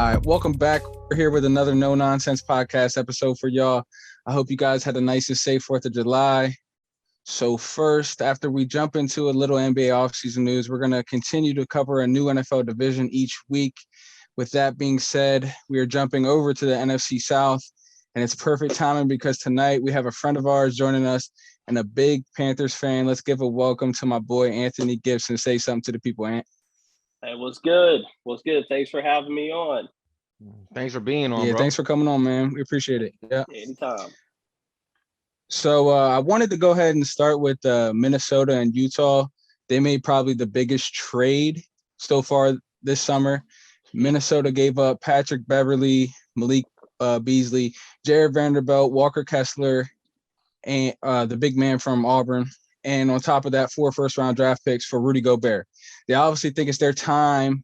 right, welcome back. We're here with another No Nonsense podcast episode for y'all. I hope you guys had a nice and safe 4th of July. So first, after we jump into a little NBA offseason news, we're going to continue to cover a new NFL division each week. With that being said, we are jumping over to the NFC South, and it's perfect timing because tonight we have a friend of ours joining us and a big Panthers fan. Let's give a welcome to my boy, Anthony Gibson. Say something to the people, Ant. Hey, what's good? What's good? Thanks for having me on. Thanks for being on, Yeah, bro. thanks for coming on, man. We appreciate it. Yeah. Anytime. So I wanted to go ahead and start with Minnesota and Utah. They made probably the biggest trade so far this summer. Minnesota gave up Patrick Beverley, Malik Beasley, Jared Vanderbilt, Walker Kessler, and the big man from Auburn. And on top of that, 4 first-round draft picks for Rudy Gobert. They obviously think it's their time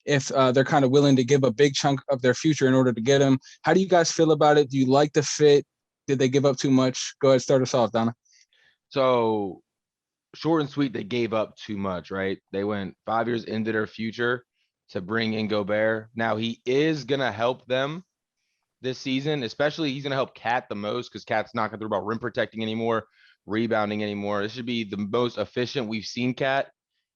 if they're kind of willing to give a big chunk of their future in order to get him. How do you guys feel about it? Do you like the fit? Did they give up too much? Go ahead, start us off, Donna. So short and sweet, they gave up too much, right? They went 5 years into their future to bring in Gobert. Now he is going to help them this season, especially he's going to help Cat the most because Cat's not going to throw about rim protecting anymore, rebounding anymore. This should be the most efficient we've seen Cat.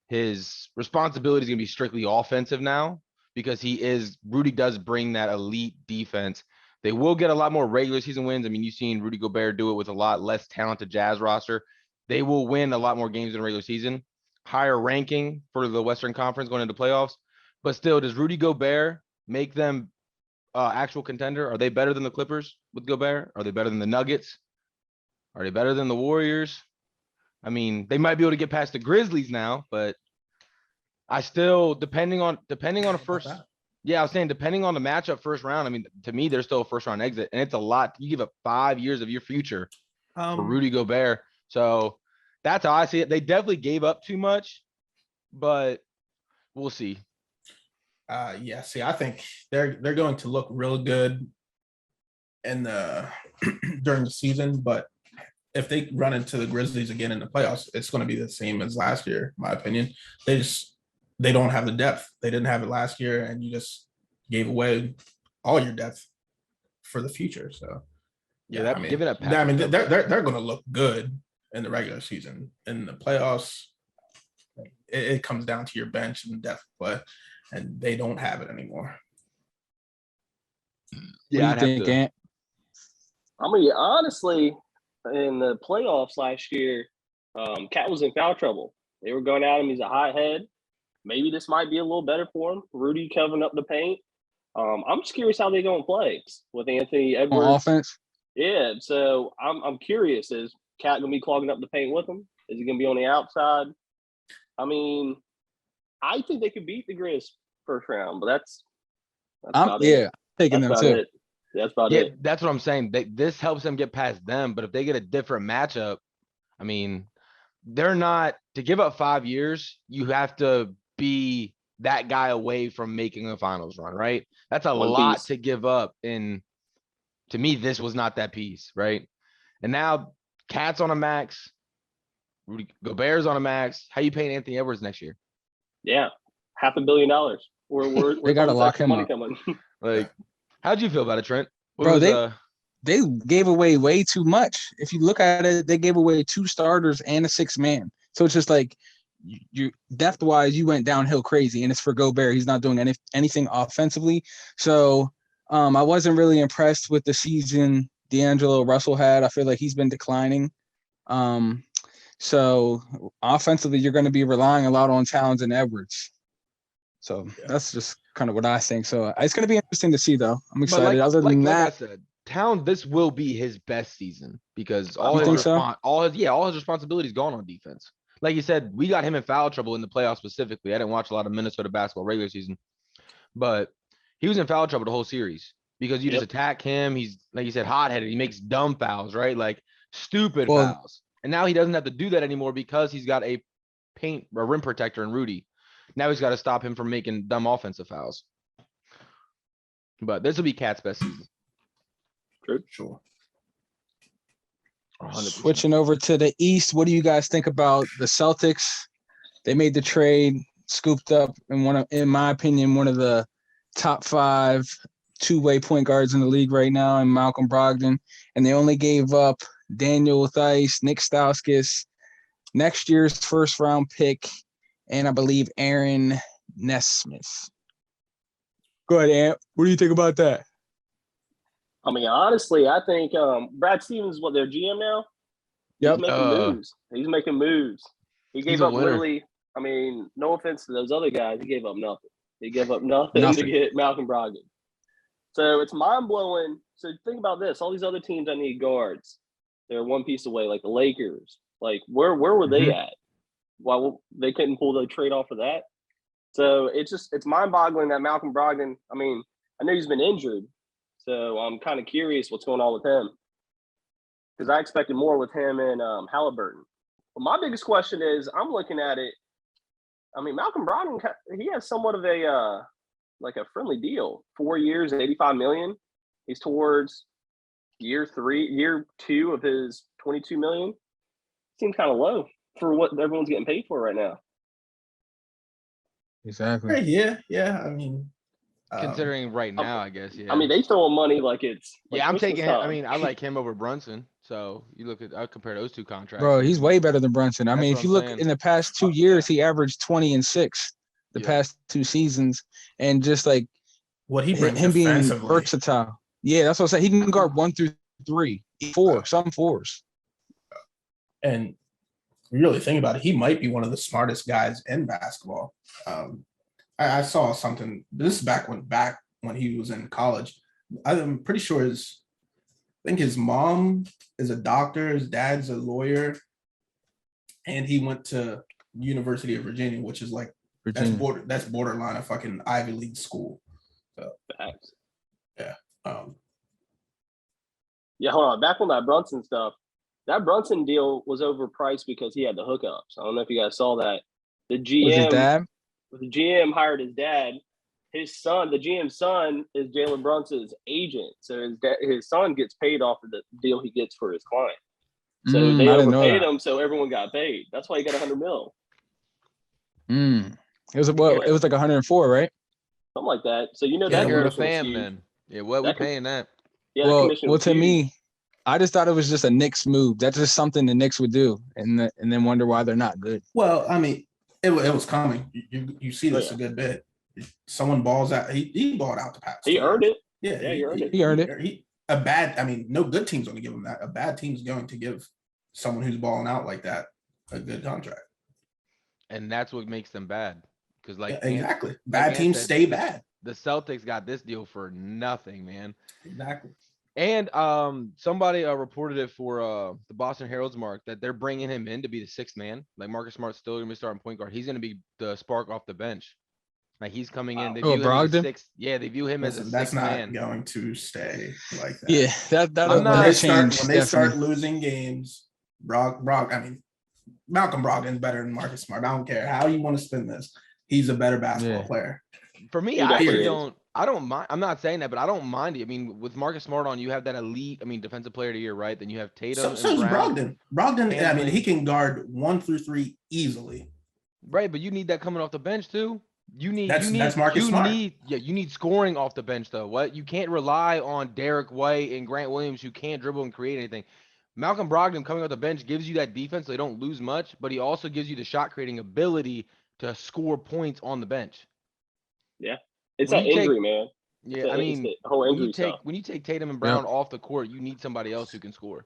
His responsibility is going to be strictly offensive now because Rudy does bring that elite defense. They will get a lot more regular season wins. I mean, you've seen Rudy Gobert do it with a lot less talented Jazz roster. They will win a lot more games in the regular season. Higher ranking for the Western Conference going into playoffs. But still, does Rudy Gobert make them actual contender? Are they better than the Clippers with Gobert? Are they better than the Nuggets? Are they better than the Warriors? I mean, they might be able to get past the Grizzlies now, but I still, depending on a first. Yeah, I was saying, depending on the matchup first round, I mean, to me, there's still a first round exit, and it's a lot. You give up 5 years of your future for Rudy Gobert. So that's how I see it. They definitely gave up too much, but we'll see. Yeah, see, I think they're going to look real good in the during the season, but if they run into the Grizzlies again in the playoffs, it's going to be the same as last year, in my opinion. They don't have the depth. They didn't have it last year, and you just gave away all your depth for the future. So, Yeah, give it up. I mean, they're going to look good in the regular season. In the playoffs, it comes down to your bench and depth play, and they don't have it anymore. Yeah, what do you think, Ant? I mean, honestly, in the playoffs last year, Cat was in foul trouble. They were going at him. He's a hothead. Maybe this might be a little better for him. Rudy covering up the paint. I'm just curious how they're going to play with Anthony Edwards. On offense? Yeah, so I'm curious. Is Cat going to be clogging up the paint with him? Is he going to be on the outside? I mean, I think they could beat the Grizz first round, but that's about it. Yeah, taking them too. That's about it. That's what I'm saying. This helps them get past them, but if they get a different matchup, I mean, they're not to give up 5 years. You have to be that guy away from making a finals run, right? That's a lot to give up. And to me, this was not that piece, right? And now Cat's on a max. Rudy Gobert's on a max. How you paying Anthony Edwards next year? Yeah, $500 million. They got to lock him up. Like, how'd you feel about it, Trent? Bro, they gave away way too much. If you look at it, they gave away 2 starters and a 6th man. So it's just like you depth wise, you went downhill crazy, and it's for Gobert. He's not doing anything offensively. So I wasn't really impressed with the season D'Angelo Russell had. I feel like he's been declining. So offensively, you're going to be relying a lot on Towns and Edwards. So that's just kind of what I think. So it's going to be interesting to see, though. I'm excited. Other than that, like I said, Towns, this will be his best season because all his responsibilities gone on defense. Like you said, we got him in foul trouble in the playoffs specifically. I didn't watch a lot of Minnesota basketball regular season, but he was in foul trouble the whole series because you just attack him. He's, like you said, hot-headed. He makes dumb fouls, right? Like stupid fouls. And now he doesn't have to do that anymore because he's got a rim protector in Rudy. Now he's got to stop him from making dumb offensive fouls. But this will be Cat's best season. Sure. 100%. Switching over to the East, what do you guys think about the Celtics? They made the trade, scooped up in my opinion, one of the top 5 two-way point guards in the league right now, and Malcolm Brogdon, and they only gave up Daniel Theis, Nick Stauskas, next year's first-round pick, and I believe Aaron Nesmith. Go ahead, Ant. What do you think about that? I mean, honestly, I think Brad Stevens is what their GM now. Yep. He's making moves. He's making moves. He gave up a winner. literally. I mean, no offense to those other guys, he gave up nothing. He gave up nothing. To get Malcolm Brogdon. So it's mind blowing. So think about this: all these other teams that need guards, they're one piece away. Like the Lakers. Like where were they at? Why they couldn't pull the trade off of that? So it's mind boggling that Malcolm Brogdon. I mean, I know he's been injured, so I'm kind of curious what's going on with him because I expected more with him and Halliburton. But my biggest question is, I'm looking at it. I mean, Malcolm Brogdon, he has somewhat of a like a friendly deal. 4 years, $85 million. He's towards year 2 of his $22 million. Seems kind of low for what everyone's getting paid for right now. Exactly. Yeah. I mean, Considering right now, I guess. Yeah. I mean, they throwing money like it's. Like I'm Christmas taking him. I time. mean, I like him over Brunson. So you look at, I compare those two contracts. Bro, he's way better than Brunson. I That's mean, what if you I'm look saying. in the past 2 years, he averaged 20 and 6 the past 2 seasons, and just like what he brings him being defensively. versatile. Yeah, that's what I'm saying. He can guard 1 through 3, 4, some 4s. And really think about it, he might be one of the smartest guys in basketball. I saw something. This is back when he was in college. I'm pretty sure I think his mom is a doctor, his dad's a lawyer, and he went to University of Virginia, which is like that's borderline a fucking Ivy League school. So Facts. yeah. Yeah, hold on. Back on that Brunson stuff. That Brunson deal was overpriced because he had the hookups. I don't know if you guys saw that. The GM hired his dad. His son, the GM's son, is Jalen Brunson's agent. So his son gets paid off of the deal he gets for his client. So they overpaid him, so everyone got paid. That's why he got $100 million. It was It was like 104, right? Something like that. So Yeah, that you're a commission was fan huge. then. Yeah, what we paying that? Yeah, well, to me, I just thought it was just a Knicks move. That's just something the Knicks would do, and then wonder why they're not good. Well, I mean, it was coming. You see this a good bit. Someone balls out. He balled out the past. He earned it. Yeah, he earned it. He earned it. I mean, no good team's going to give him that. A bad team's going to give someone who's balling out like that a good contract. And that's what makes them bad. Because exactly. Bad teams stay bad. The Celtics got this deal for nothing, man. Exactly. And somebody reported it for the Boston Herald's Mark that they're bringing him in to be the 6th man. Like Marcus Smart's still going to be starting point guard. He's going to be the spark off the bench. Like he's coming in. They view him as a 6th. Yeah, they view him as a 6th man. That's not going to stay like that. Yeah, that'll change. When they start losing games, I mean, Malcolm Brogdon's better than Marcus Smart. I don't care how you want to spin this. He's a better basketball player. For me, I don't mind. I'm not saying that, but I don't mind it. I mean, with Marcus Smart on, you have that elite, defensive player of the year, right? Then you have Tatum. So is Brogdon. Brogdon, I mean, he can guard 1 through 3 easily. Right, but you need that coming off the bench too. That's Marcus Smart. You need scoring off the bench though. What you can't rely on Derek White and Grant Williams who can't dribble and create anything. Malcolm Brogdon coming off the bench gives you that defense, so they don't lose much, but he also gives you the shot creating ability to score points on the bench. Yeah, it's an injury, man. Yeah, I mean, whole injury when you take Tatum and Brown off the court, you need somebody else who can score,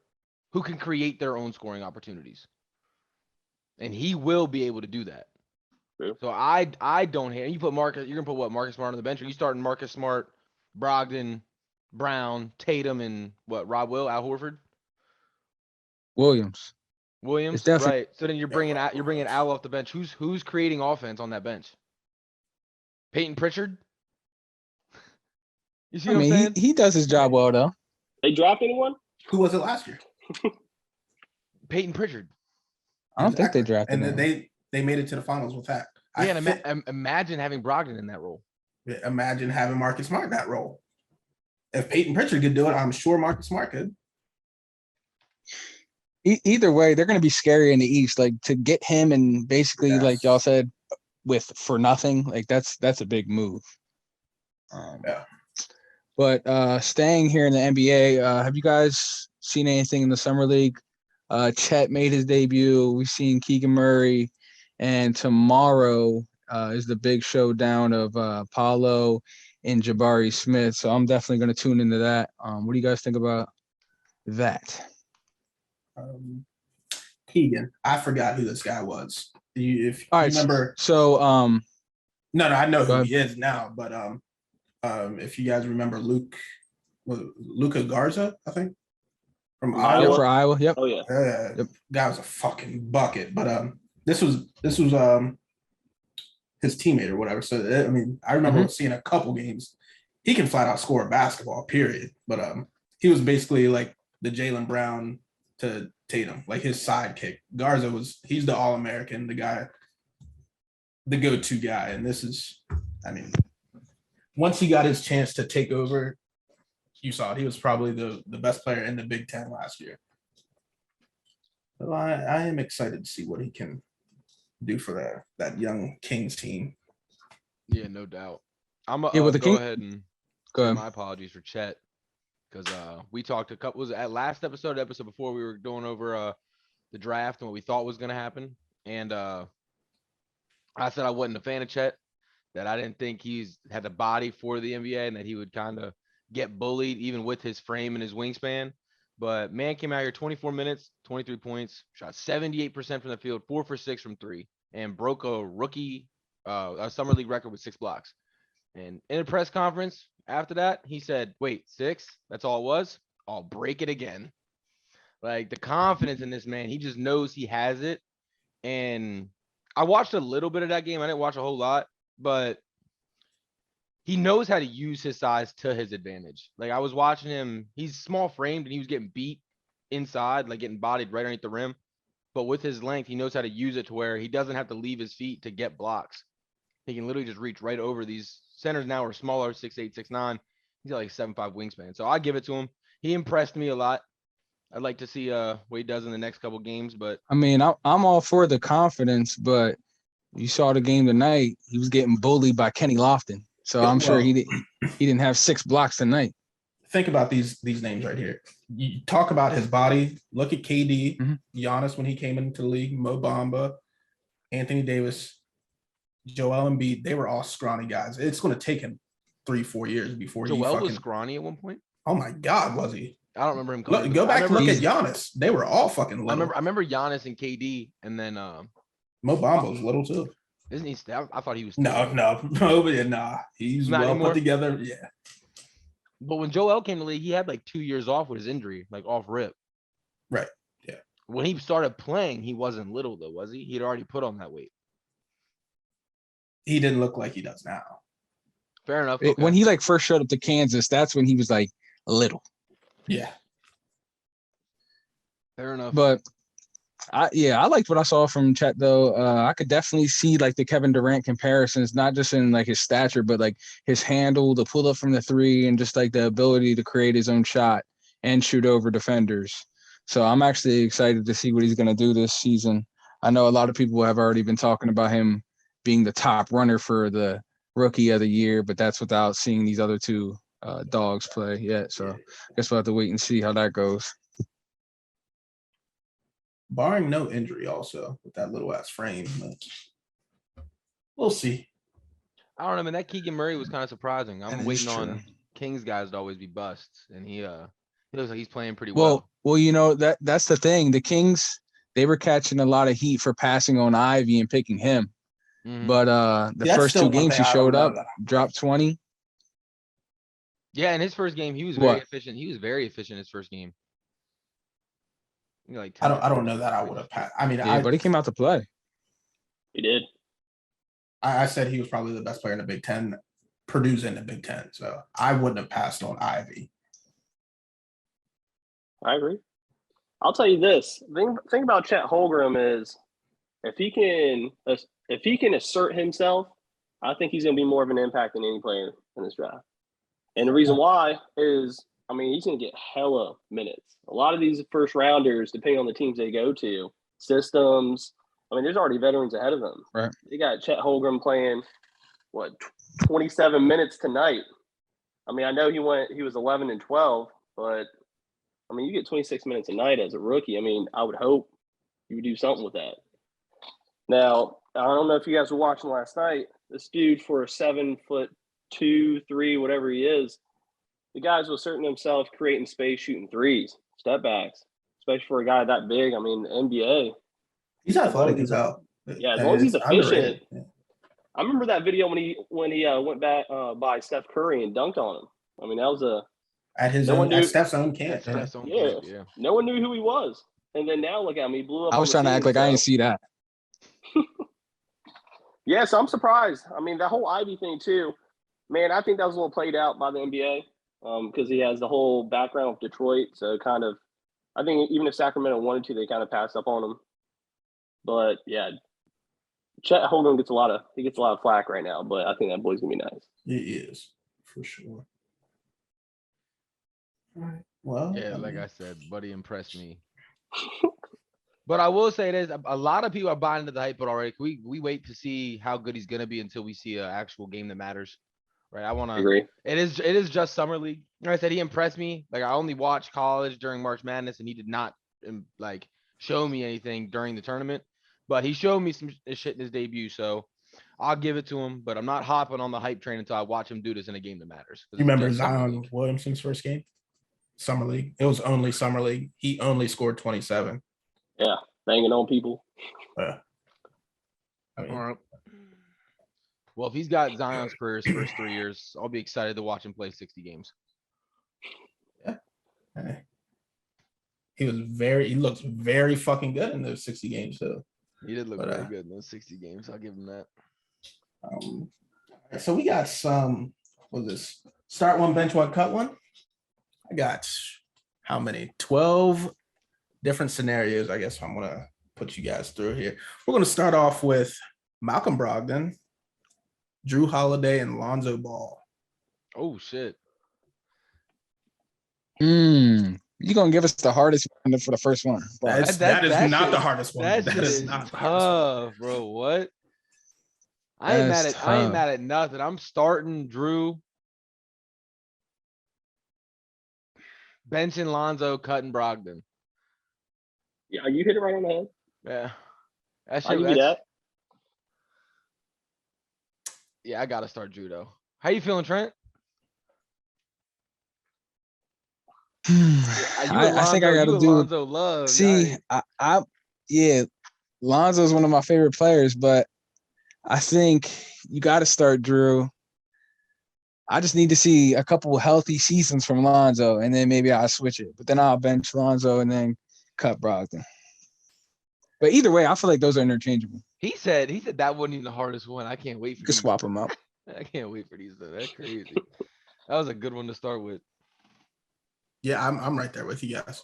who can create their own scoring opportunities, and he will be able to do that. True. So I don't hate. You put Marcus. You're gonna put what, Marcus Smart on the bench? Or you starting Marcus Smart, Brogdon, Brown, Tatum, and what, Al Horford, Williams, right? So then you're bringing Al off the bench. Who's creating offense on that bench? Peyton Pritchard. You see what I'm saying? He does his job well though. They draft anyone? Who was it last year? Peyton Pritchard. I don't think they drafted him. And they made it to the finals with that. Yeah, imagine having Brogdon in that role. Imagine having Marcus Smart in that role. If Peyton Pritchard could do it, I'm sure Marcus Smart could. Either way, they're going to be scary in the East. Like to get him and basically, like y'all said, for nothing. Like that's a big move. Yeah. But staying here in the NBA, have you guys seen anything in the summer league? Chet made his debut. We've seen Keegan Murray, and tomorrow is the big showdown of Paolo and Jabari Smith. So I'm definitely going to tune into that. What do you guys think about that? Keegan, I forgot who this guy was. If All you right, remember, so no, I know go who ahead. he is now, but if you guys remember Luca Garza, I think from From Iowa. Yep, for Iowa. Yep. Oh yeah. Yep. Guy was a fucking bucket, but this was his teammate or whatever. So I mean, I remember seeing a couple games. He can flat out score a basketball, period. But he was basically like the Jaylen Brown to Tatum, like his sidekick. Garza he's the All-American, the guy, the go-to guy. And this is, I mean, once he got his chance to take over, you saw it. He was probably the best player in the Big Ten last year. So I am excited to see what he can do for that young Kings team. Yeah, no doubt. I'm Yeah, with the go King- ahead and Go say ahead. my apologies for Chet because we talked was at last episode before we were going over the draft and what we thought was going to happen, and I said I wasn't a fan of Chet, that I didn't think he's had the body for the NBA and that he would kind of get bullied even with his frame and his wingspan. But man came out here 24 minutes, 23 points, shot 78% from the field, 4 for 6 from 3, and broke a rookie a summer league record with 6 blocks. And in a press conference after that, he said, "Wait, 6? That's all it was? I'll break it again." Like the confidence in this man, he just knows he has it. And I watched a little bit of that game. I didn't watch a whole lot, but he knows how to use his size to his advantage. Like I was watching him, he's small framed and he was getting beat inside, like getting bodied right underneath the rim. But with his length, he knows how to use it to where he doesn't have to leave his feet to get blocks. He can literally just reach right over these centers now are smaller, 6'8", 6'9". He's got like 7'5" wingspan. So I give it to him. He impressed me a lot. I'd like to see what he does in the next couple games, but I mean, I'm all for the confidence, but you saw the game tonight. He was getting bullied by Kenny Lofton. So I'm sure he didn't have 6 blocks tonight. Think about these names right here. You talk about his body. Look at KD, Giannis when he came into the league, Mo Bamba, Anthony Davis, Joel Embiid. They were all scrawny guys. It's going to take him 3-4 years before Joel was scrawny at one point. Oh my God, was he? I don't remember him. Go back and look at Giannis. They were all fucking little. I remember Giannis and KD, and then Mo Bamba was little too. Isn't he? I thought he was. Nah. He's Not well anymore? put together. Yeah. But when Joel came to the league, he had like 2 years off with his injury, like off rip. Right. Yeah. When he started playing, he wasn't little though, was he? He'd already put on that weight. He didn't look like he does now. Fair enough. Okay. When he like first showed up to Kansas, that's when he was like little. Yeah. Fair enough. But I liked what I saw from Chet though. I could definitely see like the Kevin Durant comparisons, not just in like his stature, but like his handle, the pull up from the 3, and just like the ability to create his own shot and shoot over defenders. So I'm actually excited to see what he's going to do this season. I know a lot of people have already been talking about him being the top runner for the rookie of the year, but that's without seeing these other 2 dogs play yet. So I guess we'll have to wait and see how that goes. Barring no injury also with that little ass frame. We'll see. I don't know, man. That Keegan Murray was kind of surprising. I'm That is waiting true. on Kings guys to always be busts, and he looks like he's playing pretty well. Well, you know, that's the thing. The Kings, they were catching a lot of heat for passing on Ivy and picking him. Mhm. But the That's first still 2 one games thing he I don't showed know up, about. dropped 20. Yeah, in his first game, he was very What? efficient. He was very efficient in his first game. Like I don't know that I would have passed. I mean, Yeah, but he came out to play. He did. I said he was probably the best player in the Big Ten, Purdue's in the Big Ten. So I wouldn't have passed on Ivy. I agree. I'll tell you this. Thing about Chet Holmgren is if he can assert himself, I think he's going to be more of an impact than any player in this draft. And the reason why is, I mean, he's going to get hella minutes. A lot of these first rounders, depending on the teams they go to, systems, I mean, there's already veterans ahead of them. Right. They got Chet Holmgren playing, 27 minutes tonight I mean, I know he was 11 and 12, but I mean, you get 26 minutes a night as a rookie. I mean, I would hope you would do something with that. Now, I don't know if you guys were watching last night. This dude, for 7'2", 3, whatever he is, the guy's asserting himself, creating space, shooting threes, step backs, especially for a guy that big. I mean, the NBA. He's athletic as hell. Yeah, as long as he's efficient. Yeah. I remember that video when he went back by Steph Curry and dunked on him. I mean, that was at Steph's own camp. Yeah. No one knew who he was. And then now look at him, he blew up. I was trying to act like I didn't see that. Yeah, so I'm surprised. I mean, that whole Ivy thing too, man, I think that was a little played out by the NBA because he has the whole background with Detroit. So kind of, I think even if Sacramento wanted to, they kind of passed up on him. But yeah, Chet Holmgren gets a lot of flack right now, but I think that boy's gonna be nice. He is, for sure. All right. Well, Yeah, like I said, buddy impressed me. But I will say this: a lot of people are buying into the hype, but already we wait to see how good he's gonna be until we see an actual game that matters, right? I agree. It is just summer league. Like I said, he impressed me. Like I only watched college during March Madness, and he did not like show me anything during the tournament. But he showed me some shit in his debut, so I'll give it to him. But I'm not hopping on the hype train until I watch him do this in a game that matters. You remember Zion Williamson's first game? Summer league. It was only summer league. He only scored 27. Yeah, banging on people. I mean, all right. Well, if he's got Zion's career's first 3 years, I'll be excited to watch him play 60 games. Yeah. He looked very fucking good in those 60 games, so He did look very good in those 60 games. I'll give him that. So we got some, what was this? Start one, bench one, cut one. I got how many? 12 different scenarios. I guess I'm gonna put you guys through here. We're gonna start off with Malcolm Brogdon, Drew Holiday, and Lonzo Ball. Oh shit. You gonna give us the hardest one for the first one? That is not the hardest one. That is not tough, bro. What? I ain't mad at nothing. I'm starting Drew, benching Lonzo, cutting Brogdon. Yeah, you hit it right on the head. Yeah. I'll give you that. Yeah, I gotta start Drew though. How you feeling, Trent? I think I gotta do Lonzo love. See, yeah, Lonzo's one of my favorite players, but I think you got to start Drew. I just need to see a couple healthy seasons from Lonzo, and then maybe I'll switch it. But then I'll bench Lonzo and then cut Brogdon. But either way, I feel like those are interchangeable. He said that wasn't even the hardest one. I can't wait for you can swap them up. I can't wait for these though. That's crazy. That was a good one to start with. Yeah, I'm right there with you guys.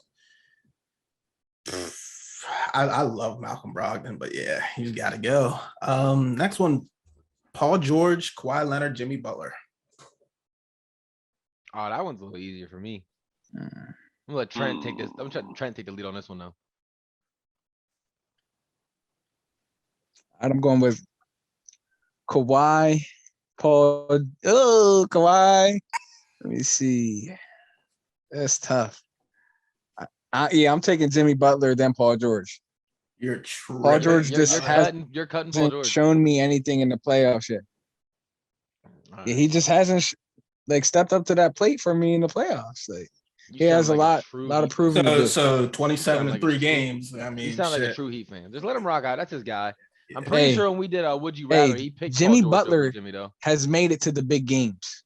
I love Malcolm Brogdon, but yeah, he's got to go. Next one, Paul George, Kawhi Leonard, Jimmy Butler. Oh, that one's a little easier for me. I'm gonna let Trent take this. I'm trying to Trent take the lead on this one though. I'm going with Kawhi, Paul. Oh, Kawhi. Let me see. That's tough. I'm taking Jimmy Butler, then Paul George. You're true. Paul George hasn't Paul George. shown me anything in the playoffs yet. Yeah, he just hasn't stepped up to that plate for me in the playoffs. He has a lot of proving to do. So 27 in 3 games. I mean, he sounds like a true Heat fan. Just let him rock out. That's his guy. I'm pretty sure when we did Would You Rather, he picked Jimmy Paul George Butler over Jimmy though. Has made it to the big games.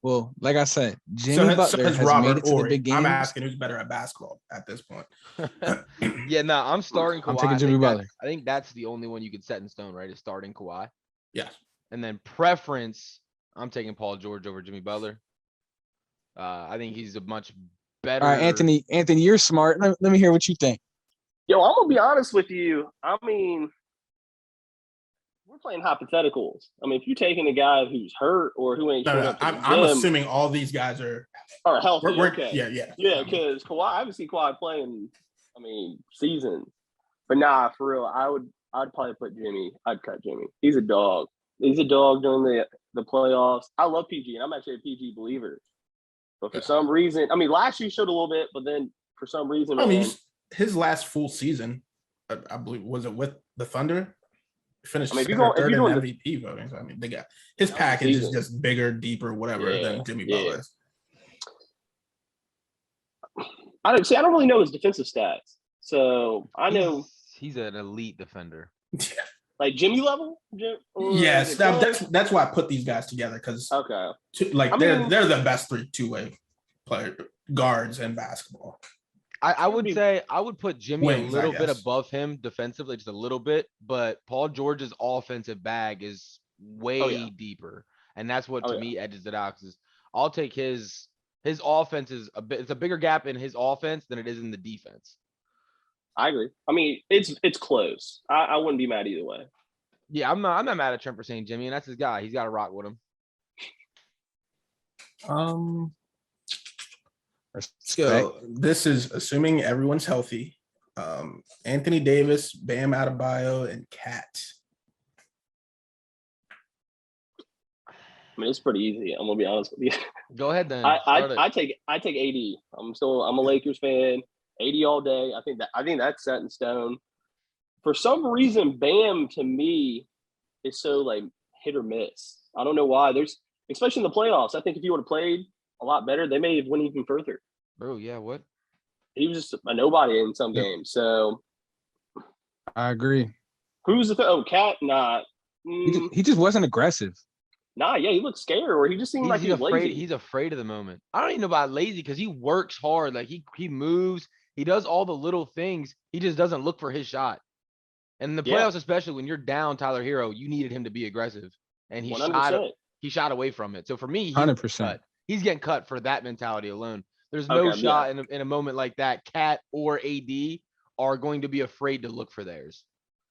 Well, like I said, Jimmy Butler has made it to the big games. I'm asking who's better at basketball at this point. Yeah, no, I'm starting Kawhi. I'm taking Jimmy Butler. I think that's the only one you could set in stone, right? Is starting Kawhi. Yes. And then preference, I'm taking Paul George over Jimmy Butler. I think he's a much better. All right, Anthony, you're smart. Let me hear what you think. Yo, I'm gonna be honest with you. I mean, we're playing hypotheticals. I mean, if you're taking a guy who's hurt or who ain't showing up, I'm assuming all these guys are healthy. Okay. Yeah. Because Kawhi, I haven't seen Kawhi play in, seasons. But nah, for real, I'd probably put Jimmy. I'd cut Jimmy. He's a dog. He's a dog during the playoffs. I love PG, and I'm actually a PG believer. But for some reason, I mean, last year showed a little bit, but then for some reason, his last full season, I believe, was it with the Thunder? Finished if third in MVP voting. So, I mean, they got his package is just bigger, deeper, whatever than Jimmy Butler's. I don't really know his defensive stats, so I know he's an elite defender. Yeah. Like Jimmy level. Yes, that's why I put these guys together because they're the best two-way player guards in basketball. I would say I would put Jimmy a little bit above him defensively, just a little bit, but Paul George's offensive bag is way deeper, and that's what to me edges it out. Because I'll take his offense is it's a bigger gap in his offense than it is in the defense. I agree. I mean, it's close. I wouldn't be mad either way. Yeah, I'm not mad at Trent for saying Jimmy, and that's his guy. He's got to rock with him. So this is assuming everyone's healthy. Anthony Davis, Bam Adebayo, and Cat. I mean, it's pretty easy. I'm gonna be honest with you. Go ahead then. I take AD. I'm a Lakers fan. AD all day. I think that's set in stone. For some reason, Bam to me is so like hit or miss. I don't know why. Especially in the playoffs. I think if he would have played a lot better, they may have went even further. Bro, yeah, what? He was just a nobody in some games. So I agree. Who's the Cat? Nah. He just wasn't aggressive. Nah, yeah, he looked scared, or he just seemed like he was lazy. He's afraid of the moment. I don't even know about lazy because he works hard. Like he moves, he does all the little things. He just doesn't look for his shot. And in the playoffs, especially when you're down Tyler Hero, you needed him to be aggressive, and he 100%. shot away from it. So for me, 100%. He's getting cut for that mentality alone. There's no shot in a moment like that. Cat or AD are going to be afraid to look for theirs.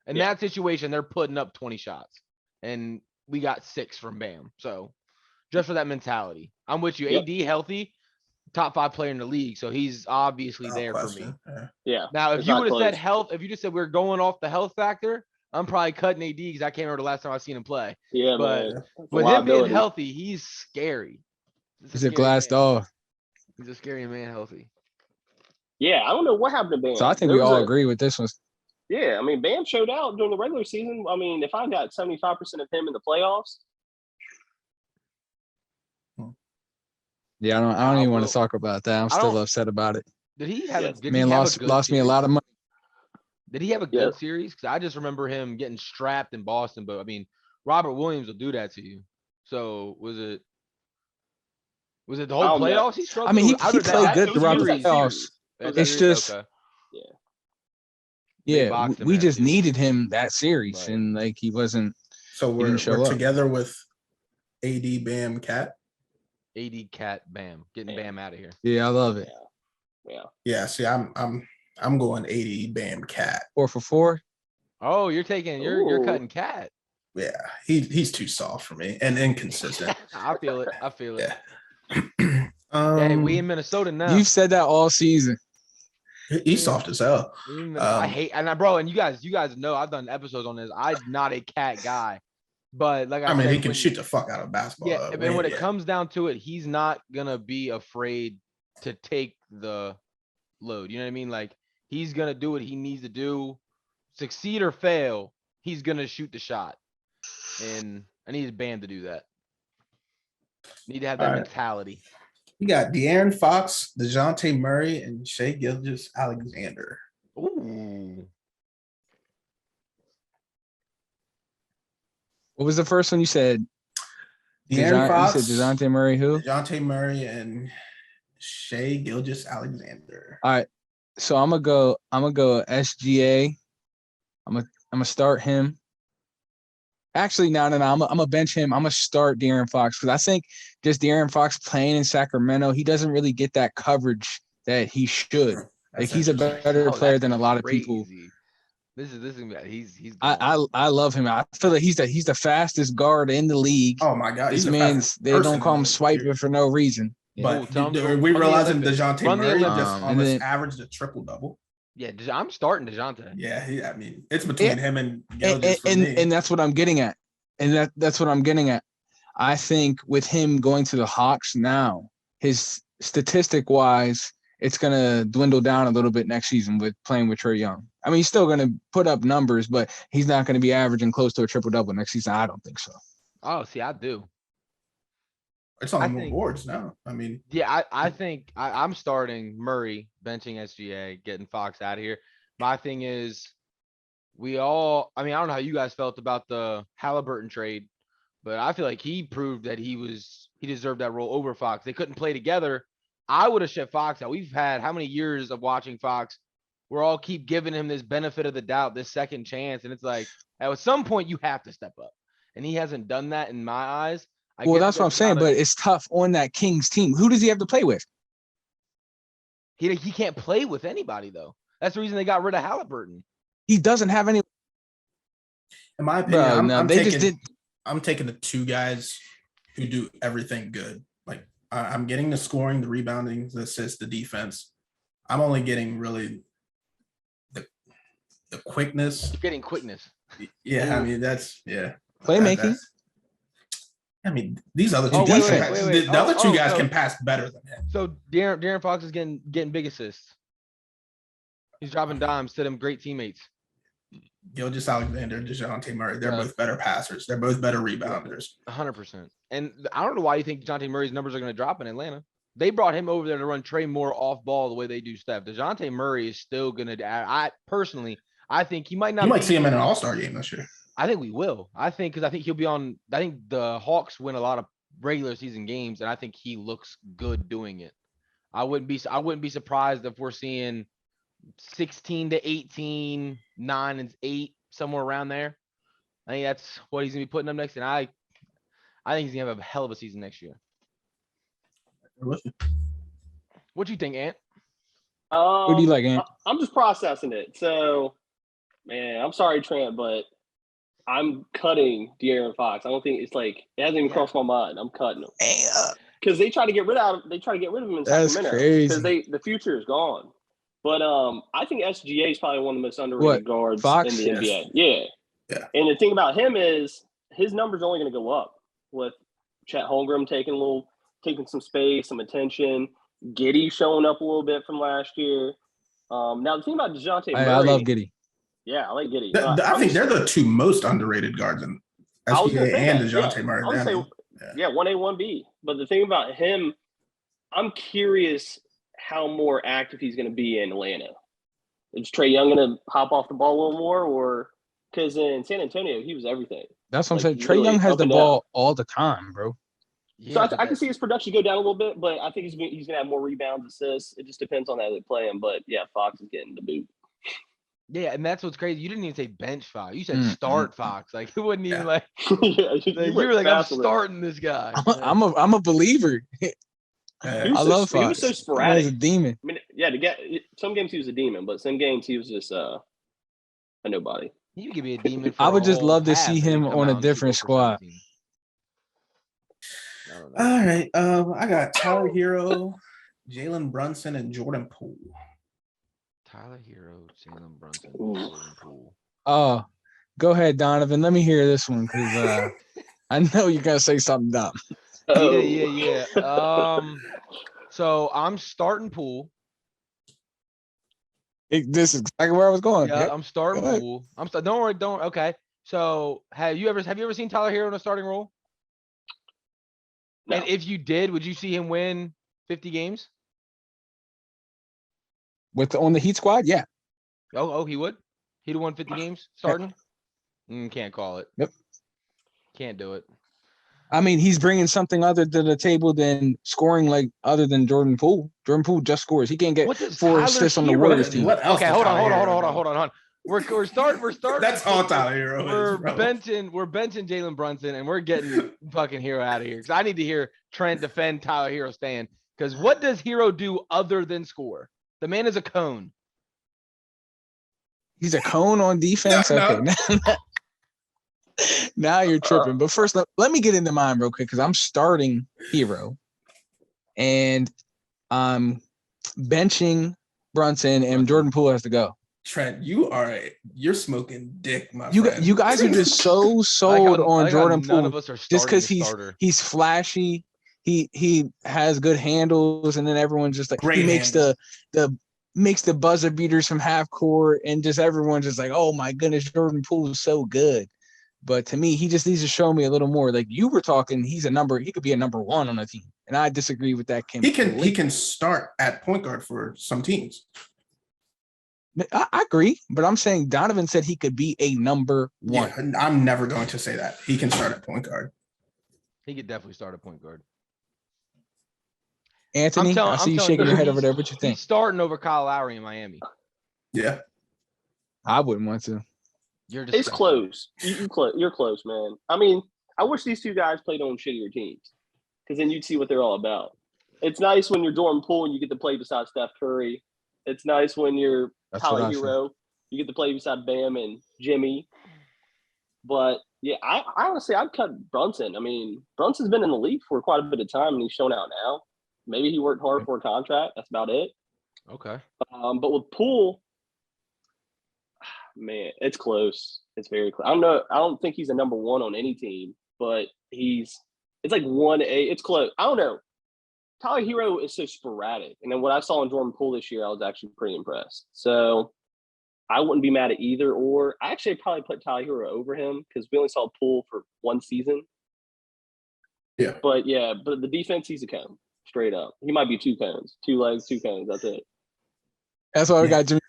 In that situation, they're putting up 20 shots, and we got 6 from Bam. So just for that mentality, I'm with you. AD healthy, top 5 player in the league. So he's obviously there for me. Yeah. Now, if you would have said health, if you just said we're going off the health factor, I'm probably cutting AD because I can't remember the last time I seen him play. Yeah, but with him being healthy, he's scary. He's a glass dog. He's a scary man healthy. Yeah, I don't know what happened to Bam. So I think we all agree with this one. Yeah, I mean, Bam showed out during the regular season. I mean, if I got 75% of him in the playoffs. Yeah, I don't even want to talk about that. I'm still upset about it. Did he have lost me a lot of money. Did he have a good series? Because I just remember him getting strapped in Boston. But I mean, Robert Williams will do that to you. So was it the whole playoffs? He struggled. I mean, he played good throughout the playoffs. It's just, we just needed him that series, and like he wasn't. So we're together with AD, Bam, Cat. AD, Cat, Bam, getting Bam out of here. Yeah, I love it. Yeah. See, I'm going AD, Bam, Cat. 4 for 4. Oh, you're you're cutting Cat. Yeah, he's too soft for me and inconsistent. I feel it. Yeah. Hey, we in Minnesota now. You've said that all season. He's soft as hell. I hate and you guys know I've done episodes on this. I'm not a Cat guy, but like I mean, he can shoot the fuck out of basketball. Yeah, and when it comes down to it, he's not gonna be afraid to take the load. You know what I mean? Like he's gonna do what he needs to do, succeed or fail. He's gonna shoot the shot, and I need Bam to do that. Need to have that mentality. We got De'Aaron Fox, DeJounte Murray, and Shai Gilgeous-Alexander. Ooh. What was the first one you said? De'Aaron Fox. You said DeJounte Murray, who? DeJounte Murray and Shai Gilgeous-Alexander. All right. So I'm gonna go SGA. I'm gonna start him. Actually, no. I'm gonna bench him. I'm gonna start De'Aaron Fox because I think just De'Aaron Fox playing in Sacramento, he doesn't really get that coverage that he should. Like he's a better player than a lot of people. This is he's. I love him. I feel like he's the fastest guard in the league. Oh my God, this man's they don't call him swiping for no reason. But we realizing DeJounte Murray just almost averaged a triple double. Yeah, I'm starting DeJounte. Yeah, I mean, it's between him and Gilgeous for me. And that's what I'm getting at. And that's what I'm getting at. I think with him going to the Hawks now, his statistic wise, it's going to dwindle down a little bit next season with playing with Trae Young. I mean, he's still going to put up numbers, but he's not going to be averaging close to a triple-double next season. I don't think so. Oh, see, I do. It's on more boards now. I mean, yeah, I think I'm starting Murray, benching SGA, getting Fox out of here. My thing is, I mean, I don't know how you guys felt about the Halliburton trade, but I feel like he proved that he deserved that role over Fox. They couldn't play together. I would have shut Fox out. We've had how many years of watching Fox? We're all keep giving him this benefit of the doubt, this second chance. And it's like, at some point you have to step up. And he hasn't done that in my eyes. Well, that's what I'm saying, but it's tough on that Kings team. Who does he have to play with? He can't play with anybody, though. That's the reason they got rid of Halliburton. He doesn't have any. In my opinion, Bro, I'm taking the two guys who do everything good. Like I'm getting the scoring, the rebounding, the assists, the defense. I'm only getting really the quickness. You're getting quickness. Yeah, I mean that's playmaking. I mean, these other two guys, the other two guys can pass better than him. So De'Aaron Fox is getting big assists. He's dropping dimes to them great teammates. Gilgeous-Alexander, DeJounte Murray, they're both better passers. They're both better rebounders. 100%. And I don't know why you think DeJounte Murray's numbers are going to drop in Atlanta. They brought him over there to run Trae more off ball the way they do Steph. DeJounte Murray is still going to. I think he might not. You might see him in an All-Star game this year. I think we will. I think he'll be on. I think the Hawks win a lot of regular season games, and I think he looks good doing it. I wouldn't be surprised if we're seeing 16 to 18, 9 and 8, somewhere around there. I think that's what he's gonna be putting up next, and I think he's gonna have a hell of a season next year. What do you think, Ant? What do you like, Ant? I'm just processing it. So, man, I'm sorry, Trent, but I'm cutting De'Aaron Fox. I don't think it hasn't even crossed my mind. I'm cutting him because they try to get rid of him in Sacramento because the future is gone. But I think SGA is probably one of the most underrated guards Fox? in the NBA. Yeah. And the thing about him is his numbers are only going to go up with Chet Holmgren taking some space, some attention. Giddey showing up a little bit from last year. Now the thing about DeJounte Murray, I love Giddey. Yeah, I like Giddey. I think they're the two most underrated guards in SGA and DeJounte Murray. I would say 1A, 1B. But the thing about him, I'm curious how more active he's going to be in Atlanta. Is Trae Young going to hop off the ball a little more, or because in San Antonio he was everything? That's what I'm saying. Trae Young has the ball all the time, bro. Yeah, so I can see his production go down a little bit, but I think he's going to have more rebounds, assists. It just depends on how they play him. But yeah, Fox is getting the boot. Yeah, and that's what's crazy. You didn't even say bench Fox. You said start Fox. Like it wasn't even you were like, I'm starting this guy. I'm a believer. I love Fox. He was so sporadic. He's a demon. I mean, some games he was a demon, but some games he was just a nobody. You could be a demon. I would just love to see him on a different squad. All right, I got Tyler Hero, Jalen Brunson, and Jordan Poole. Tyler Hero, Jalen Brunson, Jordan Poole. Oh, go ahead, Donovan. Let me hear this one because I know you're gonna say something dumb. Yeah. So I'm starting Poole. This is exactly where I was going. Yeah, I'm starting Poole. Don't worry. Okay. So have you ever seen Tyler Hero in a starting role? No. And if you did, would you see him win 50 games? On the Heat squad? Yeah. Oh, he would? He'd have won 50 games starting? Can't call it. Yep. Can't do it. I mean, he's bringing something other to the table than scoring, other than Jordan Poole. Jordan Poole just scores. He can't get 4 assists on the Warriors team. Okay, hold on. We're starting. That's all Tyler Hero is, We're benching Jalen Brunson, and we're getting fucking Hero out of here because I need to hear Trent defend Tyler Hero stand. Because what does Hero do other than score? The man is a cone. He's a cone on defense. No. Okay, now you're tripping. But first, let me get into mine real quick because I'm starting Hero, and I'm benching Brunson, and Jordan Poole has to go. Trent, you're smoking dick, my You friend. you guys are just so I like sold how on Jordan none Poole of us are just starting because a starter. he's flashy. He has good handles, and then everyone's just like Great he makes handle. the makes the buzzer beaters from half court, and just everyone's just like, oh my goodness, Jordan Poole is so good. But to me, he just needs to show me a little more. Like you were talking, he could be a number one on a team, and I disagree with that He completely. can start at point guard for some teams. I agree, but I'm saying Donovan said he could be a number one. Yeah, I'm never going to say that. He can start at point guard. He could definitely start a point guard. Anthony, I see you shaking your head over there. What you think? He's starting over Kyle Lowry in Miami. Yeah. I wouldn't want to. You're It's disgusting. close. You're close, man. I mean, I wish these two guys played on shittier teams because then you'd see what they're all about. It's nice when you're Jordan Poole and you get to play beside Steph Curry. It's nice when you're That's what Tyler I said. Hero. You get to play beside Bam and Jimmy. But yeah, I honestly I'd cut Brunson. I mean, Brunson's been in the league for quite a bit of time and he's shown out now. Maybe he worked hard for a contract. That's about it. Okay. But with Poole, man, it's close. It's very close. I don't think he's a number one on any team, but it's like 1A. It's close. I don't know. Tyler Hero is so sporadic. And then what I saw in Jordan Poole this year, I was actually pretty impressed. So I wouldn't be mad at either or. I actually probably put Tyler Hero over him because we only saw Poole for one season. Yeah. But the defense, he's a cone. Straight up. He might be 2 cones. 2 legs, 2 cones. That's it. That's why we got Jimmy.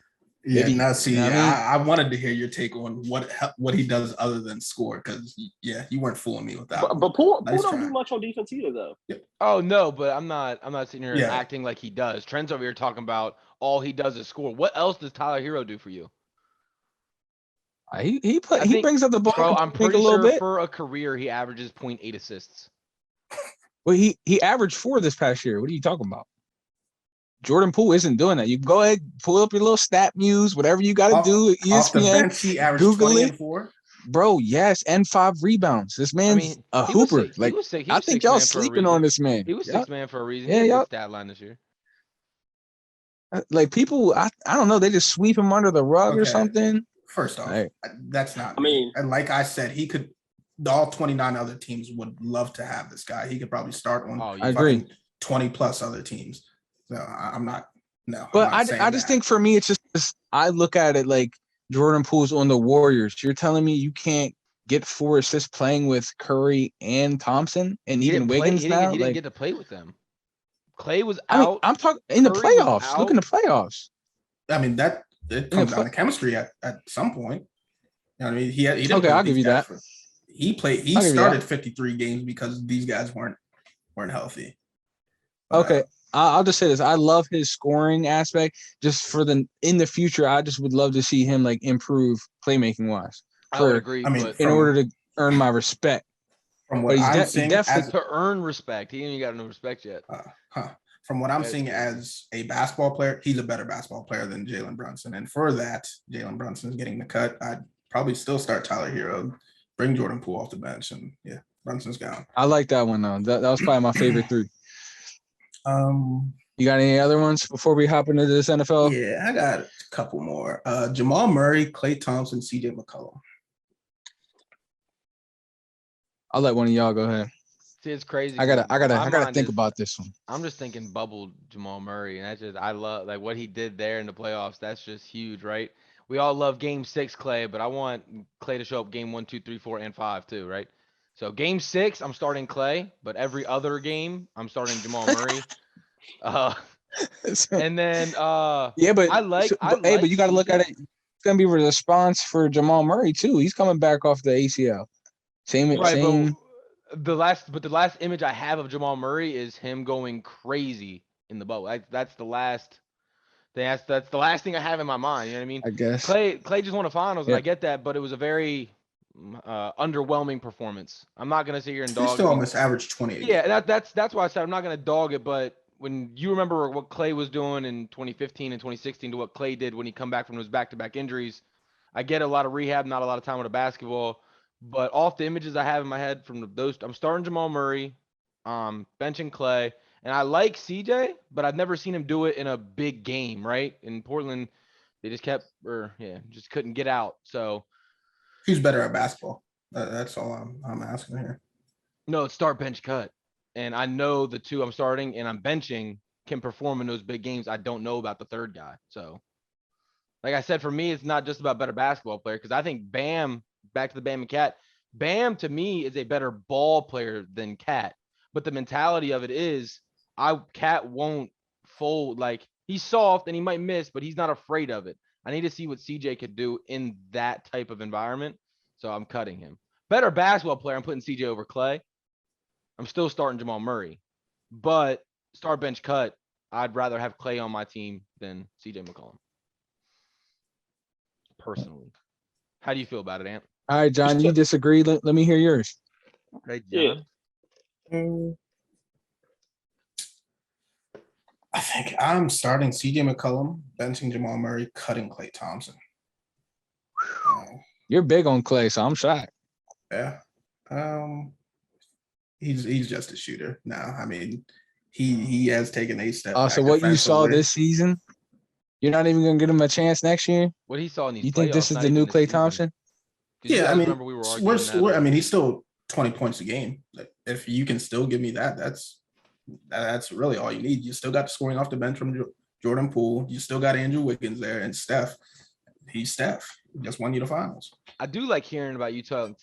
Yeah, Maybe, now see, you know what I mean? I wanted to hear your take on what he does other than score, because you weren't fooling me with that. But Poole Nice don't try. do much on defense either, though. Oh no, but I'm not sitting here Yeah. acting like he does. Trent's over here talking about all he does is score. What else does Tyler Hero do for you? He I think- brings up the ball. Bro, I'm a pretty little sure bit. for a career he averages 0.8 assists. Well, he averaged 4 this past year. What are you talking about? Jordan Poole isn't doing that. You go ahead, pull up your little stat muse, whatever you got to do. Off the ESPN, bench, he averaged Google 20 it. and 4. Bro. Yes, and 5 rebounds. This man's a he was hooper. sick. Like he was sick. He I was think six y'all man for a sleeping reason. on this man. He was Y'all- 6 man for a reason. Yeah, He had a y'all- good stat line this year. Like people, I don't know. They just sweep him under the rug or Okay. something. First off, Right. that's not I me. mean- And like I said, he could. All 29 other teams would love to have this guy. He could probably start on Oh, I yeah. agree. fucking 20 plus other teams. So I'm not. No, But I'm not saying I just that. think for me, it's just I look at it like Jordan Poole's on the Warriors. You're telling me you can't get 4 assists playing with Curry and Thompson and He even didn't play. Wiggins He now? didn't Like, get to play with them. Clay was I mean, out. I'm talking in the Curry was playoffs. Look in the playoffs. I mean, that it comes down to chemistry at some point. You know what I mean, he didn't Okay, play I'll with give these you guys that. He I'll give you started 53 games because these guys weren't healthy. But, Okay, I'll just say this. I love his scoring aspect. Just for in the future, I just would love to see him like improve playmaking wise. I would For agree. I mean, but in order to earn my respect. from But what he's I'm he seeing, definitely to earn respect, he ain't even got no respect yet. from what I'm That's seeing crazy. as a basketball player, he's a better basketball player than Jalen Brunson. And for that, Jalen Brunson is getting the cut. I'd probably still start Tyler Hero, bring Jordan Poole off the bench, and yeah, Brunson's gone. I like that one though. That was probably my favorite 3. You got any other ones before we hop into this NFL? Yeah, I got a couple more. Jamal Murray, Klay Thompson, CJ McCollum. I'll let one of y'all go ahead. See, it's crazy. I 'cause my gotta mind think is- about this one. I'm just thinking bubble Jamal Murray, and that's just I love like what he did there in the playoffs. That's just huge, right? We all love Game 6 Clay, but I want Clay to show up Game 1, 2, 3, 4, and 5 too, right? So Game 6, I'm starting Clay, but every other game I'm starting Jamal Murray. And then Yeah, but but you got to look CJ. at it. It's gonna be a response for Jamal Murray too. He's coming back off the ACL. Same. But the last image I have of Jamal Murray is him going crazy in the bubble. That's the last. That's the last thing I have in my mind. You know what I mean? I guess. Clay just won a finals, and Yeah. I get that, but it was a very underwhelming performance. I'm not gonna sit here and He dog. still it. almost averaged 20. Yeah, that's why I said I'm not gonna dog it. But when you remember what Clay was doing in 2015 and 2016 to what Clay did when he come back from those back-to-back injuries, I get a lot of rehab, not a lot of time with a basketball. But off the images I have in my head from those, I'm starting Jamal Murray, benching Clay, and I like CJ, but I've never seen him do it in a big game, right? In Portland, They just just couldn't get out. So Who's better at basketball? That's all I'm asking here. no, it's start, bench, cut. And I know the two I'm starting and I'm benching can perform in those big games. I don't know about the third guy. So like I said, for me, it's not just about better basketball player, because I think Bam, back to the Bam and Cat, Bam to me is a better ball player than Cat. But the mentality of it is Cat won't fold. Like, he's soft and he might miss, but he's not afraid of it. I need to see what CJ could do in that type of environment. So I'm cutting him. Better basketball player, I'm putting CJ over Clay. I'm still starting Jamal Murray. But start, bench, cut, I'd rather have Clay on my team than CJ McCollum. Personally. How do you feel about it, Ant? All right, John, you disagree. Let me hear yours. Right, Yeah. John? I think I'm starting CJ McCollum, benching Jamal Murray, cutting Klay Thompson. You're big on Clay, so I'm shocked. Yeah. He's just a shooter now. I mean, he has taken a step back So what you saw defensively. this season, you're not even gonna give him a chance next year? What he saw in these You think this playoffs, is not the even new this Clay season. Thompson? 'Cause you Yeah, I guys mean, remember we were arguing that, I mean, he's still 20 points a game. Like, if you can still give me that, that's really all you need. You still got the scoring off the bench from Jordan Poole. You still got Andrew Wiggins there, and Steph. He's Steph. He just won you the finals. I do like hearing about you talking.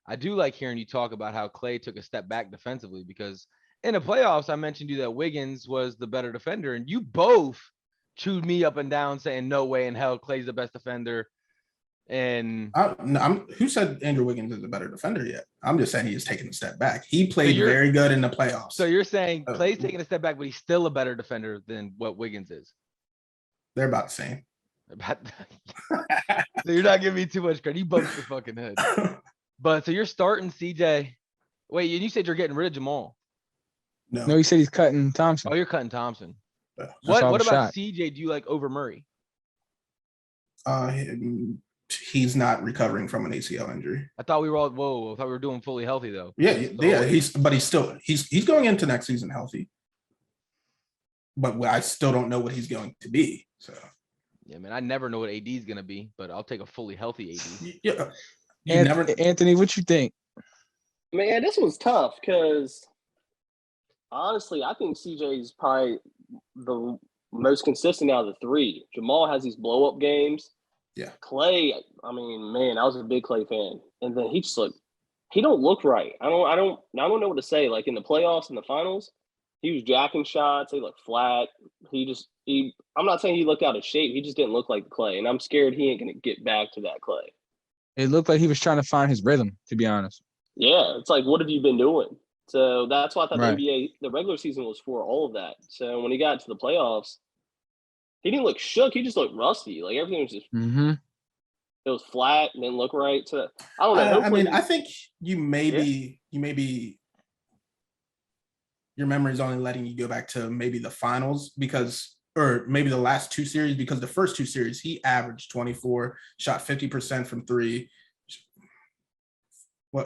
I do like hearing you talk about how Clay took a step back defensively, because in the playoffs, I mentioned to you that Wiggins was the better defender, and you both chewed me up and down saying no way in hell Clay's the best defender. And Who said Andrew Wiggins is a better defender yet? I'm just saying he is taking a step back. He played you're- very good in the playoffs. so you're saying Clay's taking a step back, but he's still a better defender than what Wiggins is. They're about the same. So you're not giving me too much credit. You bumped your fucking head. But so you're starting CJ. Wait, and you said you're getting rid of Jamal. No, he said he's cutting Thompson. Oh, you're cutting Thompson. Yeah. What why I was about shocked. CJ? Do you like over Murray? He's not recovering from an ACL injury. I thought we were all I thought we were doing fully healthy though. Yeah, he's going into next season healthy. But I still don't know what he's going to be. So Yeah, man, I never know what AD is gonna be, but I'll take a fully healthy AD. yeah. Anthony, what you think? Man, this one's tough because honestly, I think CJ is probably the most consistent out of the three. Jamal has these blow up games. Yeah. Clay, I mean, man, I was a big Clay fan, and then he don't look right. I don't know what to say. Like in the playoffs and the finals, he was jacking shots. They looked flat. I'm not saying he looked out of shape. He just didn't look like Clay, and I'm scared he ain't gonna get back to that Clay. It looked like he was trying to find his rhythm, to be honest. Yeah, it's like, what have you been doing? So that's why I thought Right. the NBA, the regular season was for all of that. So when he got to the playoffs, he didn't look shook. He just looked rusty. Like everything was just, it was flat and didn't look right. So I don't know. I mean, I think you may be, your memory is only letting you go back to maybe the finals or maybe the last two series, because the first two series, he averaged 24, shot 50% from three,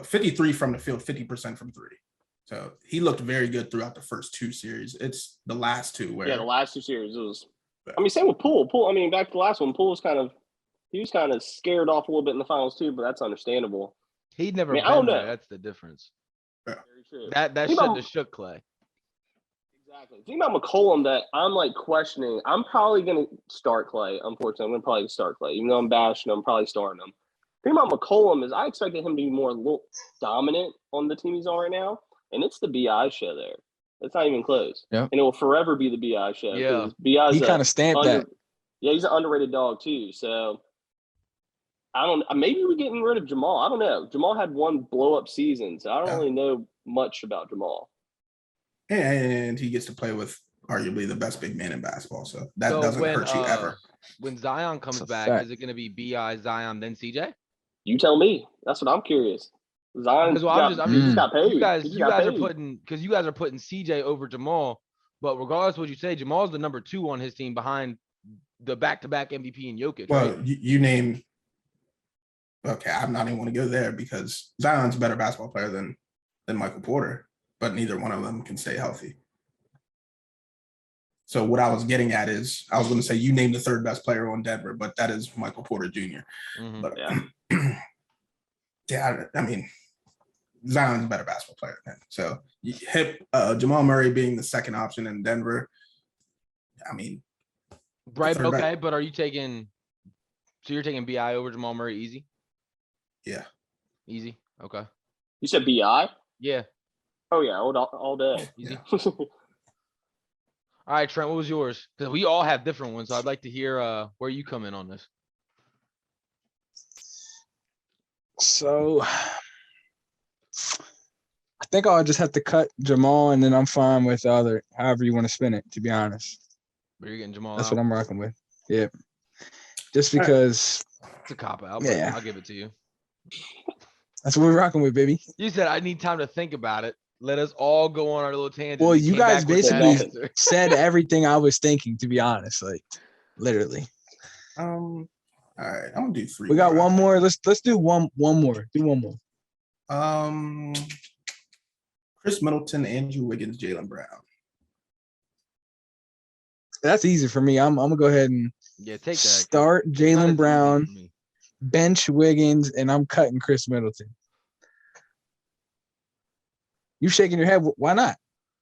53 from the field, 50% from three. So he looked very good throughout the first two series. It's the last two where. Yeah, the last two series, it was, I mean, same with Poole. I mean, back to the last one, Poole was kind of scared off a little bit in the finals too, but that's understandable. He'd never I don't been know. there. That's the difference. Yeah. Very true. That shouldn't have shook Clay. Exactly. The thing about McCollum that I'm like questioning, I'm probably going to start Clay. Unfortunately, I'm going to probably start Clay. Even though I'm bashing him, I'm probably starting him. The thing about McCollum is I expected him to be more dominant on the team he's on right now, and it's the BI show there. It's not even close. Yeah. And it will forever be the BI show. Yeah. BI's He kind of stamped that. Yeah, he's an underrated dog too. So maybe we're getting rid of Jamal. I don't know. Jamal had one blow up season, so I don't really know much about Jamal. And he gets to play with arguably the best big man in basketball. So that doesn't hurt you ever. When Zion comes back, fact. is it going to be BI, Zion, then CJ? You tell me. That's what I'm curious. Zion Because I'm just got paid. You guys are paid. putting CJ over Jamal, but regardless of what you say, Jamal's the number 2 on his team behind the back-to-back MVP and Jokic. Well, right? you name. Okay, I'm not even want to go there because Zion's a better basketball player than Michael Porter, but neither one of them can stay healthy. So what I was getting at is I was going to say you named the third best player on Denver, but that is Michael Porter Jr. Mhm. But Yeah. yeah, I mean, Zion's a better basketball player than him. So Jamal Murray being the second option in Denver. I mean, Right. third Okay. best. But are you taking? So you're taking BI over Jamal Murray? Easy. Yeah. Easy. Okay. You said BI? Yeah. Oh yeah, all day. Easy. Yeah. All right, Trent. What was yours? Because we all have different ones, so I'd like to hear where you come in on this. So I think I'll just have to cut Jamal, and then I'm fine with the other, however you want to spin it, to be honest. But you're getting Jamal That's out. what I'm rocking with. Yeah. Just because It's a cop out, Yeah. but I'll give it to you. that's what we're rocking with, baby. You said I need time to think about it. Let us all go on our little tangent. Well, and you came guys back with that basically answer. said everything I was thinking, to be honest. Like, literally. All right, I'm gonna do three. We got one more. Let's do one more. Do one more. Chris Middleton, Andrew Wiggins, Jaylen Brown. That's easy for me. I'm gonna go ahead and Yeah, take that. start It's not as Jaylen easy Brown, for me. bench Wiggins, and I'm cutting Chris Middleton. You shaking your head? Why not?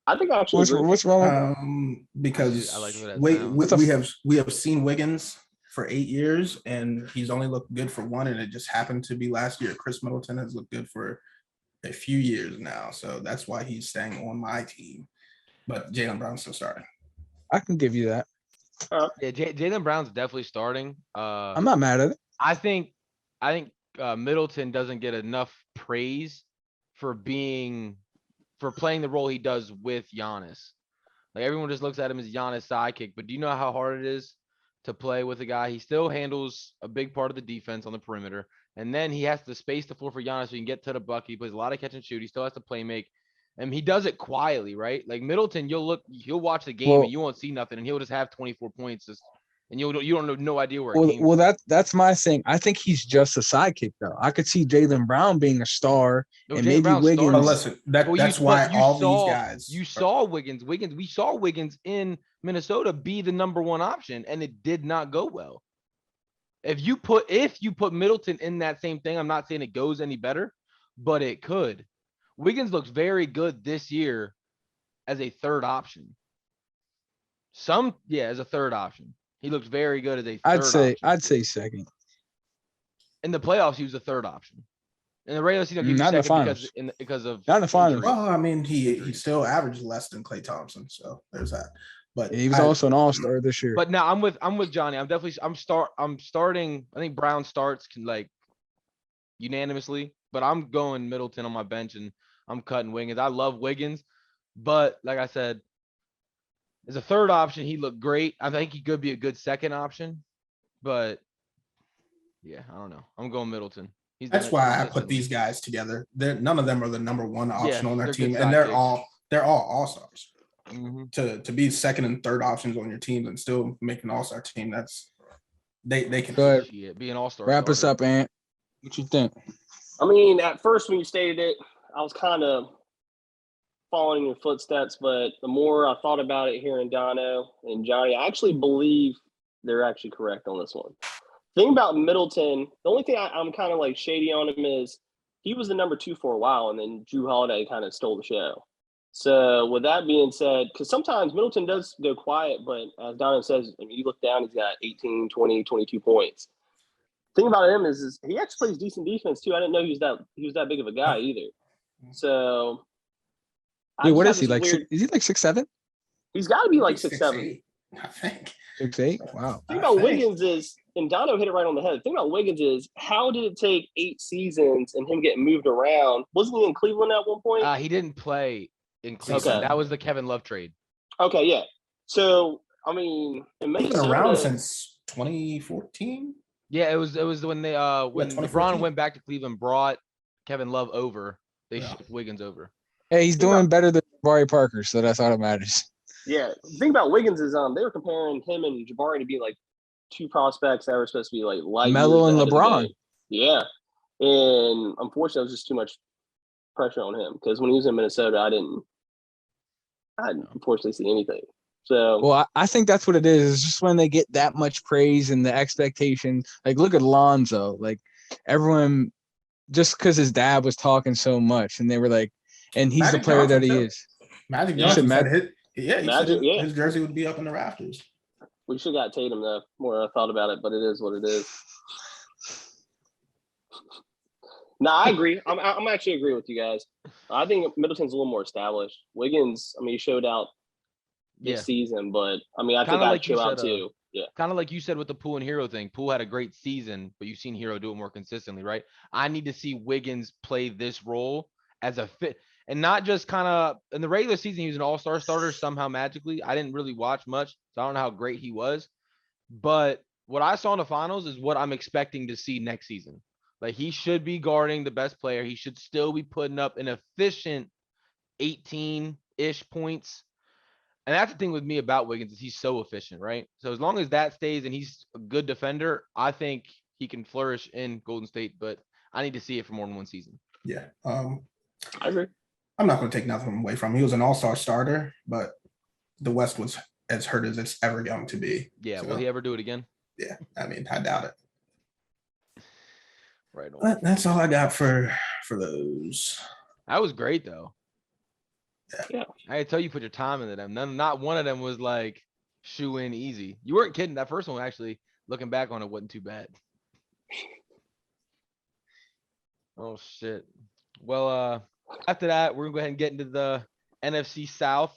I think I actually agree. What's wrong? Because I like the way that sounds. we have seen Wiggins for 8 years, and he's only looked good for one, and it just happened to be last year. Chris Middleton has looked good for a few years now, so that's why he's staying on my team. But Jaylen Brown's still starting. I can give you that. Yeah, Jaylen Brown's definitely starting. I'm not mad at it. I think Middleton doesn't get enough praise for playing the role he does with Giannis. Like everyone just looks at him as Giannis' sidekick, but do you know how hard it is to play with a guy? He still handles a big part of the defense on the perimeter, and then he has to space the floor for Giannis so he can get to the bucket. He plays a lot of catch and shoot. He still has to play make, and he does it quietly, right? Like Middleton, he'll watch the game and you won't see nothing, and he'll just have 24 points, and you don't have no idea where it came from. That's my thing. I think he's just a sidekick, though. I could see Jaylen Brown being a star, and maybe Brown's Wiggins. starting. Listen, that's why these guys. You saw Wiggins. We saw Wiggins in Minnesota be the number one option, and it did not go well. If you put Middleton in that same thing, I'm not saying it goes any better, but it could. Wiggins looks very good this year as a third option. As a third option. He looks very good as a third option. I'd say second. In the playoffs, he was a third option. In the regular season, Not in the finals. because of Not in the finals. injuries. Well, I mean, he still averaged less than Klay Thompson, so there's that. But He was also an all-star this year. But now I'm with Johnny. I'm starting. I think Brown starts unanimously, but I'm going Middleton on my bench and I'm cutting Wiggins. I love Wiggins, but like I said, as a third option, he looked great. I think he could be a good second option, but yeah, I don't know. I'm going Middleton. That's why I put these guys together. None of them are the number one option on their team, and they're all all-stars. Mm-hmm. To be second and third options on your team and still make an all-star team, that's they can be an all-star. Wrap us up, Ant. What you think? I mean, at first when you stated it, I was kind of following your footsteps, but the more I thought about it, hearing Dono and Johnny, I actually believe they're actually correct on this one. Thing about Middleton, the only thing I'm kind of like shady on him is he was the number 2 for a while, and then Drew Holiday kind of stole the show. So with that being said, because sometimes Middleton does go quiet, but as Dono says, I mean, you look down, he's got 18, 20, 22 points. The thing about him is he actually plays decent defense too. I didn't know he was that big of a guy either. So Wait, what is he like? Is he like 6'7"? He's got to be like 6'7". I think 6'8". Wow. The thing about Wiggins is, and Dono hit it right on the head. The thing about Wiggins is, how did it take 8 seasons and him getting moved around? Wasn't he in Cleveland at one point? He didn't play in Cleveland. Okay. That was the Kevin Love trade. Okay, yeah. So I mean, he's been around since 2014. Yeah, it was when they when LeBron went back to Cleveland, brought Kevin Love over. They shipped Wiggins over. Hey, he's doing better than Jabari Parker, so that's all that matters. Yeah, the thing about Wiggins is they were comparing him and Jabari to be like 2 prospects that were supposed to be like light Melo and LeBron. Yeah, and unfortunately, it was just too much pressure on him because when he was in Minnesota, I didn't unfortunately see anything. So Well, I think that's what it is. It's just when they get that much praise and the expectation. Like, look at Lonzo. Like, everyone, just because his dad was talking so much, and they were like, and he's Magic the player Johnson that he too. is. Magic Yeah. Johnson Said said he said Magic, yeah. his jersey would be up in the rafters. we should have got Tatum though. More I thought about it, but it is what it is. No, I agree. I'm actually agree with you guys. I think Middleton's a little more established. Wiggins, I mean, he showed out this season, but I mean, I think I'd show out too. Yeah. Kind of like you said with the Poole and Hero thing. Poole had a great season, but you've seen Hero do it more consistently, right? I need to see Wiggins play this role as a fit, and not just kind of in the regular season. He was an all-star starter somehow magically. I didn't really watch much, so I don't know how great he was. But what I saw in the finals is what I'm expecting to see next season. Like, he should be guarding the best player. He should still be putting up an efficient 18-ish points. And that's the thing with me about Wiggins is he's so efficient, right? So as long as that stays and he's a good defender, I think he can flourish in Golden State, but I need to see it for more than one season. Yeah. I agree. I'm not going to take nothing away from him. He was an all-star starter, but the West was as hurt as it's ever going to be. Yeah. So, Will he ever do it again? Yeah. I mean, I doubt it. Right on. But that's all I got for those. That was great though. Yeah. I tell you, put your time into them. Not one of them was like shoe in easy. You weren't kidding. That first one, actually, looking back on it, wasn't too bad. Oh shit. Well, after that, we're gonna go ahead and get into the NFC South.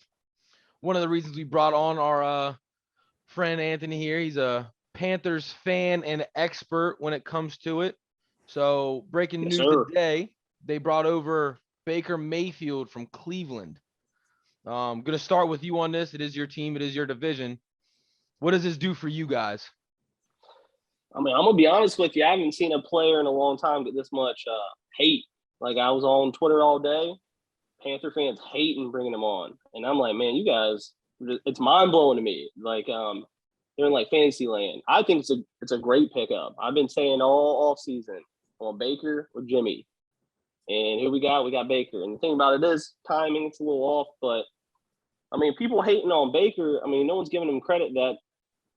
One of the reasons we brought on our friend Anthony here, he's a Panthers fan and expert when it comes to it. So breaking news today, they brought over Baker Mayfield from Cleveland. I'm going to start with you on this. It is your team. It is your division. What does this do for you guys? I mean, I'm going to be honest with you. I haven't seen a player in a long time get this much hate. Like, I was on Twitter all day. Panther fans hating bringing him on. And I'm like, man, you guys, it's mind-blowing to me. Like, they're in, like, fantasy land. I think it's a great pickup. I've been saying all offseason, on Baker or Jimmy. And here we got Baker. And the thing about it is timing, it's a little off, but I mean, people hating on Baker, I mean, no one's giving him credit that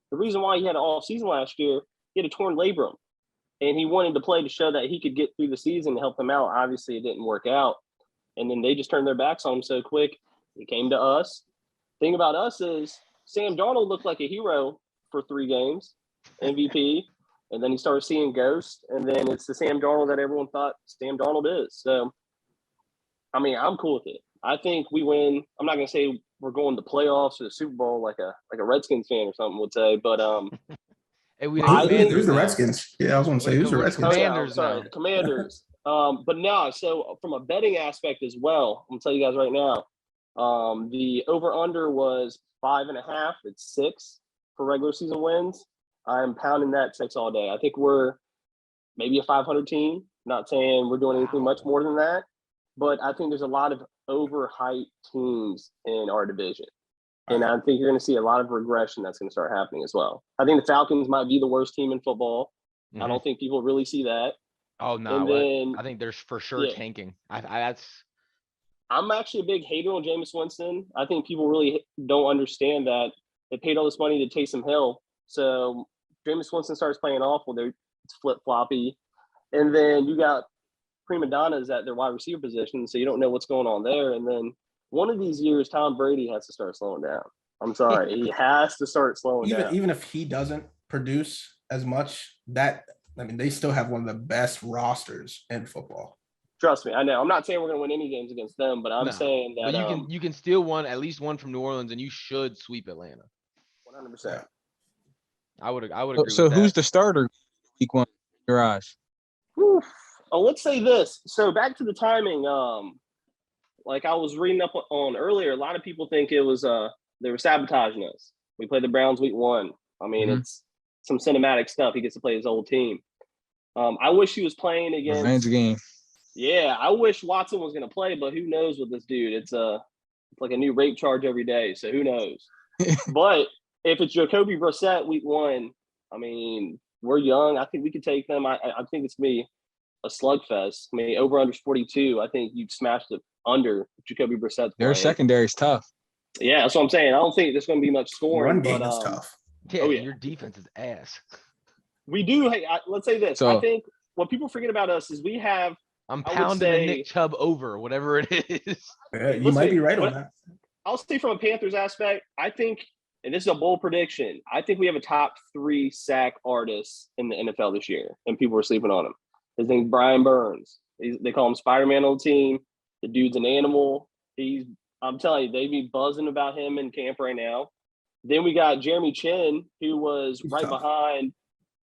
the reason why he had an off season last year, he had a torn labrum. And he wanted to play to show that he could get through the season and help them out. Obviously, it didn't work out. And then they just turned their backs on him so quick. He came to us. Thing about us is Sam Darnold looked like a hero for 3 games, MVP. And then he started seeing ghosts, and then it's the Sam Darnold that everyone thought Sam Darnold is. So, I mean, I'm cool with it. I think we win. I'm not going to say we're going to playoffs or the Super Bowl like a Redskins fan or something would say, but Hey, who's the Redskins? Yeah, I was going to say, who's the Redskins? Commanders now. The Commanders. But now, so from a betting aspect as well, I'm going to tell you guys right now, the over-under was 5.5. It's 6 for regular season wins. I'm pounding that 6 all day. I think we're maybe a 500 team. Not saying we're doing anything much more than that, but I think there's a lot of overhyped teams in our division. And I think you're going to see a lot of regression that's going to start happening as well. I think the Falcons might be the worst team in football. Mm-hmm. I don't think people really see that. Oh, no. I think there's for sure tanking. I'm actually a big hater on Jameis Winston. I think people really don't understand that they paid all this money to Taysom Hill. So Jameis Winston starts playing awful. It's flip-floppy. And then you got prima donnas at their wide receiver position, so you don't know what's going on there. And then one of these years, Tom Brady has to start slowing down. I'm sorry. He has to start slowing down. Even if he doesn't produce as much, they still have one of the best rosters in football. Trust me, I know. I'm not saying we're going to win any games against them, but I'm saying that but you can steal at least one from New Orleans, and you should sweep Atlanta. 100%. I would agree. So who's the starter week 1 in your eyes? Oh, let's say this. So back to the timing. Like I was reading up on earlier, a lot of people think it was they were sabotaging us. We played the Browns week 1. I mean, It's some cinematic stuff. He gets to play his old team. I wish he was playing against revenge game. Yeah, I wish Watson was going to play, but who knows with this dude? It's like a new rape charge every day, so who knows? But if it's Jacoby Brissett week 1, I mean, we're young. I think we could take them. I think it's going to be a slugfest. I mean, over under 42. I think you've smashed it under Jacoby Brissett. Their secondary is tough. Yeah, that's what I'm saying. I don't think there's going to be much scoring. Run game but, is tough. Yeah, Oh, yeah. your defense is ass. We do. Hey, let's say this. So- I think what people forget about us is we have. I'm I would pounding a say- Nick Chubb over, whatever it is. Yeah, you Let's might see, be right on what- that. I'll say from a Panthers aspect, I think, and this is a bold prediction, I think we have a top 3 sack artists in the NFL this year, and people are sleeping on him. His name's Brian Burns. They call him Spider-Man on the team. The dude's an animal. I'm telling you, they be buzzing about him in camp right now. Then we got Jeremy Chen, who was He's right tough. behind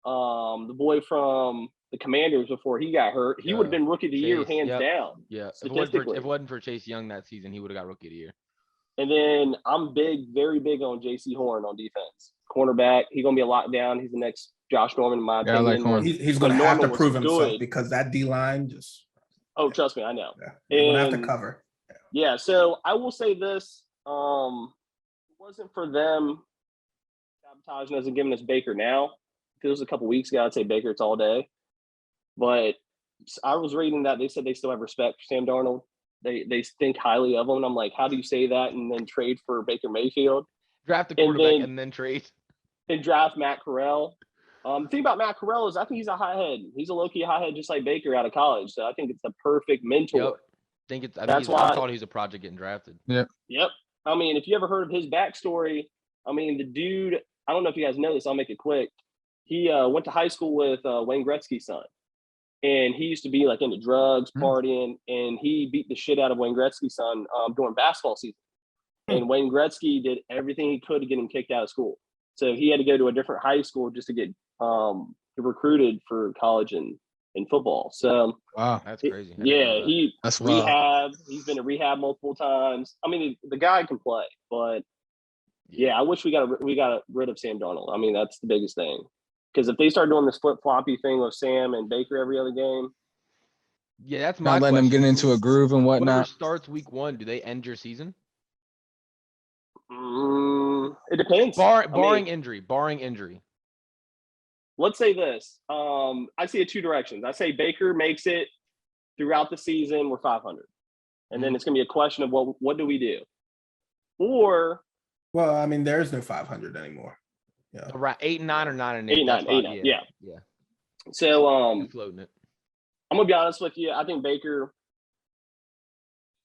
the boy from the Commanders before he got hurt. He would have been rookie of the year, Chase, hands yep. down. Yeah, if Statistically. it wasn't for Chase Young that season, he would have got rookie of the year. And then I'm very big on J.C. Horn on defense. Cornerback, he's going to be a lockdown. He's the next Josh Norman, in my Yeah, I like opinion. Horn. He's going to When have to Norman was prove himself good. because that D line just. Oh, trust me, I know. Yeah, they're going to have to And- cover. Yeah, so I will say this. If it wasn't for them sabotaging us and giving us Baker now, if it was a couple weeks ago, I'd say Baker, it's all day. But I was reading that they said they still have respect for Sam Darnold. They think highly of him. And I'm like, how do you say that and then trade for Baker Mayfield Draft the And quarterback then- and then trade. and draft Matt Corral? The thing about Matt Corral is I think he's a hothead. He's a low-key hothead just like Baker out of college. So I think it's the perfect mentor. Yep. That's I why- thought he was a project getting drafted. Yep. I mean, if you ever heard of his backstory, I mean, the dude, I don't know if you guys know this, I'll make it quick. He went to high school with Wayne Gretzky's son. And he used to be like into drugs, partying, and he beat the shit out of Wayne Gretzky's son during basketball season. And Wayne Gretzky did everything he could to get him kicked out of school. So he had to go to a different high school just to get recruited for college and football. So Wow. That's crazy. I didn't yeah, know that. he That's wild. rehab. He's been to rehab multiple times. I mean, the guy can play, but yeah, I wish we got rid of Sam Darnold. I mean, that's the biggest thing. Because if they start doing this flip floppy thing with Sam and Baker every other game, Yeah, that's my Not letting them question. get into a groove and Whoever whatnot. starts week 1, do they end your season? it depends. Barring injury. Let's say this. I see it 2 directions. I say Baker makes it throughout the season. We're 500, and then it's going to be a question of what do we do, or Well, I mean, there's no 500 anymore. Yeah. Around 8-9 or 9-8. 8-9, That's 8-9, yeah. Yeah. so. You're floating it. I'm gonna be honest with you. I think Baker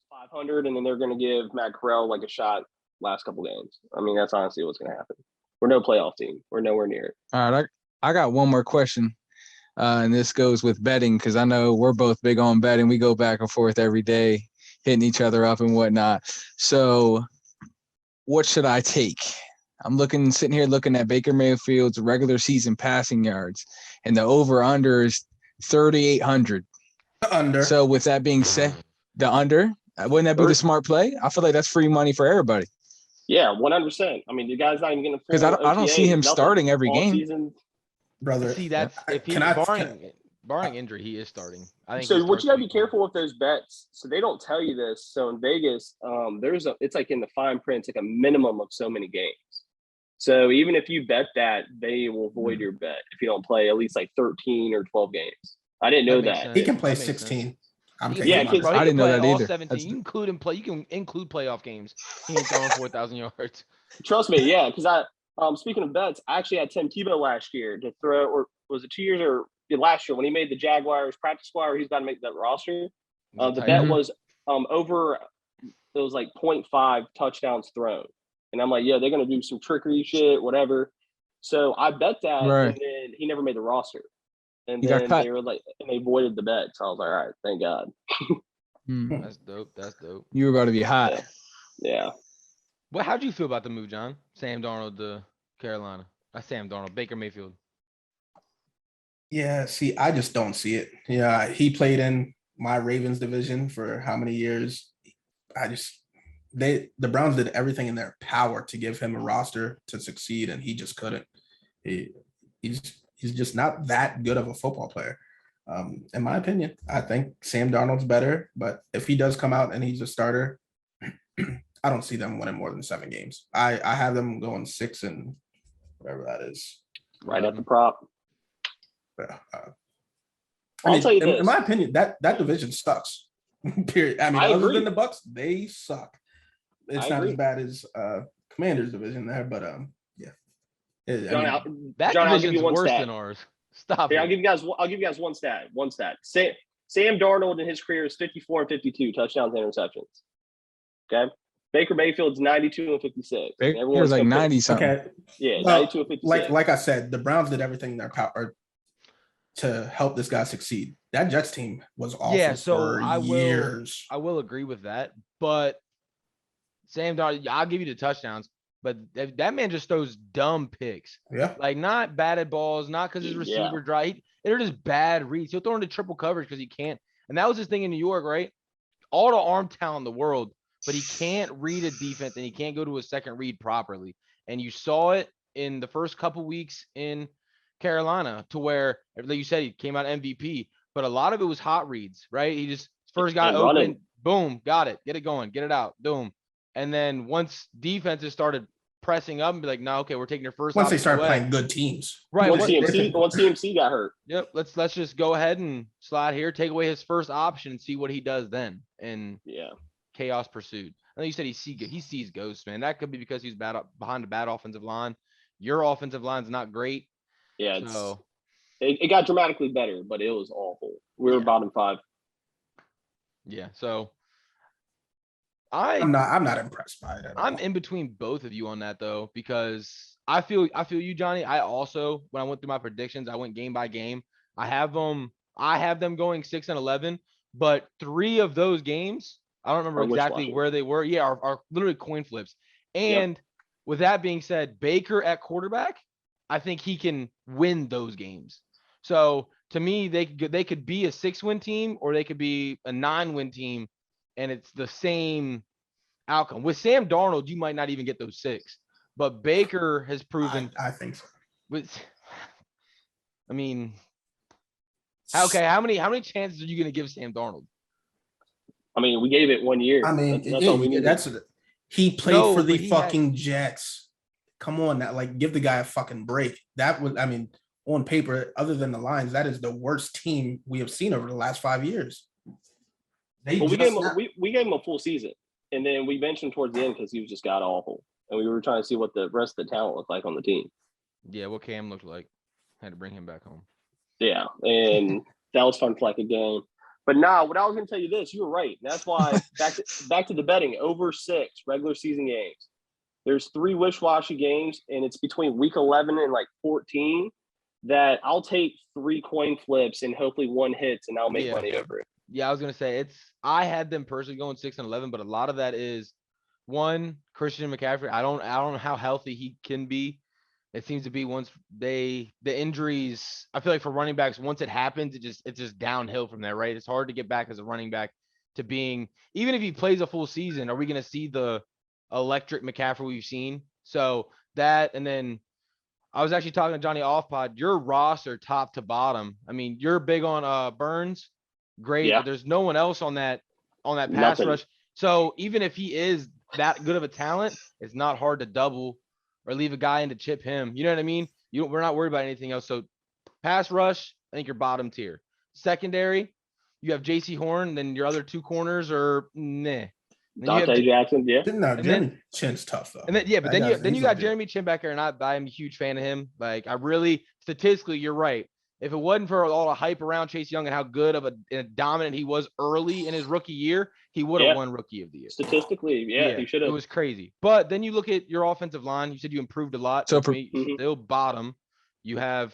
500, and then they're gonna give Matt Corral like a shot last couple games. I mean, that's honestly what's gonna happen. We're no playoff team. We're nowhere near it. All right, I got one more question, and this goes with betting because I know we're both big on betting. We go back and forth every day, hitting each other up and whatnot. So, what should I take? I'm sitting here looking at Baker Mayfield's regular season passing yards, and the over/under is 3,800. Under. So, with that being said, the under, wouldn't that be the smart play? I feel like that's free money for everybody Yeah, 100%. I mean, the guy's not even getting because I don't see him starting every game. Season. Brother. See, that's if he Can I- barring injury, he is starting. I think. So he what starts you gotta be week 1. careful with those bets. So they don't tell you this. So in Vegas, it's like in the fine print, it's like a minimum of so many games. So even if you bet that, they will void your bet if you don't play at least like 13 or 12 games. I didn't know That makes that. sense. He can play That makes 16. I'm He taking Yeah, him because under. I didn't know that all either. 17. You include him play. You can include playoff games. He ain't throwing 4,000 yards. Trust me, yeah. Because speaking of bets, I actually had Tim Tebow last year to throw, or was it 2 years or last year when he made the Jaguars practice squad? He's got to make that roster. The bet was over. It was like 0.5 touchdowns thrown, and I'm like, yeah, they're gonna do some trickery shit, whatever. So I bet that, Right. and then he never made the roster. And He got then cut. they were like, and they voided the bet. So I was like, all right, thank God. Hmm. That's dope. That's dope. You were about to be hot. Yeah. How'd you feel about the move, John? Sam Darnold to Carolina. Sam Darnold. Baker Mayfield. Yeah, see, I just don't see it. Yeah, he played in my Ravens division for how many years? The Browns did everything in their power to give him a roster to succeed, and he just couldn't. He's just not that good of a football player. In my opinion, I think Sam Darnold's better, but if he does come out and he's a starter, I don't see them winning more than 7 games. I have them going 6 and whatever that is. Right at the prop. I'll tell you in this. my opinion, that division sucks. Period. I mean, I other agree. than the Bucks, they suck. it's I not agree. as bad as Commanders division there, but yeah. That John, I'll give division's you one worse stat. than ours. Stop Here, it. I'll give you guys one stat. Sam Darnold in his career is 54 and 52 touchdowns and interceptions. Okay. Baker Mayfield's 92 and 56. Baker's like 90 something. Okay. Yeah, Well, 92 and 56. like I said, the Browns did everything in their power to help this guy succeed. That Jets team was awful for years. I will agree with that, but Sam Darnold, I'll give you the touchdowns, but that man just throws dumb picks. Yeah. Like not batted balls, not because his receiver dry. They're just bad reads. He'll throw into triple coverage because he can't. And that was his thing in New York, right? All the arm talent in the world, but he can't read a defense and he can't go to a second read properly. And you saw it in the first couple weeks in Carolina to where, like you said, he came out MVP, but a lot of it was hot reads, right? He just first got open, boom, got it, get it going, get it out, boom. And then once defenses started pressing up and be like, no, okay, we're taking your first. Once they started playing good teams. Right. Once CMC got hurt. Yep. Let's just go ahead and slide here, take away his first option and see what he does then. And chaos pursued. I know you said he sees ghosts, man. That could be because he's behind a bad offensive line. Your offensive line's not great. Yeah. It got dramatically better, but it was awful. We were bottom 5. Yeah. So I'm not impressed by it at all. I'm in between both of you on that though, because I feel you, Johnny. I also, when I went through my predictions, I went game by game. I have them going 6-11, but 3 of those games, I don't remember exactly where they were. Yeah, are literally coin flips. And with that being said, Baker at quarterback, I think he can win those games. So to me, they could be a 6-win team or they could be a 9-win team, and it's the same outcome. With Sam Darnold, you might not even get those 6, but Baker has proven. I think so. I mean, okay, how many chances are you going to give Sam Darnold? I mean, we gave it 1 year. I mean, that's all we need. He played for the fucking Jets. Come on, now, like, give the guy a fucking break. That was, I mean, on paper, other than the Lions, that is the worst team we have seen over the last 5 years. We gave him a full season, and then we benched him towards the end because he was just god awful, and we were trying to see what the rest of the talent looked like on the team. Yeah, what Cam looked like. Had to bring him back home. Yeah, and that was fun for like a game. But what I was going to tell you this, you were right. That's why back to the betting, over 6 regular season games. There's 3 wish-washy games, and it's between week 11 and like 14 that I'll take 3 coin flips and hopefully 1 hits, and I'll make money over it. Yeah, I was going to say I had them personally going 6-11, but a lot of that is one, Christian McCaffrey. I don't know how healthy he can be. It seems to be once the injuries, I feel like for running backs, once it happens, it's just downhill from there, right? It's hard to get back as a running back to being, even if he plays a full season, are we going to see the electric McCaffrey we've seen? So that, and then I was actually talking to Johnny off pod, your roster top to bottom. I mean, you're big on Burns, great, but there's no one else on that pass rush. So even if he is that good of a talent, it's not hard to double or leave a guy in to chip him. You know what I mean? We're not worried about anything else. So pass rush, I think you're bottom tier. Secondary, you have JC Horn, then your other 2 corners are meh. Dante Jackson, No, Jeremy Chen's tough though. And then then you got Jeremy Chen back there, and I'm a huge fan of him. Like, I really, statistically, you're right. If it wasn't for all the hype around Chase Young and how good of a dominant he was early in his rookie year, he would have won Rookie of the Year. Statistically, he should have. It was crazy. But then you look at your offensive line. You said you improved a lot. So for me, still bottom. You have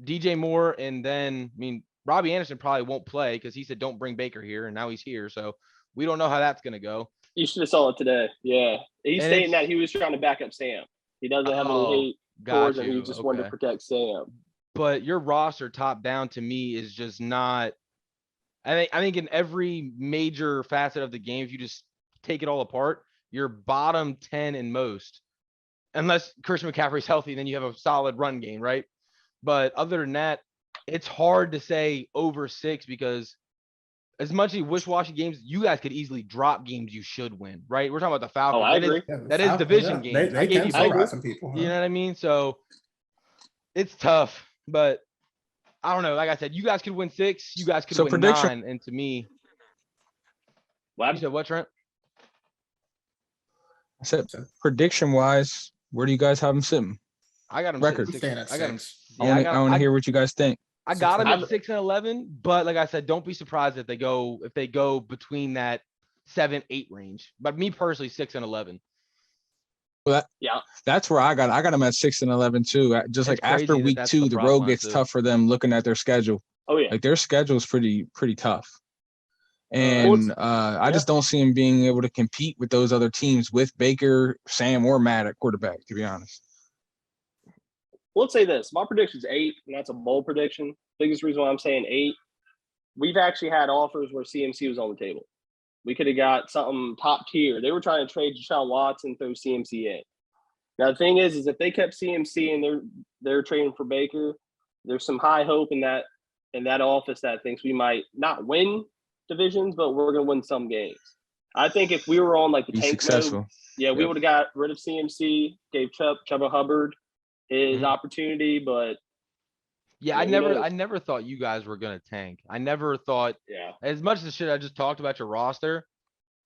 DJ Moore, and then, I mean, Robbie Anderson probably won't play because he said don't bring Baker here, and now he's here. So we don't know how that's going to go. You should have saw it today. Yeah. He's saying that he was trying to back up Sam. He doesn't have any hate towards him. He just wanted to protect Sam. But your roster top down to me is just not. I think in every major facet of the game, if you just take it all apart, you're bottom 10 in most. Unless Christian McCaffrey's healthy, then you have a solid run game, right? But other than that, it's hard to say over 6 because as much as wish-washy games, you guys could easily drop games you should win, right? We're talking about the Falcons. Oh, I agree. That is division game. They can surprise some people. You know what I mean? So it's tough, but I don't know. Like I said, you guys could win 6. You guys could win 9. And to me, you said what, Trent? I said prediction-wise, where do you guys have him sitting? I got him Record. sitting Staying at I got him. 6. I Yeah, want to hear what you guys think. I got him at 6-11. 6-11, but like I said, don't be surprised if they go between that 7-8 range. But me personally, 6-11. Well, Yeah. that's where I got them at 6-11 too. Just like It's crazy after that week that's 2, the the prop road line, gets too. tough for them looking at their schedule. Oh yeah. Like their schedule is pretty tough. Well, And I just don't see him being able to compete with those other teams with Baker, Sam, or Matt at quarterback, to be honest. Let's say this. My prediction is 8, and that's a bold prediction. Biggest reason why I'm saying 8, we've actually had offers where CMC was on the table. We could have got something top tier. They were trying to trade Deshaun Watson, throw CMC in. Now the thing is if they kept CMC and they're trading for Baker, there's some high hope in that office that thinks we might not win divisions, but we're gonna win some games. I think if we were on like the Be tank successful. mode, we would have got rid of CMC, gave Chuba Hubbard his opportunity, but Yeah, I never thought you guys were gonna tank. I never thought as much as the shit I just talked about your roster.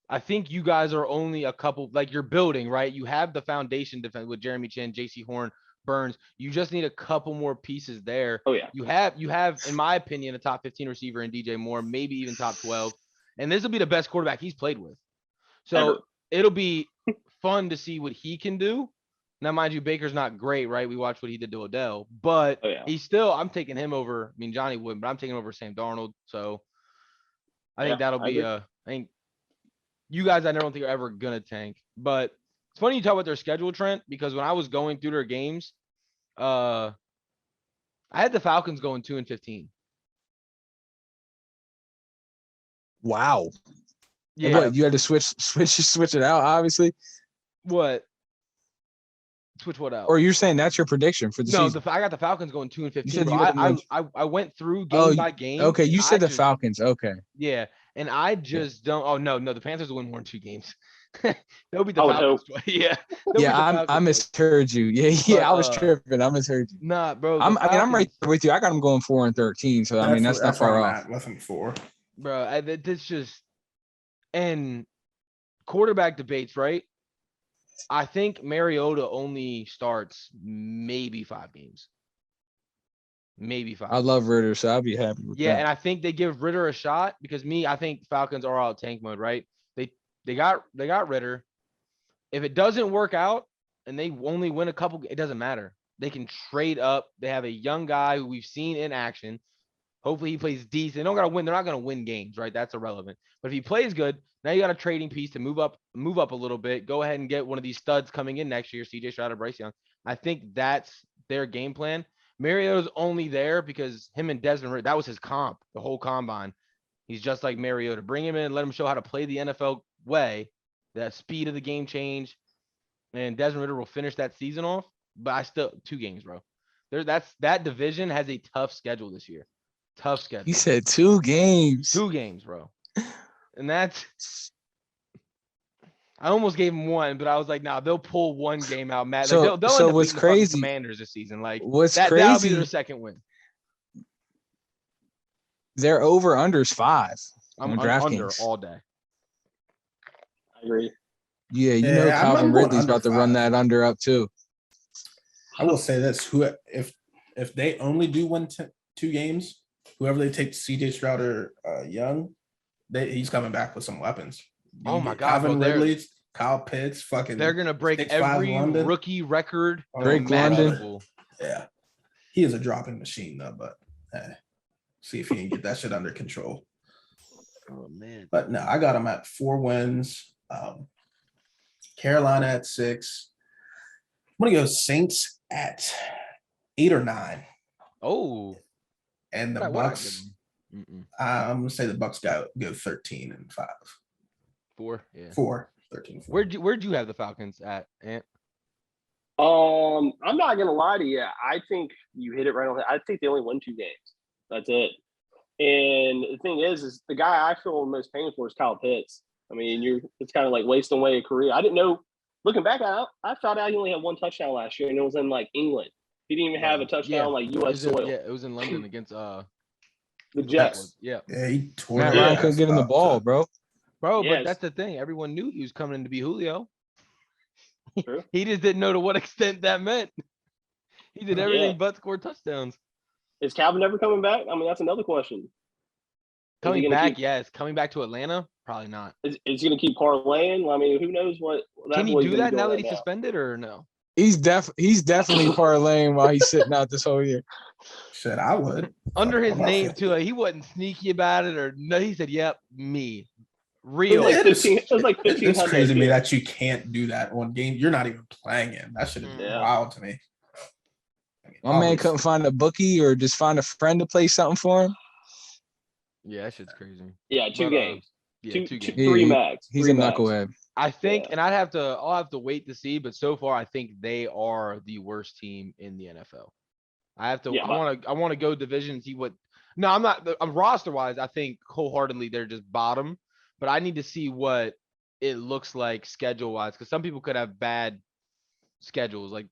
I think you guys are only a couple, like you're building, right? You have the foundation defense with Jeremy Chen, JC Horn, Burns. You just need a couple more pieces there. Oh yeah. You have, in my opinion, a top 15 receiver in DJ Moore, maybe even top 12. And this will be the best quarterback he's played with. So it'll be fun to see what he can do. Now, mind you, Baker's not great, right? We watched what he did to Odell, but he's still, I'm taking him over. I mean, Johnny wouldn't, but I'm taking over Sam Darnold. So I think that'll be I think you guys, I don't think are ever going to tank, but it's funny you talk about their schedule, Trent, because when I was going through their games, I had the Falcons going 2-15. Wow. Yeah. What, you had to switch it out, obviously? What? Switch what out? Or you're saying that's your prediction for the season? I got the Falcons going 2-15. You said bro. you had them I went through game by game. Okay, you said the Falcons. Okay. Yeah, and I just don't. Oh no, the Panthers will win more than 2 games. They'll be the Falcons. Yeah. I misheard you. Yeah, I was tripping. I misheard you. Nah, bro. I'm right there with you. I got them going 4-13. So I mean, that's not far off. Less than 4. Bro, it's just and quarterback debates, right? I think Mariota only starts maybe 5 games. Maybe 5. I love Ritter, so I'll be happy with that. Yeah, and I think they give Ritter a shot because I think Falcons are out tank mode, right? They got Ritter. If it doesn't work out and they only win a couple, it doesn't matter. They can trade up. They have a young guy who we've seen in action. Hopefully he plays decent. They don't gotta win. They're not gonna win games, right? That's irrelevant. But if he plays good, now you got a trading piece to move up a little bit. Go ahead and get one of these studs coming in next year, CJ Stroud or Bryce Young. I think that's their game plan. Mariota's only there because him and Desmond, that was his comp, the whole combine. He's just like Mariota. Bring him in, let him show how to play the NFL way, that speed of the game change, and Desmond Ritter will finish that season off. But I still 2 games, bro. That division has a tough schedule this year. Tough schedule. He said 2 games. 2 games, bro. And that's I almost gave him 1, but I was like, nah, they'll pull 1 game out, Matt. So, like, they'll so end up what's beating the fucking crazy? Commanders this season. Like That'll be their second win. Their over/under's 5 I'm on under DraftKings all day. I agree. Yeah, you know Calvin Ridley's about to run that under up too. I will say this: if they only do win 2 games, whoever they take, CJ Stroud or Young, he's coming back with some weapons. Oh my God, Calvin Ridley, Kyle Pitts, fucking. They're gonna break 6'5" every London. rookie record. Drake London. Yeah, he is a dropping machine though, but see if he can get that shit under control. Oh man! But no, I got him at 4 wins. Carolina at 6. I'm gonna go Saints at 8 or 9. Oh, and the Bucks. I'm gonna say the Bucks go 13-5. 4, yeah. 4, 13. 4. Where'd you have the Falcons at, Ant? I'm not gonna lie to you. I think you hit it right on. I think they only won 2 games. That's it. And the thing is the guy I feel most pain for is Kyle Pitts. I mean, it's kind of like wasting away a career. I didn't know. Looking back at it, I found out he only had 1 touchdown last year, and it was in like England. He didn't even have a touchdown like U.S. soil. Yeah, it was in London against the Jets. Yeah, he tore. Matt Ryan couldn't get him the ball, bro. But that's the thing. Everyone knew he was coming in to be Julio. True. He just didn't know to what extent that meant. He did everything Yeah. but score touchdowns. Is Calvin ever coming back? I mean, that's another question. Coming back, yes. Coming back to Atlanta, probably not. Is he going to keep parlaying? I mean, who knows what that Can he boy's do gonna that be now doing that right he's now. suspended or no? He's definitely parlaying while he's sitting out this whole year. Shit, I would. Under his I'm not name fit. too, like, he wasn't sneaky about it or no. He said, "Yep, me, It real." was like It is- 15. It was like 15. It's crazy to me that you can't do that one game. You're not even playing in. That shit is Yeah. wild to me. My man couldn't find a bookie or just find a friend to play something for him. Yeah, that shit's crazy. Yeah, two But, games. Yeah, two, two two, games. three max. He's three a max. knucklehead. I think, Yeah. and I'll have to wait to see, but so far I think they are the worst team in the NFL. I have to. Yeah, I want to go division and see what. No, I'm not. Roster wise, I think wholeheartedly they're just bottom, but I need to see what it looks like schedule wise because some people could have bad schedules. Like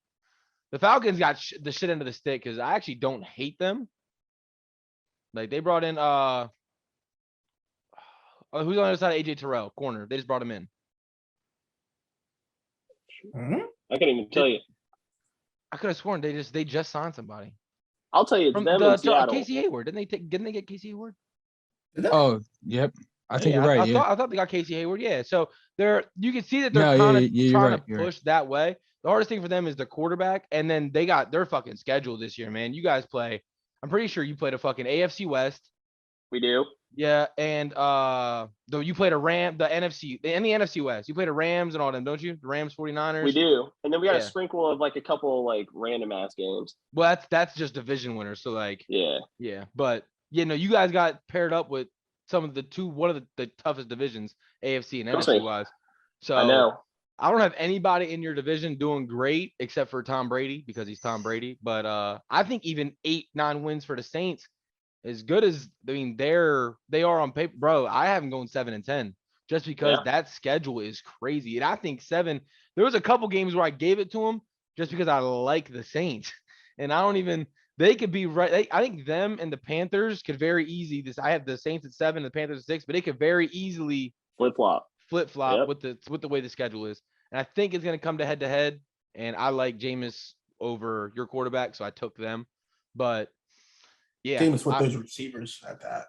the Falcons got the shit end of the stick because I actually don't hate them. Like they brought in who's on the other side of AJ Terrell corner. They just brought him in. Mhm. I can't even tell you. I could have sworn they just signed somebody I'll tell you, it's from them in Seattle. Casey Hayward. Didn't they get Casey Hayward? Oh, yep. I think Yeah, you're right. I thought they got Casey Hayward. Yeah, so you can see that they're No, kind of you're trying right, to you're right. push that way. The hardest thing for them is the quarterback, and then they got their fucking schedule this year, man. You guys play. I'm pretty sure you played a fucking AFC West. We do. Yeah, and though you played the NFC West. You played a Rams and all them, don't you? The Rams 49ers. We do. And then we got Yeah. a sprinkle of like a couple of like random ass games. Well, that's just division winners. So like, Yeah. yeah, but no, you guys got paired up with one of the toughest divisions, AFC and Trust NFC me. wise. So I know. I don't have anybody in your division doing great except for Tom Brady because he's Tom Brady. But I think even 8-9 wins for the Saints, as good as they are on paper, bro. I have them going 7-10 just because that schedule is crazy. And I think 7. There was a couple games where I gave it to them just because I like the Saints, and I don't even. They could be right. I think them and the Panthers could very easy. I have the Saints at 7, the Panthers at 6, but they could very easily Flip flop. Yep. with the way the schedule is. And I think it's going to come to head to head. And I like Jameis over your quarterback, so I took them. But yeah, Jameis with those receivers at that.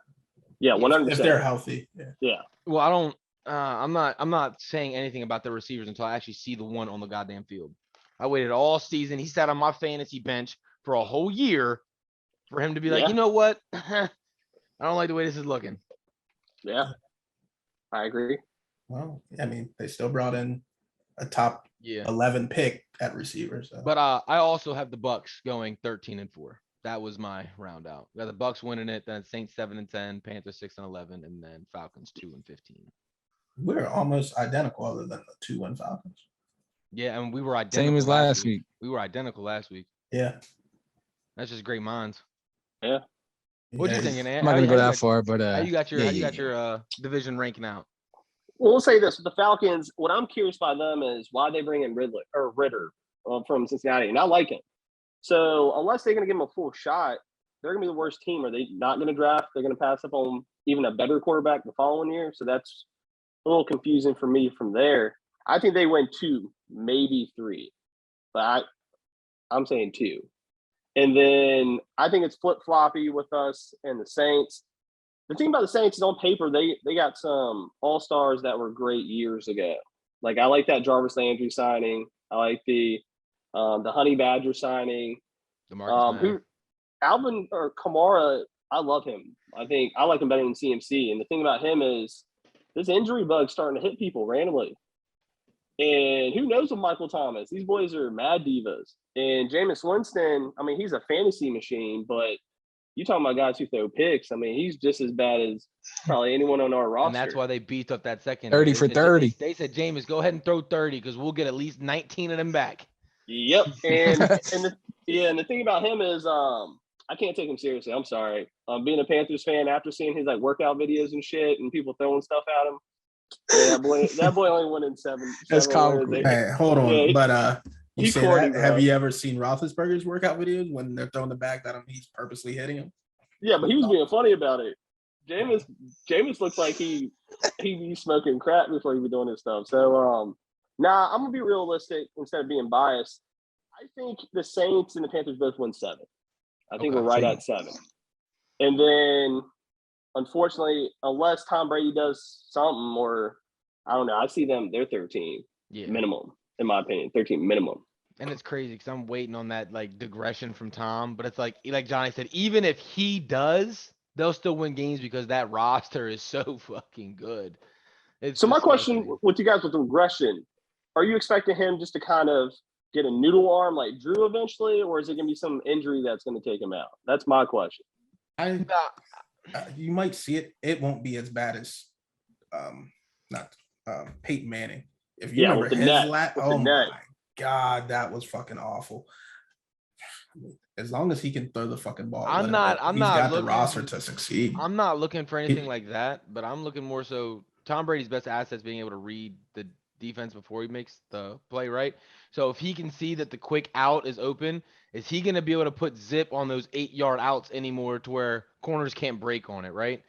Yeah, 100%. If they're healthy. Yeah. Well, I don't. I'm not saying anything about the receivers until I actually see the one on the goddamn field. I waited all season. He sat on my fantasy bench for a whole year for him to be like, you know what? I don't like the way this is looking. Yeah, I agree. Well, I mean, they still brought in a top 11 pick at receiver. So. But I also have the Bucks going 13-4. That was my round out. We got the Bucks winning it, then Saints 7-10, Panthers 6-11, and then Falcons 2-15. We're almost identical, other than the 2-1 Falcons. Yeah, and we were identical. Same as last week. We were identical last week. Yeah, that's just great minds. Yeah. What you thinking, Ant? I'm not gonna go that far, but how you got your division ranking out? Well, we'll say this: the Falcons. What I'm curious by them is why they bring in Ritter from Cincinnati, and I like him. So unless they're going to give him a full shot, they're going to be the worst team. Are they not going to draft? They're going to pass up on even a better quarterback the following year. So that's a little confusing for me from there. I think they win 2, maybe 3, but I'm saying 2. And then I think it's flip-floppy with us and the Saints. The thing about the Saints is on paper, they got some all-stars that were great years ago. Like, I like that Jarvis Landry signing. I like the Honey Badger signing. Alvin or Kamara, I love him. I think I like him better than CMC. And the thing about him is this injury bug's starting to hit people randomly. And who knows with Michael Thomas? These boys are mad divas. And Jameis Winston, I mean, he's a fantasy machine, but you talking about guys who throw picks. I mean, he's just as bad as probably anyone on our roster. And that's why they beat up that second. 30 for 30. They said, Jameis, go ahead and throw 30 because we'll get at least 19 of them back. Yep. And the thing about him is I can't take him seriously. I'm sorry. Being a Panthers fan after seeing his like workout videos and shit and people throwing stuff at him. Yeah, that boy only won in 7. That's comical. Hey, hold on. Yeah, but you say corny, that. bro. Have you ever seen Roethlisberger's workout videos when they're throwing the bag that he's purposely hitting him? Yeah, but he was being funny about it. Jameis looks like he be smoking crack before he be doing this stuff. So Nah, I'm gonna be realistic instead of being biased. I think the Saints and the Panthers both win 7. I think Okay. we're right at 7. And then, unfortunately, unless Tom Brady does something, or I don't know, I see them. They're 13 minimum, in my opinion. 13 minimum. And it's crazy because I'm waiting on that like digression from Tom, but it's like Johnny said, even if he does, they'll still win games because that roster is so fucking good. It's So my disgusting. question with you guys with the regression, are you expecting him just to kind of get a noodle arm like Drew eventually, or is it going to be some injury that's going to take him out? That's my question. You might see it. It won't be as bad as Peyton Manning. If you remember his oh my God, that was fucking awful. As long as he can throw the fucking ball, he's got the roster to succeed. I'm not looking for anything like that, but I'm looking more so Tom Brady's best asset is being able to read the defense before he makes the play, right? So if he can see that the quick out is open, is he going to be able to put zip on those 8-yard outs anymore to where corners can't break on it, right?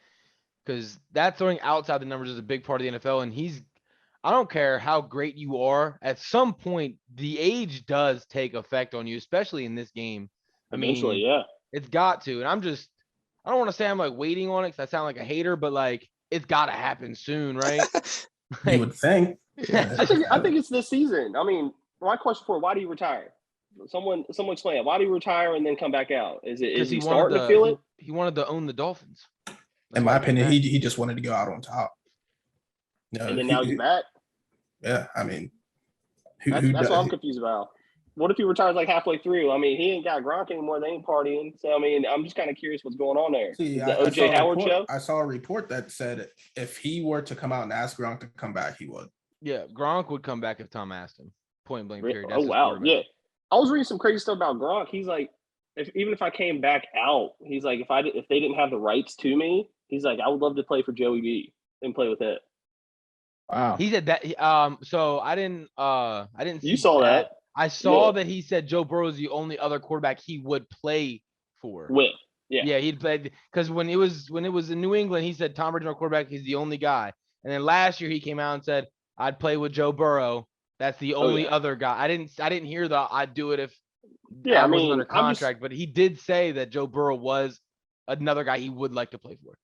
Because that throwing outside the numbers is a big part of the NFL, and I don't care how great you are, at some point, the age does take effect on you, especially in this game. Eventually, yeah. It's got to. And I don't want to say I'm like waiting on it because I sound like a hater, but like it's got to happen soon, right? You would think. Yeah. I think it's this season. I mean, my question for why do you retire? Someone explain it. Why do you retire and then come back out? Is he starting to feel it? He wanted to own the Dolphins. In my opinion, he just wanted to go out on top. And then now he's back. Yeah, I mean, that's what I'm confused about. What if he retires like halfway through? I mean, he ain't got Gronk anymore. They ain't partying. So, I mean, I'm just kind of curious what's going on there. See, the O.J. Howard show? I saw a report that said if he were to come out and ask Gronk to come back, he would. Yeah, Gronk would come back if Tom asked him. Point blank period. Oh, wow. Yeah. I was reading some crazy stuff about Gronk. He's like, even if I came back out, he's like, if they didn't have the rights to me, he's like, I would love to play for Joey B and play with it. Wow. He said that. So I didn't see you saw that. I saw that he said Joe Burrow is the only other quarterback he would play for. Yeah, he'd play because when it was in New England, he said Tom Brady, our quarterback, he's the only guy. And then last year he came out and said I'd play with Joe Burrow. That's the only other guy. I didn't hear the I'd do it if I wasn't under contract, but he did say that Joe Burrow was another guy he would like to play for.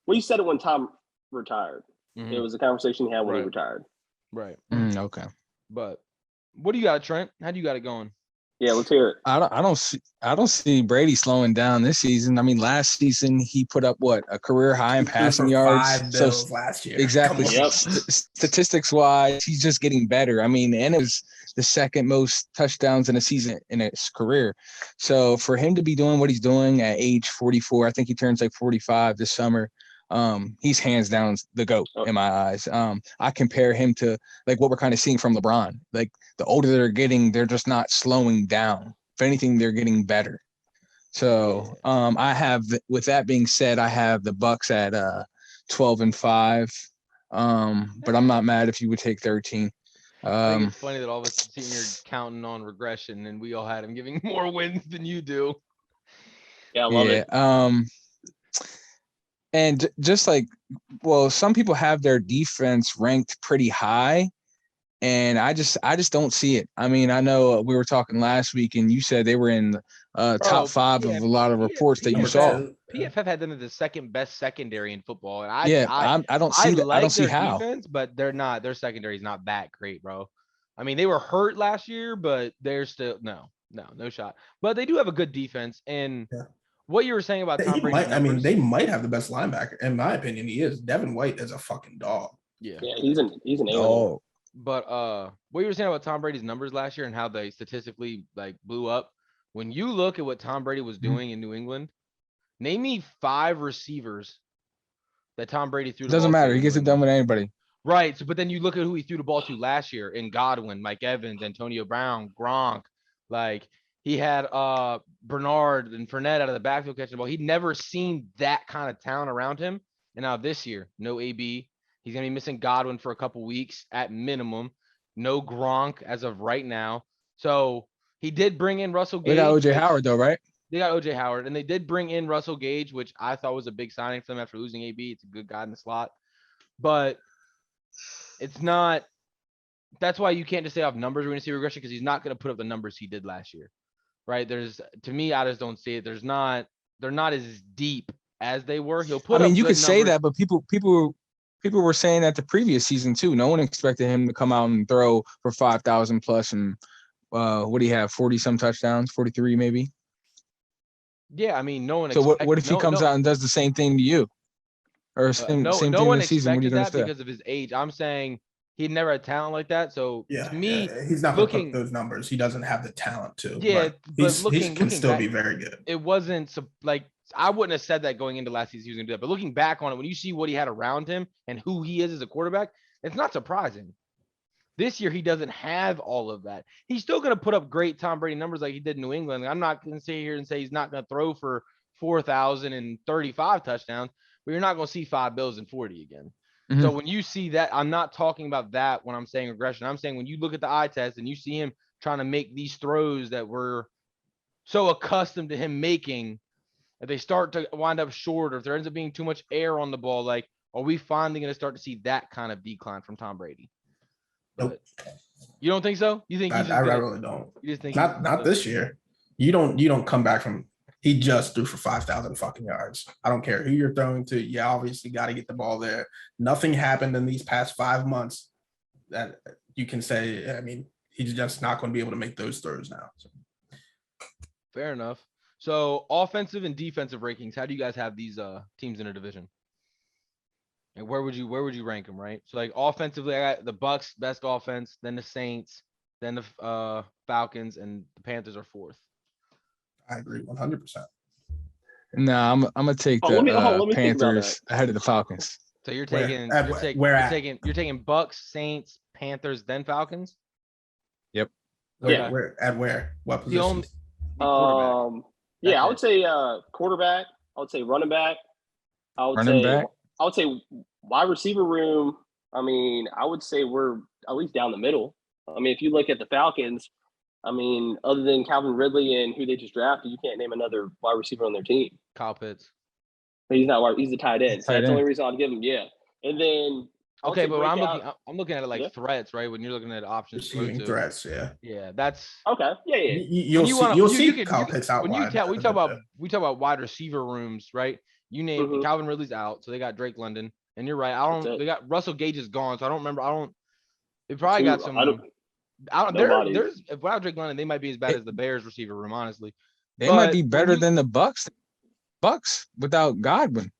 Well, you said it when Tom retired. Mm-hmm. It was a conversation he had when he retired. Right. Okay. But what do you got, Trent? How do you got it going? Yeah, let's hear it. I don't see Brady slowing down this season. I mean, last season he put up a career high in passing yards. So last year, exactly. Statistics wise, he's just getting better. I mean, and it was the second most touchdowns in a season in his career. So for him to be doing what he's doing at age 44, I think he turns like 45 this summer. He's hands down the GOAT in my eyes. I compare him to like what we're kind of seeing from LeBron. Like the older they're getting, they're just not slowing down. If anything, they're getting better. So with that being said, I have the Bucks at 12-5. But I'm not mad if you would take 13. I think it's funny that all of us sitting here counting on regression and we all had him giving more wins than you do. Yeah, I love it. And just like, some people have their defense ranked pretty high, and I just don't see it. I mean, I know we were talking last week, and you said they were in the top 5 of a lot of reports that you saw. PFF had them as the second best secondary in football, and I don't see that. I don't see how. Defense, but they're not. Their secondary is not that great, bro. I mean, they were hurt last year, but they're still no shot. But they do have a good defense, and. Yeah. What you were saying about Tom Brady? They might have the best linebacker. In my opinion, he is. Devin White is a fucking dog. Yeah, he's an animal. But what you were saying about Tom Brady's numbers last year and how they statistically like blew up. When you look at what Tom Brady was doing in New England, name me 5 receivers that Tom Brady threw. Doesn't matter. He gets it done with anybody. Right. So, but then you look at who he threw the ball to last year in Godwin, Mike Evans, Antonio Brown, Gronk, like. He had Bernard and Fournette out of the backfield catching the ball. He'd never seen that kind of talent around him. And now this year, no AB. He's going to be missing Godwin for a couple weeks at minimum. No Gronk as of right now. So he did bring in Russell Gage. They got O.J. Howard, though, right? They got O.J. Howard. And they did bring in Russell Gage, which I thought was a big signing for them after losing AB. It's a good guy in the slot. But it's not that's why you can't just say off numbers we're going to see regression because he's not going to put up the numbers he did last year, right? To me, I just don't see it. They're not as deep as they were. He'll put I mean, up you good could say numbers. that, but people were saying that the previous season too. No one expected him to come out and throw for 5,000 plus and what do you have? 40 some touchdowns, 43 maybe. Yeah, I mean, no one. So what if he comes out and does the same thing to you, or same no thing one this season? What are you expected gonna that say? because of his age. I'm saying he never had talent like that. So Yeah, to me, he's not going to put those numbers. He doesn't have the talent to. Yeah, but he can still back, be very good. It wasn't like I wouldn't have said that going into last season he was going to do that. But looking back on it, when you see what he had around him and who he is as a quarterback, it's not surprising. This year he doesn't have all of that. He's still going to put up great Tom Brady numbers like he did in New England. I'm not going to sit here and say he's not going to throw for 4,035 touchdowns, but you're not going to see 5 bills and 40 again. Mm-hmm. So when you see that, I'm not talking about that when I'm saying regression. I'm saying when you look at the eye test and you see him trying to make these throws that we're so accustomed to him making, if they start to wind up short or if there ends up being too much air on the ball, like, are we finally going to start to see that kind of decline from Tom Brady? Nope. You don't think so? You think I really don't. You just think not this year. You don't come back from. He just threw for 5,000 fucking yards. I don't care who you're throwing to. You obviously got to get the ball there. Nothing happened in these past 5 months that you can say. I mean, he's just not going to be able to make those throws now. So. Fair enough. So offensive and defensive rankings. How do you guys have these teams in a division? And where would you rank them, right? So like offensively, I got the Bucs best offense, then the Saints, then the Falcons, and the Panthers are fourth. I agree 100%. Nah, I'm gonna take the Panthers ahead of the Falcons. So you're taking you're taking Bucs, Saints, Panthers, then Falcons. Yep. Where? What position? Yeah, I would say quarterback. I would say running back. I would say wide receiver room. I mean, I would say we're at least down the middle. I mean, if you look at the Falcons, I mean, other than Calvin Ridley and who they just drafted, you can't name another wide receiver on their team. Kyle Pitts. But he's not wide. He's the tight end. So that's the only reason I'd give him. Yeah, and then okay, but I'm looking at it like threats, right? When you're looking at options, threats, yeah, that's okay. Yeah. You'll see Kyle Pitts out wide. We talk about wide receiver rooms, right? You name Calvin Ridley's out, so they got Drake London, and you're right. They got Russell Gage is gone, so I don't remember. They probably got some. There's without Drake London, they might be as bad as the Bears receiver room, honestly. They might be better than the Bucs. Bucs without Godwin.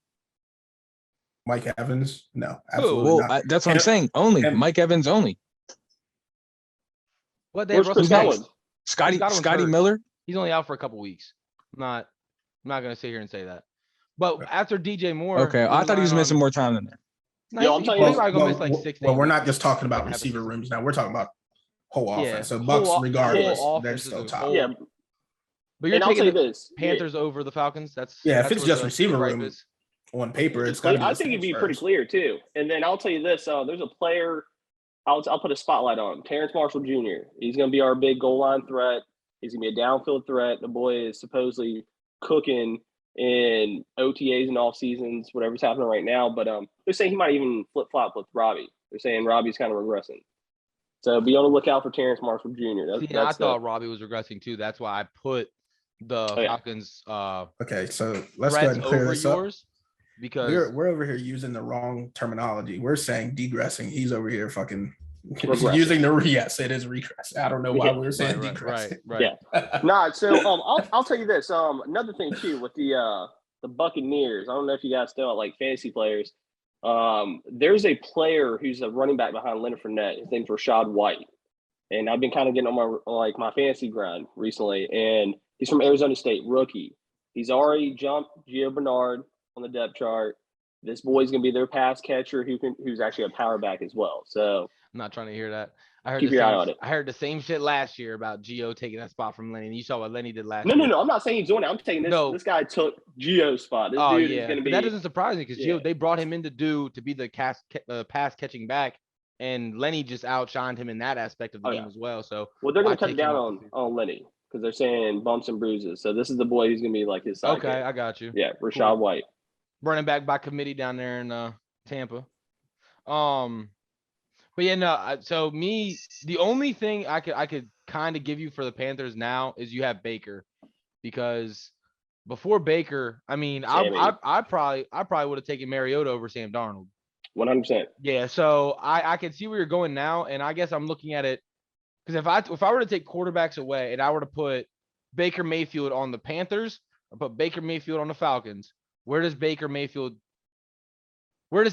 Mike Evans? No, absolutely not. That's what I'm saying. Mike Evans only. What they have Russell Gage? Scotty Miller? He's only out for a couple weeks. I'm not gonna sit here and say that. But after DJ Moore, okay, I thought he was missing more time than that. No, I'm telling you, gonna miss like 6. Well, we're not just talking about receiver rooms now. We're talking about whole offense. So Bucs, regardless, they're still top. Yeah. But you're taking the Panthers over the Falcons. If it's just receiver room on paper, it's going to be. I think it'd be pretty clear too. And then I'll tell you this: there's a player. I'll put a spotlight on him. Terrence Marshall Jr. He's going to be our big goal line threat. He's going to be a downfield threat. The boy is supposedly cooking in OTAs and off seasons, whatever's happening right now. But they're saying he might even flip flop with Robbie. They're saying Robbie's kind of regressing. So be on the lookout for Terrence Marshall Jr. I thought Robbie was regressing too. That's why I put the Falcons. Okay, so let's go ahead and clear this up. Because we're over here using the wrong terminology. We're saying degressing. He's over here fucking using the yes, it is regress. I don't know why we were saying degressing. Right. Yeah. So I'll tell you this. Another thing too with the Buccaneers. I don't know if you guys know like fantasy players. There's a player who's a running back behind Leonard Fournette. His name's Rachaad White, and I've been kind of getting on my fantasy grind recently. And he's from Arizona State, rookie. He's already jumped Gio Bernard on the depth chart. This boy's gonna be their pass catcher who's actually a power back as well. So I'm not trying to hear that. I heard the same shit last year about Gio taking that spot from Lenny. You saw what Lenny did last year. No. I'm not saying he's doing it. I'm saying this guy took Gio's spot. This dude is gonna be. That doesn't surprise me because Gio, they brought him in to be the pass catching back, and Lenny just outshined him in that aspect of the game as well. So they're gonna cut down on Lenny because they're saying bumps and bruises. So this is the boy who's gonna be like his sidekick. Okay, I got you. Yeah, Rachaad White. Running back by committee down there in Tampa. But yeah, no. So the only thing I could kind of give you for the Panthers now is you have Baker, because before Baker, I mean, I probably would have taken Mariota over Sam Darnold. 100%. Yeah, so I can see where you're going now, and I guess I'm looking at it because if I were to take quarterbacks away and I were to put Baker Mayfield on the Panthers or put Baker Mayfield on the Falcons, where does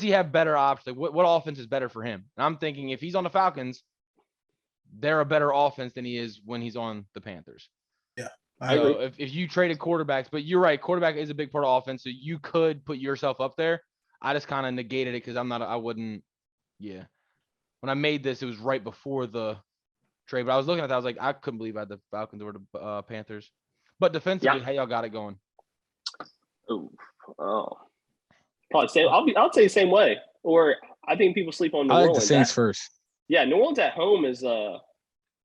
he have better options? Like what offense is better for him? And I'm thinking if he's on the Falcons, they're a better offense than he is when he's on the Panthers. Yeah, I agree. If you traded quarterbacks, but you're right, quarterback is a big part of offense, so you could put yourself up there. I just kind of negated it because I wouldn't. Yeah, when I made this, it was right before the trade, but I was looking at that, I was like, I couldn't believe I had the Falcons over the Panthers. But defensively, how y'all got it going? Oh, probably same. I'll say the same way. Or I think people sleep on New Orleans. I like the Saints first. Yeah, New Orleans at home is. I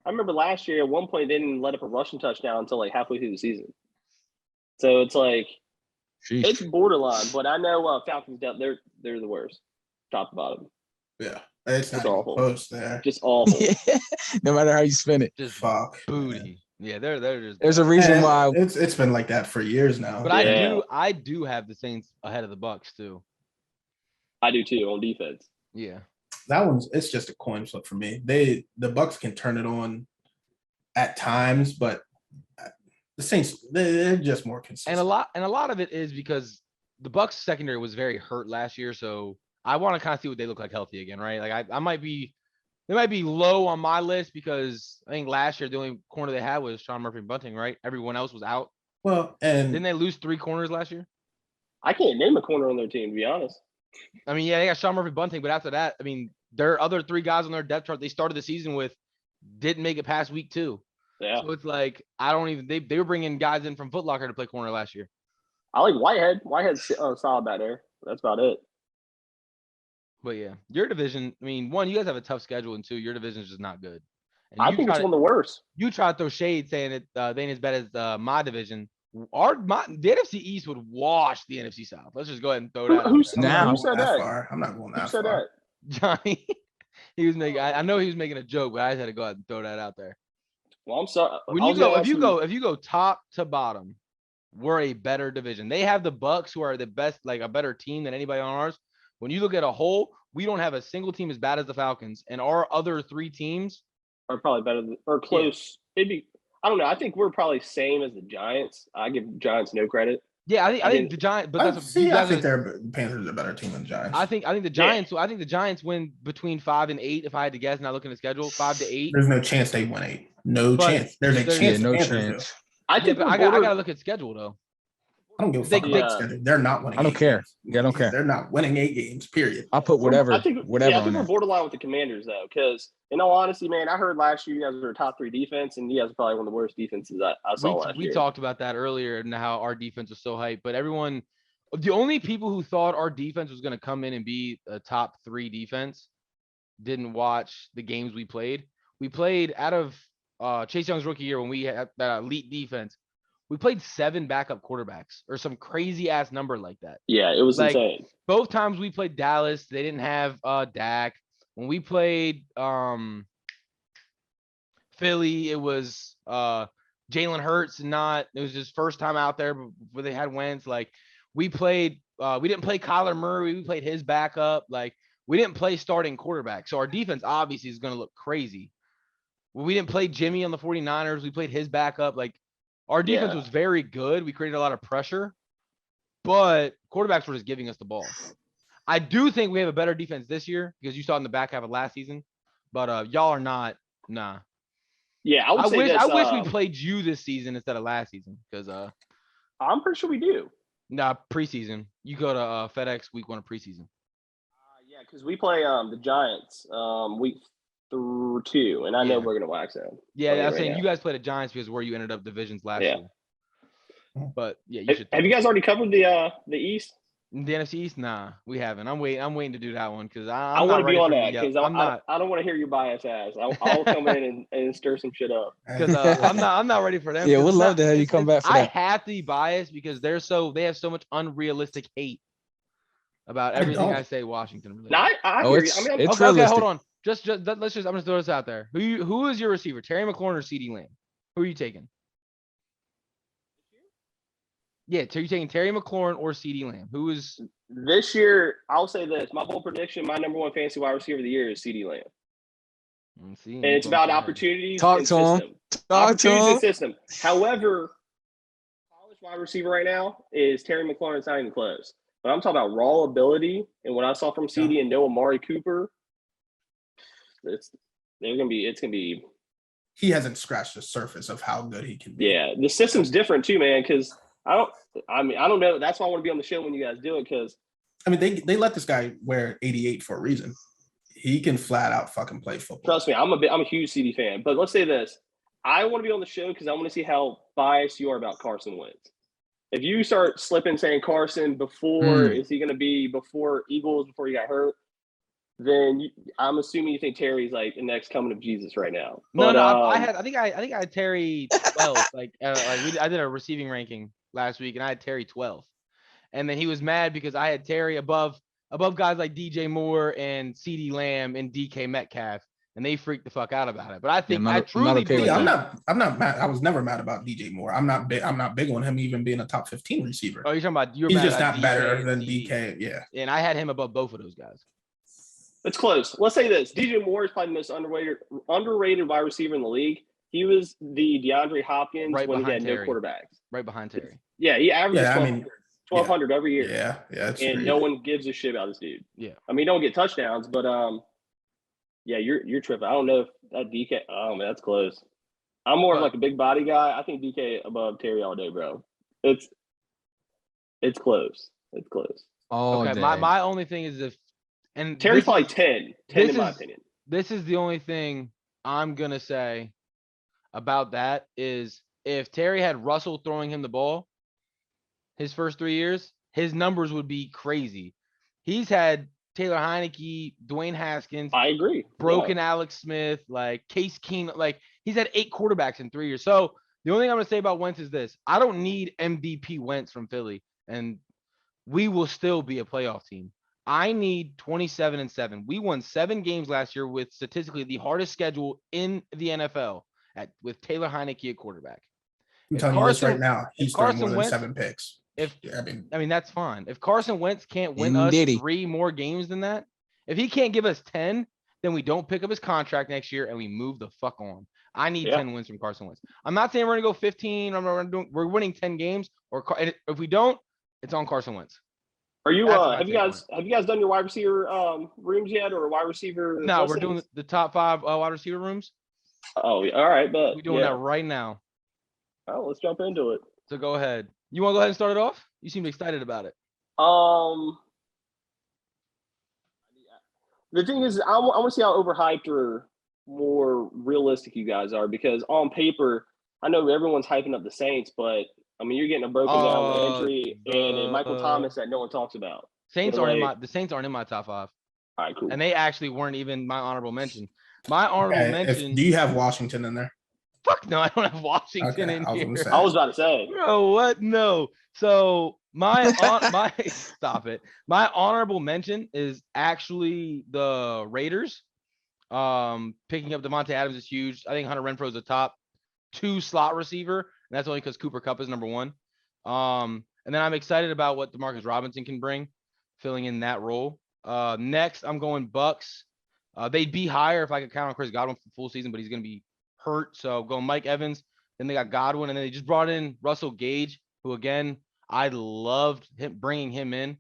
remember last year at one point they didn't let up a rushing touchdown until like halfway through the season. So it's like it's borderline. But I know Falcons they're the worst, top to bottom. Yeah, it's not awful. Close there. Just awful. No matter how you spin it, Just fuck booty. Yeah, they're just. There's a reason why it's been like that for years now. But I do have the Saints ahead of the Bucks too. I do too on defense. Yeah, that it's just a coin flip for me. The Bucks can turn it on at times, but the Saints they're just more consistent. And a lot of it is because the Bucks secondary was very hurt last year, so I want to kind of see what they look like healthy again, right? Like they might be low on my list because I think last year the only corner they had was Sean Murphy-Bunting, right? Everyone else was out. Well, and didn't they lose 3 corners last year? I can't name a corner on their team, to be honest. I mean, yeah, they got Sean Murphy-Bunting, but after that, I mean, their other 3 guys on their depth chart they started the season with didn't make it past week 2. Yeah. So it's like they were bringing guys in from Foot Locker to play corner last year. I like Whitehead. Whitehead's solid back there. That's about it. But yeah, your division, I mean, 1, you guys have a tough schedule, and 2, your division is just not good. And I think it's one of the worst. You try to throw shade saying it they ain't as bad as my division. The NFC East would wash the NFC South. Let's just go ahead and throw that. Who said that? Far. I'm not going that Who said far. that? Johnny, he was making. I know he was making a joke, but I just had to go ahead and throw that out there. Well, I'm sorry. If you go top to bottom, we're a better division. They have the Bucks, who are the best, like a better team than anybody on ours. When you look at a whole, we don't have a single team as bad as the Falcons, and our other 3 teams are probably better or close. Yeah. Maybe I don't know. I think we're probably same as the Giants. I give Giants no credit. Yeah, I think the Giants, but that's I think the Panthers are a better team than the Giants. I think the Giants. Yeah. I think the Giants win between 5 and 8. If I had to guess, not looking at the schedule, 5 to 8. There's no chance they win 8. No chance. There's a chance. No chance. I think I gotta look at schedule though. I don't give a fuck about schedule. They're not winning. I don't care. Yeah, I don't care. They're not winning 8 games. Period. I'll put whatever. I think we're borderline with the Commanders though, because in all honesty, man, I heard last year you guys were a top 3 defense, and you guys are probably one of the worst defenses I saw last year. We talked about that earlier and how our defense was so hyped, but the only people who thought our defense was going to come in and be a top 3 defense didn't watch the games we played. We played out of Chase Young's rookie year when we had that elite defense. We played 7 backup quarterbacks or some crazy ass number like that. Yeah, it was insane. Both times we played Dallas, they didn't have Dak. When we played Philly, it was Jalen Hurts, it was his first time out there where they had Wentz. Like we didn't play Kyler Murray, we played his backup. Like we didn't play starting quarterback. So our defense obviously is going to look crazy. We didn't play Jimmy on the 49ers, we played his backup. Like our defense was very good. We created a lot of pressure, but quarterbacks were just giving us the ball. I do think we have a better defense this year because you saw in the back half of last season, but y'all are not. Nah. Yeah, I wish we played you this season instead of last season because I'm pretty sure we do. Nah, preseason. You go to FedEx week 1 of preseason. Yeah, because we play the Giants week 2, and I know we're gonna wax them. Yeah, I'm saying you guys played the Giants because where you ended up divisions last year. But yeah, you should. Have you guys already covered the East? The NFC East? Nah, we haven't. I'm waiting to do that one because I want to be on that because I don't want to hear your bias ass. I'll come in and stir some shit up because I'm not ready for them. Yeah, we'd love to have you come back for that. I have to be biased because they have so much unrealistic hate about everything I say Washington. No, I hear you. I mean, it's okay, hold on. I'm gonna throw this out there. Who is your receiver? Terry McLaurin or CeeDee Lamb? Who are you taking? Yeah, so you're taking Terry McLaurin or CeeDee Lamb? Who is this year? I'll say this: my bold prediction, my number one fantasy wide receiver of the year is CeeDee Lamb. And it's about opportunities and system. Opportunities and system. However, college wide receiver right now is Terry McLaurin. It's not even close. But I'm talking about raw ability and what I saw from CD and Noah Amari Cooper. It's gonna be. He hasn't scratched the surface of how good he can be. Yeah, the system's different too, man. Because I don't know. That's why I want to be on the show when you guys do it. Because they let this guy wear 88 for a reason. He can flat out fucking play football. Trust me, I'm a huge CD fan. But let's say this: I want to be on the show because I want to see how biased you are about Carson Wentz. If you start slipping saying Carson before, is he going to be before Eagles before he got hurt? Then I'm assuming you think Terry's like the next coming of Jesus right now. But, I think I had Terry 12. I did a receiving ranking last week, and I had Terry 12. And then he was mad because I had Terry above guys like DJ Moore and CeeDee Lamb and DK Metcalf, and they freaked the fuck out about it. But I think I'm not mad. I was never mad about DJ Moore. I'm not big on him even being a top 15 receiver. Oh, you're talking about he's just not better than DK. Yeah. And I had him above both of those guys. It's close. Let's say this: DJ Moore is probably the most underrated wide receiver in the league. He was the DeAndre Hopkins when he had Terry. No quarterbacks. Right behind Terry. Yeah, he averages 1,200 every year. Yeah, that's and no one gives a shit about this dude. Yeah, I mean, don't get touchdowns, but yeah, you're tripping. I don't know if that DK. Oh man, that's close. I'm more of like a big body guy. I think DK above Terry all day, bro. It's close. It's close. Okay, my only thing is and Terry's probably 10 in my opinion. This is the only thing I'm gonna say about that is if Terry had Russell throwing him the ball his first 3 years, his numbers would be crazy. He's had Taylor Heineke, Dwayne Haskins. I agree. Broken Alex Smith, like Case Keenum. Like he's had 8 quarterbacks in 3 years. So the only thing I'm gonna say about Wentz is this: I don't need MVP Wentz from Philly, and we will still be a playoff team. I need 27-7. We won 7 games last year with statistically the hardest schedule in the NFL with Taylor Heineke at quarterback. I'm telling you this right now, he's throwing more than 7 picks. I mean, that's fine. If Carson Wentz can't win us 3 more games than that, if he can't give us 10, then we don't pick up his contract next year and we move the fuck on. I need 10 wins from Carson Wentz. I'm not saying we're gonna go 15. We're winning 10 games, and if we don't, it's on Carson Wentz. Are you? Have you guys done your wide receiver rooms yet, or wide receiver? No, we're doing the top 5 wide receiver rooms. Oh, all right, but we're doing that right now. Oh, let's jump into it. So go ahead. You want to go ahead and start it off? You seem excited about it. The thing is, I want to see how overhyped or more realistic you guys are, because on paper, I know everyone's hyping up the Saints, but I mean, you're getting a broken down injury and Michael Thomas that no one talks about. The Saints aren't in my top 5. All right, cool. And they actually weren't even my honorable mention. My honorable mention. Do you have Washington in there? Fuck no, I don't have Washington in here. I was about to say. Bro, what? No. So my stop it. My honorable mention is actually the Raiders. Picking up Devontae Adams is huge. I think Hunter Renfrow is the top 2 slot receiver, and that's only because Cooper Kupp is number 1. And then I'm excited about what DeMarcus Robinson can bring, filling in that role. Next, I'm going Bucks. They'd be higher if I could count on Chris Godwin for the full season, but he's going to be hurt. So going Mike Evans. Then they got Godwin, and then they just brought in Russell Gage, who again I loved bringing him in.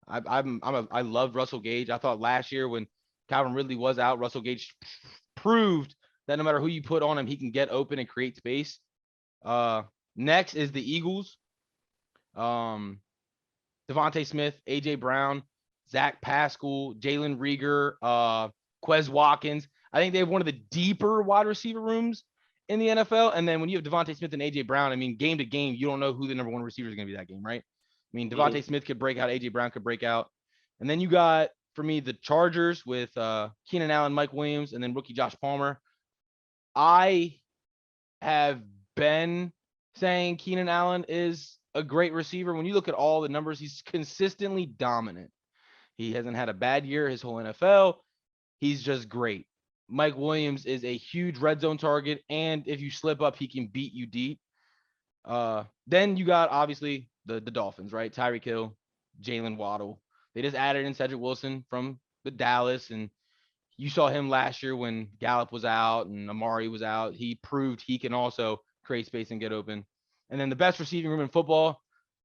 I loved Russell Gage. I thought last year when Calvin Ridley was out, Russell Gage proved that no matter who you put on him, he can get open and create space. Next is the Eagles. Devontae Smith, AJ Brown, Zach Pascal, Jalen Reagor, Quez Watkins. I think they have one of the deeper wide receiver rooms in the NFL. And then when you have Devontae Smith and AJ Brown, I mean, game to game, you don't know who the number 1 receiver is going to be that game, right? I mean, Devontae Smith could break out, AJ Brown could break out. And then you got, for me, the Chargers with Keenan Allen, Mike Williams, and then rookie Josh Palmer. I have been saying Keenan Allen is a great receiver. When you look at all the numbers, he's consistently dominant. He hasn't had a bad year his whole NFL. He's just great. Mike Williams is a huge red zone target, and if you slip up, he can beat you deep. Then you got obviously the Dolphins, right? Tyreek Hill, Jalen Waddle. They just added in Cedric Wilson from the Dallas, and you saw him last year when Gallup was out and Amari was out. He proved he can also create space and get open. And then the best receiving room in football,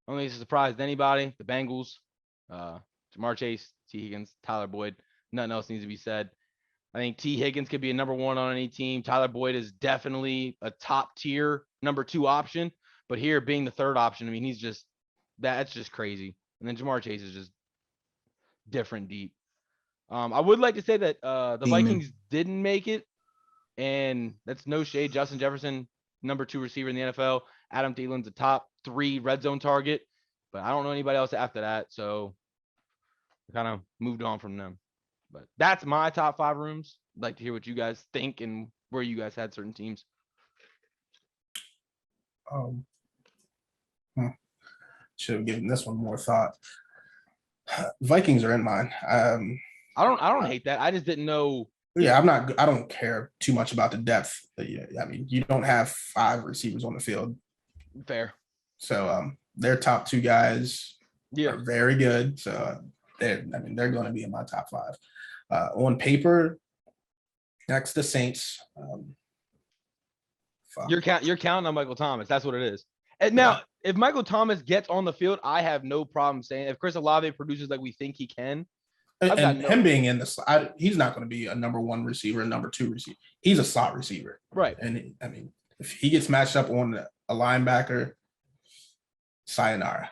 I don't think it's a surprise to anybody, the Bengals, Jamar Chase, T. Higgins, Tyler Boyd. Nothing else needs to be said. I think T. Higgins could be a number one on any team. Tyler Boyd is definitely a top tier number 2 option. But here being the 3rd option, I mean, that's just crazy. And then Jamar Chase is just different deep. I would like to say that the Vikings didn't make it, and that's no shade. Justin Jefferson, number 2 receiver in the NFL. Adam Thielen's a top 3 red zone target, but I don't know anybody else after that, so I kind of moved on from them. But that's my top 5 rooms. I'd like to hear what you guys think and where you guys had certain teams. Should have given this one more thought. Vikings are in mine. I don't hate that. I just didn't know. Yeah, I don't care too much about the depth. Yeah, I mean, you don't have 5 receivers on the field. Fair. So their top 2 guys are very good. So they're going to be in my top 5. On paper, next to Saints. You're counting on Michael Thomas. That's what it is. And now, if Michael Thomas gets on the field, I have no problem saying if Chris Olave produces like we think he can. And him being in the slot, he's not going to be a number 1 receiver, a number 2 receiver. He's a slot receiver. Right. And I mean, if he gets matched up on a linebacker, sayonara.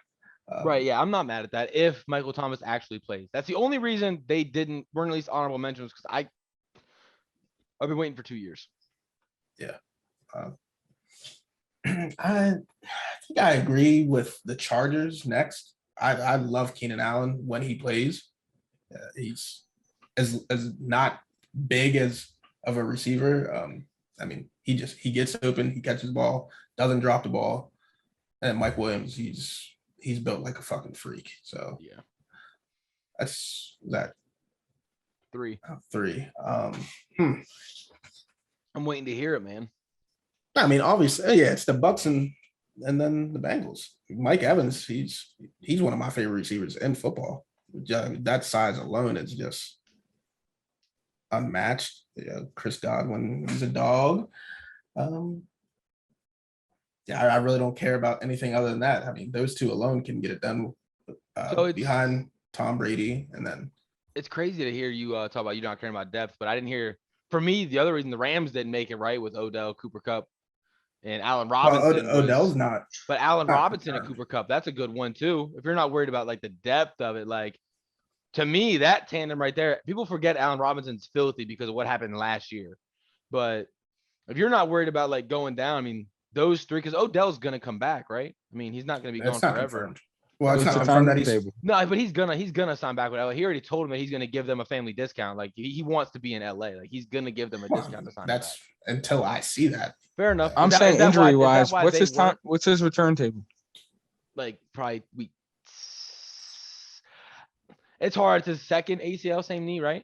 Right. Yeah. I'm not mad at that. If Michael Thomas actually plays, that's the only reason they weren't at least honorable mentions, because I've been waiting for 2 years. Yeah. I think I agree with the Chargers next. I love Keenan Allen when he plays. He's as not big as of a receiver. I mean, he gets open, he catches the ball, doesn't drop the ball. And Mike Williams, he's built like a fucking freak. So yeah, that's that 3. 3. I'm waiting to hear it, man. I mean, obviously, yeah, it's the Bucks and then the Bengals. Mike Evans, he's one of my favorite receivers in football. That size alone is just unmatched. Yeah, Chris Godwin, he's a dog. Yeah, I really don't care about anything other than that. I mean, those 2 alone can get it done behind Tom Brady, and then it's crazy to hear you talk about you not caring about depth, but I didn't hear. For me, the other reason the Rams didn't make it right with Odell, Cooper Kupp, and Allen Robinson. Odell's not. But Allen Robinson and Cooper Kupp, that's a good one too. If you're not worried about like the depth of it, like to me, that tandem right there, people forget Allen Robinson's filthy because of what happened last year. But if you're not worried about like going down, I mean, those 3, because Odell's gonna come back, right? I mean, he's not gonna be gone forever. Confirmed. Well, it's not confirmed that he's no, but he's gonna sign back with LA. He already told him that he's gonna give them a family discount. Like he wants to be in LA. Like he's gonna give them a discount to sign. That's until I see that. Fair enough. I'm saying injury wise, what's his time? What's his return table? Like probably week. It's hard. It's his 2nd ACL, same knee, right?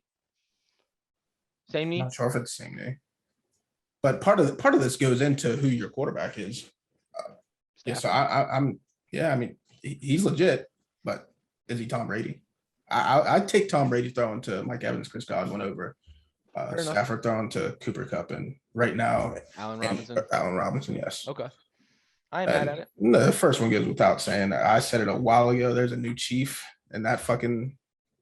Same knee. I'm not sure if it's the same knee, but part of this goes into who your quarterback is. Yeah, so I'm. Yeah, I mean, he's legit, but is he Tom Brady? I'd take Tom Brady throwing to Mike Evans, Chris Godwin over Stafford throwing to Cooper Kupp, and right now Allen Robinson. Allen Robinson, yes. Okay. I ain't mad at it. The first one goes without saying. I said it a while ago. There's a new chief in that fucking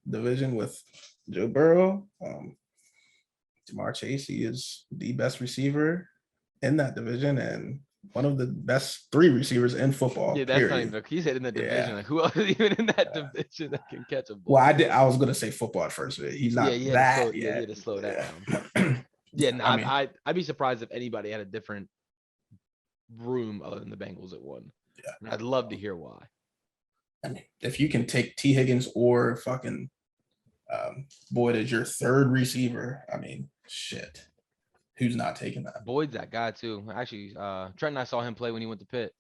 division with Joe Burrow. Jamar Chase, he is the best receiver in that division and one of the best 3 receivers in football. Yeah, that's period. Not even. He's in the division. Yeah. Like, who else is even in that division that can catch a ball? Well, I was gonna say football at first. He's not that yet. Yeah, to slow that down. Yeah, no, I'd be surprised if anybody had a different room other than the Bengals at 1. Yeah, and I'd love to hear why. I mean, if you can take T. Higgins or fucking Boyd as your 3rd receiver, I mean, shit. Who's not taking that? Boyd's that guy too. Actually, Trent and I saw him play when he went to Pitt.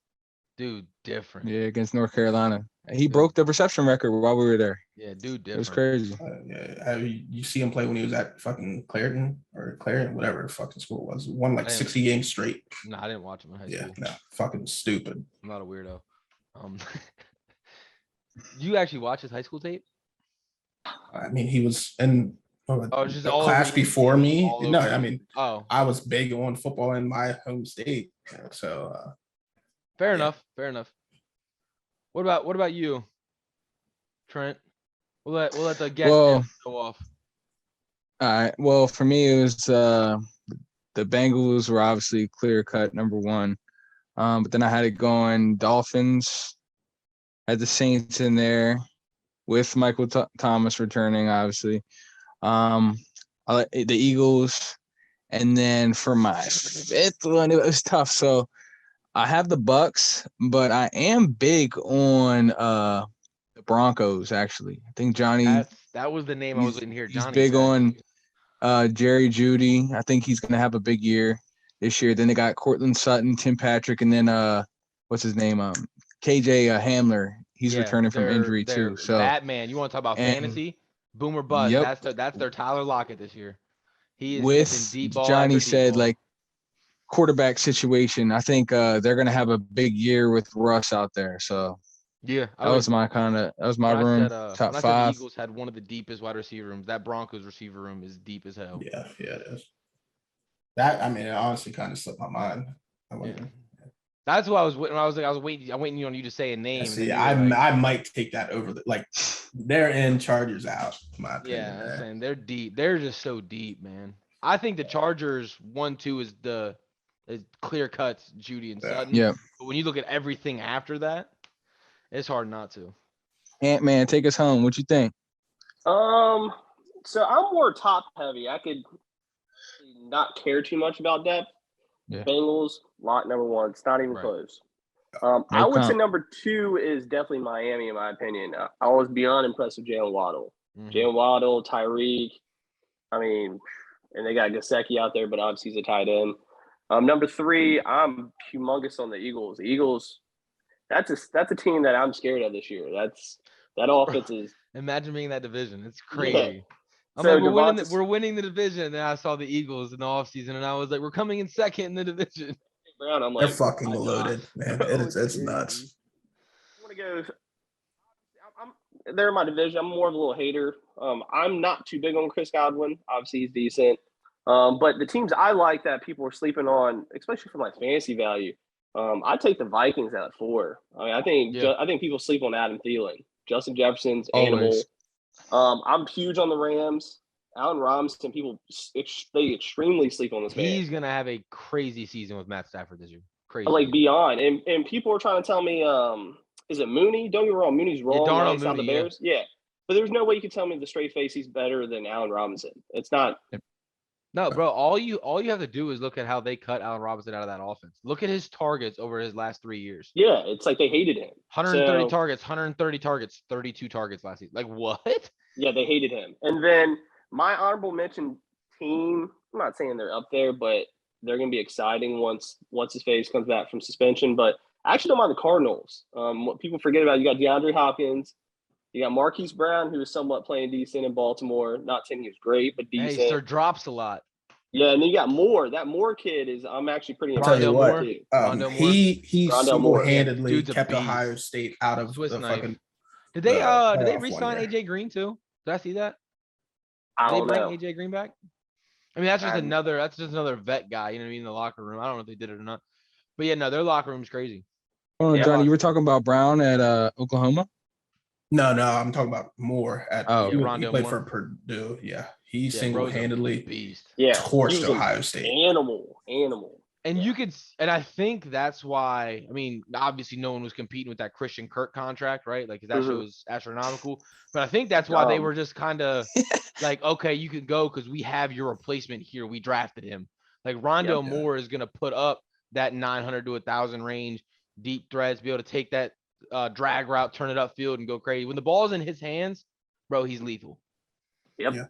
Dude, different. Yeah, against North Carolina. He broke the reception record while we were there. Yeah, dude, It was different. crazy. Yeah, you see him play when he was at fucking Clarion, whatever the fucking school was. Won like 60 games straight. No, I didn't watch him in high Yeah, school. no, fucking stupid. I'm not a weirdo. You actually watch his high school tape? I mean, he was in Just the all class over before YouTube, me. all No, over I mean, Oh, I was big on football in my home state. So fair yeah. enough. Fair enough. What about you, Trent? We'll let the guest go off. All right. Well, for me, it was the Bengals were obviously clear cut number one. But then I had it going Dolphins, had the Saints in there with Michael Thomas returning, obviously. I like the Eagles. And then for my fifth one, it was tough. So I have the Bucks, but I am big on the Broncos, actually. I think Johnny. That was the name I was waiting to hear. He's Johnny big said. on Jerry Judy. I think he's going to have a big year this year. Then they got Cortland Sutton, Tim Patrick, and then what's his name? KJ Hamler. He's returning from injury too. So Batman, you want to talk about fantasy? Boomer bust. Yep. That's their Tyler Lockett this year. He is with getting deep ball. Johnny after deep said ball. like quarterback situation. I think they're going to have a big year with Russ out there. So yeah, that was my room. Top when I said five. the Eagles had one of the deepest wide receiver rooms. That Broncos receiver room is deep as hell. Yeah, it is. That, I mean, it honestly kind of slipped my mind. That's what I was waiting on you to say a name. See, I might take that over. They're in, Chargers out. In my opinion, yeah, I'm saying they're deep. They're just so deep, man. I think the Chargers 1-2 is clear cuts Judy and Sutton. Yeah. But when you look at everything after that, it's hard not to. Ant-Man, take us home. What you think? So I'm more top heavy. I could not care too much about depth. Yeah. Bengals, lock number one. It's not even close. No I would say comp. number two is definitely Miami, in my opinion. I was beyond impressed with Jalen Waddle. Mhm. Jalen Waddle, Tyreek. I mean, and they got Gesicki out there, but obviously he's a tight end. Number three, I'm humongous on the Eagles. The Eagles, that's a team that I'm scared of this year. That offense is. Imagine being in that division. It's crazy. Yeah. I'm So like, we're winning the division. And then I saw the Eagles in the offseason, and I was like, we're coming in second in the division. Brown, I'm they're like, fucking loaded, man. It's nuts. I want to go. They're in my division. I'm more of a little hater. I'm not too big on Chris Godwin. Obviously, he's decent. But the teams I like that people are sleeping on, especially from like fantasy value, I take the Vikings at 4. I mean, I think people sleep on Adam Thielen, Justin Jefferson's animal. I'm huge on the Rams. Allen Robinson, they extremely sleep on this man. He's gonna have a crazy season with Matt Stafford this year. Crazy. Like beyond. And people are trying to tell me, is it Mooney? Don't get me wrong, Mooney's wrong. Darnell He's on the Bears. Yeah. But there's no way you can tell me the straight face he's better than Allen Robinson. It's not. No, bro. All you have to do is look at how they cut Allen Robinson out of that offense. Look at his targets over his last 3 years. Yeah, it's like they hated him. 130 targets, 32 targets last season. Like what? Yeah, they hated him. And then my honorable mention team, I'm not saying they're up there, but they're going to be exciting once his face comes back from suspension. But I actually don't mind the Cardinals. What people forget about, you got DeAndre Hopkins. You got Marquise Brown, who is somewhat playing decent in Baltimore. Not saying he was great, but decent. Hey, sir drops a lot. Yeah, and then you got Moore. That Moore kid I'm actually pretty I'll tell you what, he single-handedly kept Ohio State out of Swiss the knife. fucking. Did they re-sign AJ Green too? Did I see that? I don't know. Did they bring AJ Green back? I mean, that's just another vet guy, you know what I mean, in the locker room. I don't know if they did it or not. But yeah, no, their locker room's crazy. Oh, yeah. Johnny, you were talking about Brown at Oklahoma? No, I'm talking about Moore at he played for Purdue. Yeah. He single-handedly torched Ohio State. Animal. And you could, and I think that's why, I mean, obviously no one was competing with that Christian Kirk contract, right? Like, that shit was astronomical. But I think that's why they were just kind of like, okay, you can go because we have your replacement here. We drafted him. Like, Rondale Moore is going to put up that 900 to 1,000 range, deep threats, be able to take that drag route, turn it upfield, and go crazy. When the ball's in his hands, bro, he's lethal. Yep. Yeah.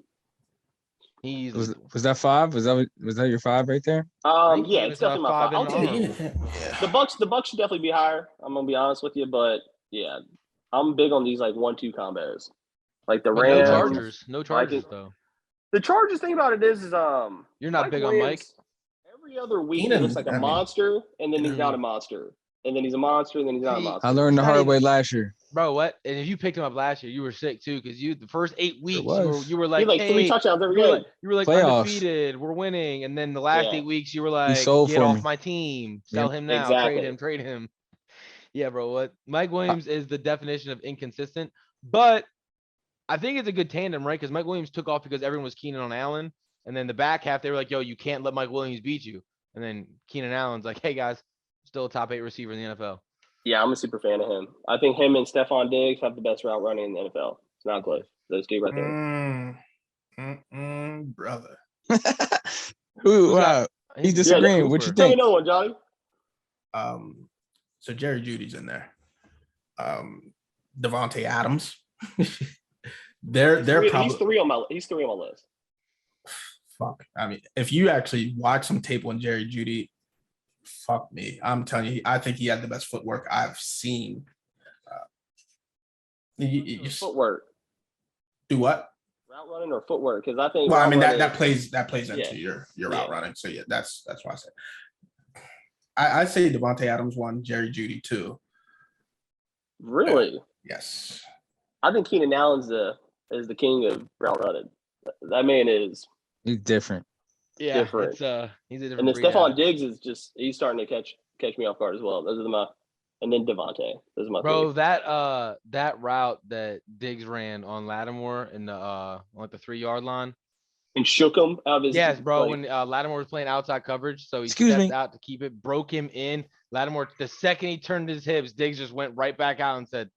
He's Was that 5? Was that your 5 right there? Yeah, it's definitely my 5. in I'll the take honorable. Yeah. the Bucks should definitely be higher. I'm gonna be honest with you, but yeah, I'm big on these like 1-2 combos, like the But Rams. no Chargers though. The Chargers thing about it is You're not Mike big on Mike. Williams, every other week he Keenan, looks like a I mean, monster, and then he's not a Keenan- monster, and then he's a monster, and then he's not a See, monster. I learned the Not hard even- way last year. Bro, what? And if you picked him up last year, you were sick too, because the first 8 weeks was. you were He like, had like 3 hey, touchdowns every you were game. like Playoffs. undefeated, we're winning, and then the last Yeah. 8 weeks you were like, sold get for off me. my team, sell Yep. him now, Exactly. trade him. Yeah, bro. What? Mike Williams is the definition of inconsistent, but I think it's a good tandem, right? Because Mike Williams took off because everyone was Keenan on Allen, and then the back half they were like, yo, you can't let Mike Williams beat you, and then Keenan Allen's like, hey guys, still a top 8 receiver in the NFL. Yeah, I'm a super fan of him. I think him and Stephon Diggs have the best route running in the NFL. It's not close. Those two right there. Brother. Ooh, wow. I think He's disagreeing. What you Cooper. Tell me think? another one, Johnny. So Jerry Judy's in there. Devontae Adams. they're probably He's three on my list. fuck. I mean, if you actually watch some tape on Jerry Judy, fuck me. I'm telling you, I think he had the best footwork I've seen. You Footwork. do what? Route running or footwork? Because I think. Well, I mean route that running- that plays into Yeah. your route running. So yeah, that's why I said. I say Devontae Adams 1, Jerry Judy 2. Really, Yes. I think Keenan Allen's is the king of route running. That man is, He's different. Yeah, different. it's he's a different. and then breed, Stephon Adam. Diggs is he's starting to catch me off guard as well. Those are my, and then Devontae. Those are my Bro, three. that route that Diggs ran on Lattimore in the on like the 3-yard line. And shook him out of his. Yes, bro. like, When Lattimore was playing outside coverage, so he Excuse stepped me. out to keep it, broke him in. Lattimore, the second he turned his hips, Diggs just went right back out and said,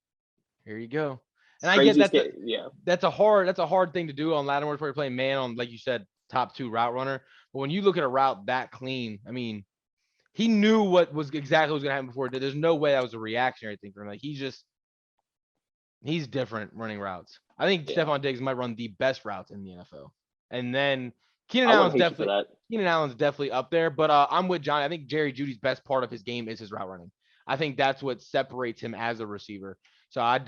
"Here you go." And I get crazy that's a hard thing to do on Lattimore before you're playing man on, like you said, top 2 route runner. But when you look at a route that clean, I mean, he knew what was exactly what was gonna happen before. There's no way that was a reaction or anything for him. Like he's different running routes. I think Yeah. Stephon Diggs might run the best routes in the NFL. And then Keenan I Allen's wouldn't hate you for definitely up there. But I'm with John. I think Jerry Judy's best part of his game is his route running. I think that's what separates him as a receiver. So I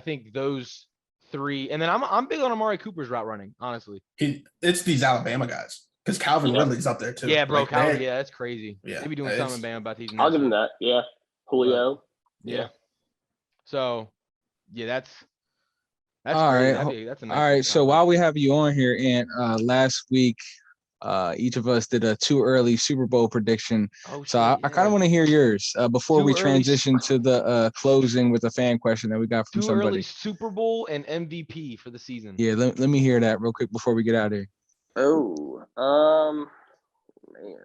think those 3, and then I'm big on Amari Cooper's route running, honestly. It's these Alabama guys because Calvin Ridley's up there too. Yeah, bro. Like, Calvin, yeah, that's crazy. Yeah, They be doing it's- something Bama about these. I'll give him that. Yeah, Julio. Yeah. So, yeah, that's All crazy. right. That's a nice All right. So while we have you on here, and last week, each of us did a too early Super Bowl prediction. So I kind of want to hear yours before Too we early transition to the closing with a fan question that we got from too somebody. early Super Bowl and MVP for the season. Yeah, let me hear that real quick before we get out of here. Oh, man.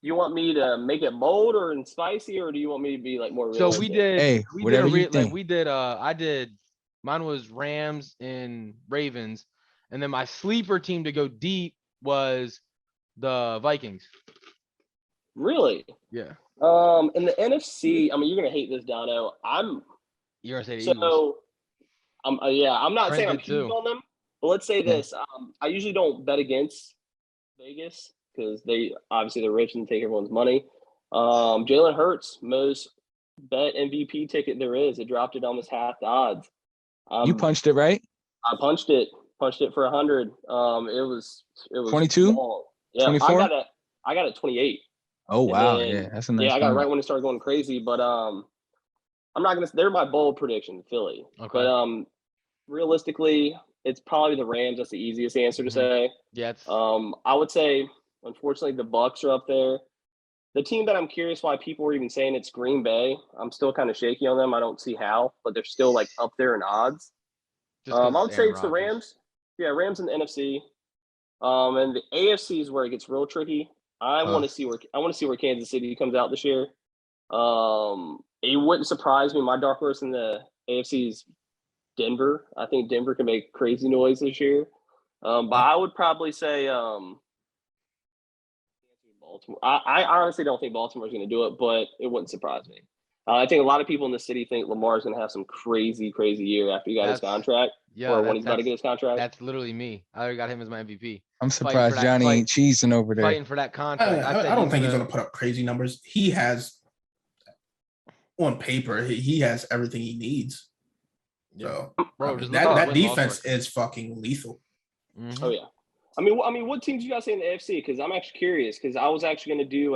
You want me to make it bold or and spicy, or do you want me to be like more So realistic? we did. Hey, we whatever did you think. I did. Mine was Rams and Ravens, and then my sleeper team to go deep was the Vikings. Really? Yeah. In the NFC, I mean, you're gonna hate this, Dono. You're gonna say the Eagles. So, I'm not Trent saying I'm did huge too. on them, but let's say Yeah. this: I usually don't bet against Vegas because they're rich and take everyone's money. Jalen Hurts, most bet MVP ticket there is. It dropped it almost half the odds. You punched it, right? I punched it for 100. It was 22? small. Yeah, 24? I got it 28. Oh, And wow. then- Yeah, that's a nice I got it number. right when it started going crazy. But I'm not gonna. They're my bold prediction, Philly. Okay. But realistically, it's probably the Rams. That's the easiest answer to Mhm. say. Yeah. It's, I would say, unfortunately, the Bucks are up there. The team that I'm curious why people are even saying it's Green Bay. I'm still kind of shaky on them. I don't see how, but they're still like up there in odds. just 'cause I would say Aaron it's the Rodgers. Rams. Yeah, Rams in the NFC. And the AFC is where it gets real tricky. I want to see where Kansas City comes out this year. It wouldn't surprise me. My dark horse in the AFC is Denver. I think Denver can make crazy noise this year. But I would probably say Baltimore. I honestly don't think Baltimore's going to do it, but it wouldn't surprise me. I think a lot of people in the city think Lamar's going to have some crazy, crazy year after he got his contract, or when he's about to get his contract. That's literally me. I already got him as my MVP. I'm surprised Johnny ain't cheesing over there. Fighting for that contract. I don't think he's going to put up crazy numbers. He has, on paper, he has everything he needs. So Bro, that defense is fucking lethal. Mm-hmm. Oh yeah. I mean, what teams you guys say in the AFC? Because I'm actually curious. Because I was actually going to do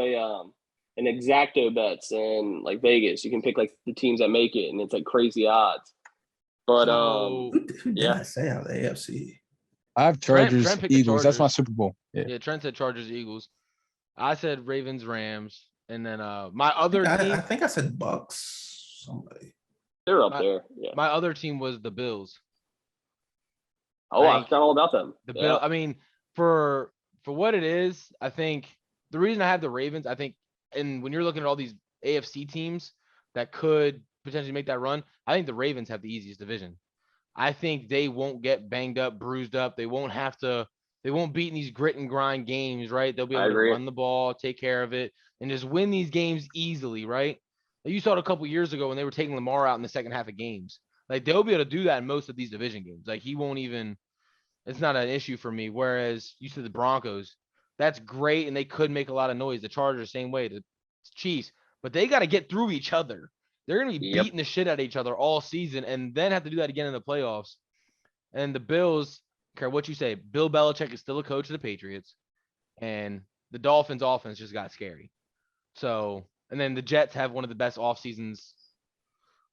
an exacto bets in like Vegas. You can pick like the teams that make it, and it's like crazy odds. But who did I say out of the AFC? I have Chargers, Trent picked the Eagles. That's my Chargers. Super Bowl. Yeah, Trent said Chargers, Eagles. I said Ravens, Rams, and then my other team. I think I said Bucks. Somebody. they're up there. Yeah. My other team was the Bills. Oh, I forgot all about them. The Bill. I mean, for what it is, I think the reason I have the Ravens, I think, and when you're looking at all these AFC teams that could potentially make that run, I think the Ravens have the easiest division. I think they won't get banged up, bruised up. They won't beat in these grit and grind games, right? They'll be able to run the ball, take care of it, and just win these games easily, right? You saw it a couple years ago when they were taking Lamar out in the second half of games. Like, they'll be able to do that in most of these division games. Like, he won't even – it's not an issue for me. Whereas you said the Broncos, that's great, and they could make a lot of noise. The Chargers, same way. The Chiefs. But they got to get through each other. They're going to be beating the shit out of each other all season and then have to do that again in the playoffs. And the Bills, care what you say, Bill Belichick is still a coach of the Patriots. And the Dolphins offense just got scary. So, and then the Jets have one of the best off seasons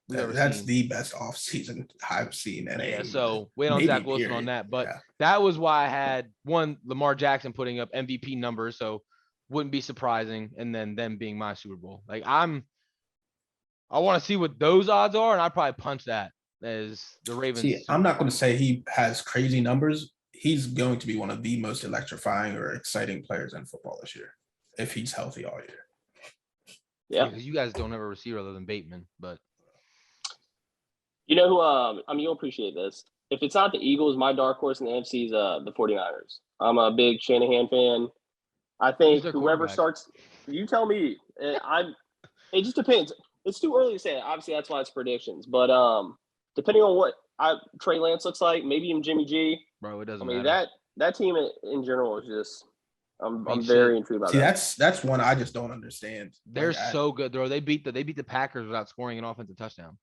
we've ever That's seen. the best off season I've seen. Yeah, so wait on Zach Wilson on that. But that was why I had Lamar Jackson putting up MVP numbers, so wouldn't be surprising. And then them being my Super Bowl. Like, I want to see what those odds are, and I'd probably punch that as the Ravens. See, I'm not going to say he has crazy numbers. He's going to be one of the most electrifying or exciting players in football this year, if he's healthy all year. Yeah, because you guys don't have a receiver other than Bateman, but you know who? I mean, you'll appreciate this. If it's not the Eagles, my dark horse in the NFC is the 49ers. I'm a big Shanahan fan. I think whoever starts, you tell me. It just depends. It's too early to say. Obviously, that's why it's predictions. But depending on what Trey Lance looks like, maybe even Jimmy G. Bro, it doesn't matter. That team in general is just. I'm very intrigued about that. That's one I just don't understand. They're so good, bro. They beat the Packers without scoring an offensive touchdown.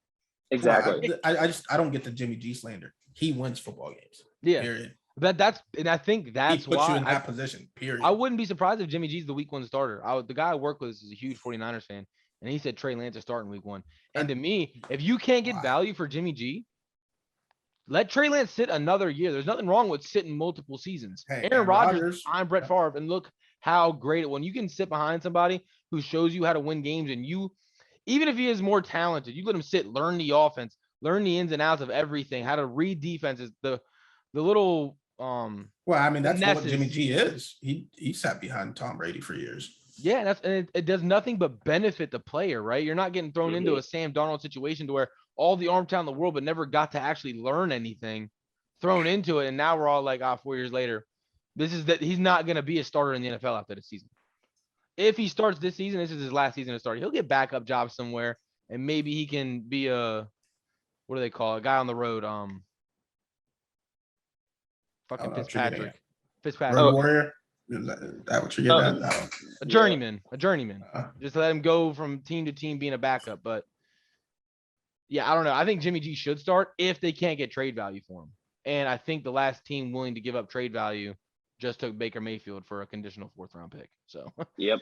Exactly. I don't get the Jimmy G slander. He wins football games. Yeah. Period. And I think that's he puts why you in that position. Period. I wouldn't be surprised if Jimmy G's the week 1 starter. The guy I work with is a huge 49ers fan, and he said Trey Lance is starting week 1. And to me, if you can't get value for Jimmy G, let Trey Lance sit another year. There's nothing wrong with sitting multiple seasons. Hey, Aaron Rodgers, I'm Brett Favre, and look how great when you can sit behind somebody who shows you how to win games, and even if he is more talented, you let him sit, learn the offense, learn the ins and outs of everything, how to read defenses, the little well, I mean, that's what Jimmy G is. He sat behind Tom Brady for years. Yeah, it does nothing but benefit the player, right? You're not getting thrown into a Sam Darnold situation to where all the arm talent in the world, but never got to actually learn anything, thrown into it, and now we're all like, 4 years later, he's not going to be a starter in the NFL after this season. If he starts this season, this is his last season to start. He'll get backup jobs somewhere, and maybe he can be what do they call it? A guy on the road? Fucking Fitzpatrick. Road warrior. Is that what you're getting at? A journeyman. Just let him go from team to team being a backup. But yeah, I don't know. I think Jimmy G should start if they can't get trade value for him. And I think the last team willing to give up trade value just took Baker Mayfield for a conditional 4th round pick. So yep.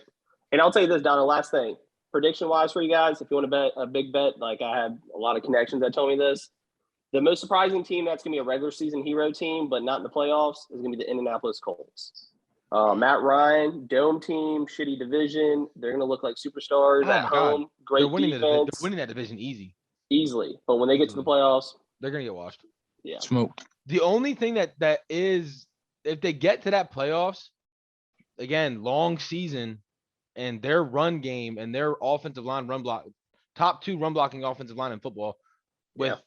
And I'll tell you this, Don, the last thing. Prediction wise for you guys, if you want to bet a big bet, like I had a lot of connections that told me this. The most surprising team that's going to be a regular season hero team, but not in the playoffs, is going to be the Indianapolis Colts. Matt Ryan, dome team, shitty division. They're going to look like superstars at home. Great defense. They're winning that division easily. But when they get to the playoffs, they're going to get washed. Yeah. Smoked. The only thing that is, if they get to that playoffs, again, long season, and their run game and their offensive line run block, top 2 run blocking offensive line in football, with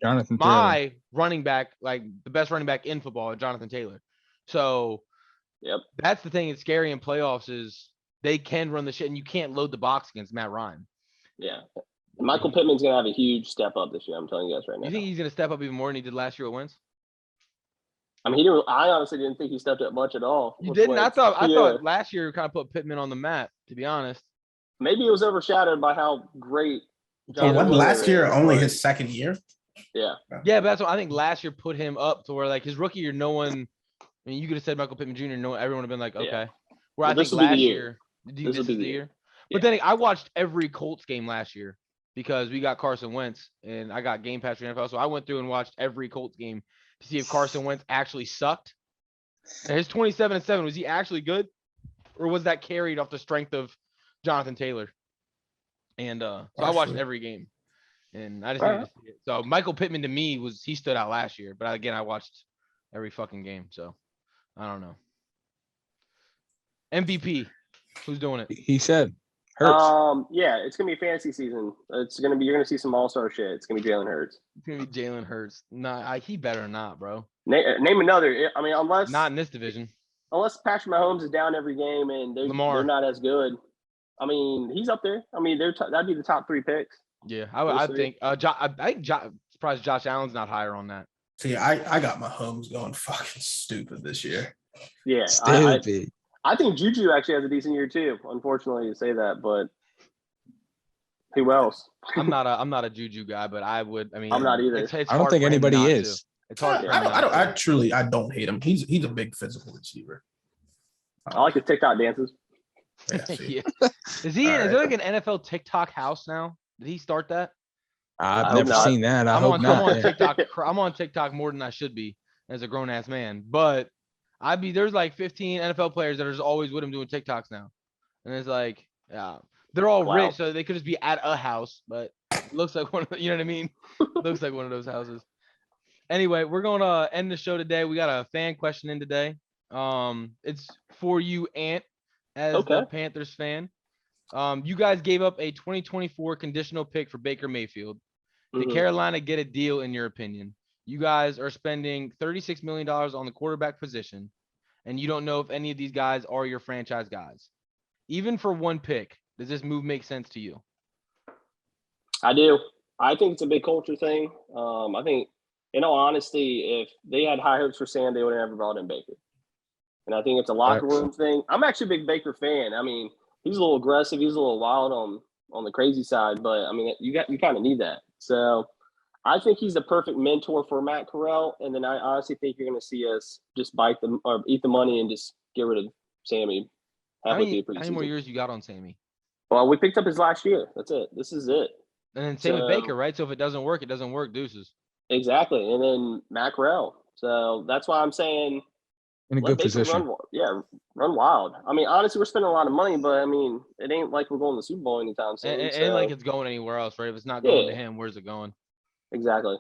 Jonathan my Taylor. running back, like the best running back in football, Jonathan Taylor. So that's the thing that's scary in playoffs is they can run the shit, and you can't load the box against Matt Ryan. Yeah. Michael Pittman's gonna have a huge step up this year. I'm telling you guys right now. You think he's gonna step up even more than he did last year at Wentz? I mean, I honestly didn't think he stepped up much at all. You with didn't? Wentz. I Yeah. thought last year kind of put Pittman on the map, to be honest. Maybe it was overshadowed by how great. So Jalen when Miller last year, is, only but- his second year. Yeah. Yeah, but that's what I think last year put him up to where like his rookie year, no one. I mean, you could have said Michael Pittman Jr. No, everyone would have been like, okay. Yeah. Where I this think will be the last year. year, This will be the year. But then I watched every Colts game last year because we got Carson Wentz and I got Game Pass for NFL. So I went through and watched every Colts game to see if Carson Wentz actually sucked. And his 27-7, was he actually good? Or was that carried off the strength of Jonathan Taylor? And so I watched every game. And I just needed to see it. So Michael Pittman to me he stood out last year. But again, I watched every fucking game. So I don't know. MVP. Who's doing it? He said Hurts. Yeah, it's gonna be fantasy season. You're gonna see some all-star shit. It's gonna be Jalen Hurts. It's gonna be Jalen Hurts. Nah, he better not, bro. Name another. I mean, unless Not in this division. Patrick Mahomes is down every game and they're not as good. I mean, he's up there. I mean, that'd be the top 3 picks. Yeah, I think. Surprised Josh Allen's not higher on that. See, I got Mahomes going fucking stupid this year. Yeah, Stupid. I think Juju actually has a decent year too. Unfortunately, to say that, but who else? I'm not a Juju guy, but I would. I mean, I'm not either. It's I don't hard think for him anybody not is. to. It's hard. I don't hate him. He's a big physical receiver. I like his TikTok dances. Yeah, see. Yeah. Is he? All Is right. there like an NFL TikTok house now? Did he start that? I've hope never not. seen that. I hope I'm not. on TikTok. I'm on TikTok more than I should be as a grown ass man. But there's like 15 NFL players that are just always with him doing TikToks now, and it's like, yeah, they're all Wow. rich, so they could just be at a house, but it looks like one of you know what I mean? Looks like one of those houses. Anyway, we're gonna end the show today. We got a fan question in today. It's for you, Ant, as the Panthers fan. You guys gave up a 2024 conditional pick for Baker Mayfield. Did Carolina get a deal in your opinion? You guys are spending $36 million on the quarterback position, and you don't know if any of these guys are your franchise guys. Even for one pick, does this move make sense to you? I do. I think it's a big culture thing. I think, in all honesty, if they had high hopes for Sam, they would have never brought in Baker. And I think it's a locker room thing. I'm actually a big Baker fan. I mean, he's a little aggressive. He's a little wild on the crazy side, but I mean, you kind of need that. So I think he's the perfect mentor for Matt Corral. And then I honestly think you're going to see us just eat the money and just get rid of Sammy. How many more years you got on Sammy? Well, we picked up his last year. That's it. This is it. And then same with Baker, right? So if it doesn't work, deuces. Exactly. And then Matt Corral. So that's why I'm saying In a good position. Run wild. I mean, honestly, we're spending a lot of money, but I mean, it ain't like we're going to the Super Bowl anytime soon. It ain't like it's going anywhere else, right? If it's not going to him, where's it going? Exactly.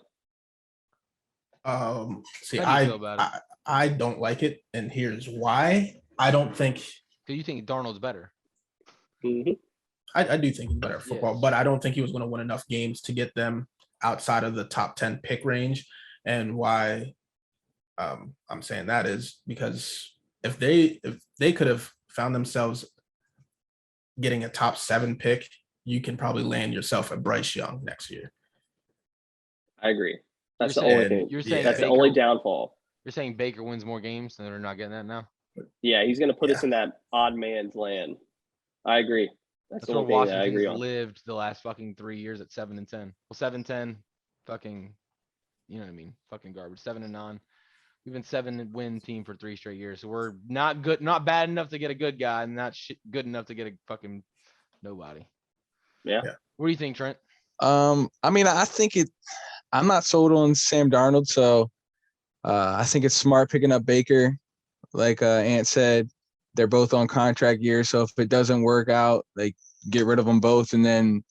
See, How do you feel about it? I don't like it, and here's why. I don't think. Do you think Darnold's better? Mm-hmm. I do think he's better at football, but I don't think he was going to win enough games to get them outside of the top 10 pick range. And why I'm saying that is because if they could have found themselves getting a top 7 pick, you can probably land yourself a Bryce Young next year. I agree. That's the only thing. You're saying that's the only downfall. You're saying Baker wins more games and they're not getting that now? Yeah, he's going to put us in that odd man's land. I agree. That's where Washington's lived the last fucking 3 years at 7-10. Well, 7-10, fucking, you know what I mean? Fucking garbage. 7-9. We've been 7-win team for 3 straight years. So we're not good, not bad enough to get a good guy, and not good enough to get a fucking nobody. Yeah. What do you think, Trent? I mean, I think I'm not sold on Sam Darnold, so I think it's smart picking up Baker. Like Ant said, they're both on contract years, so if it doesn't work out, like get rid of them both and then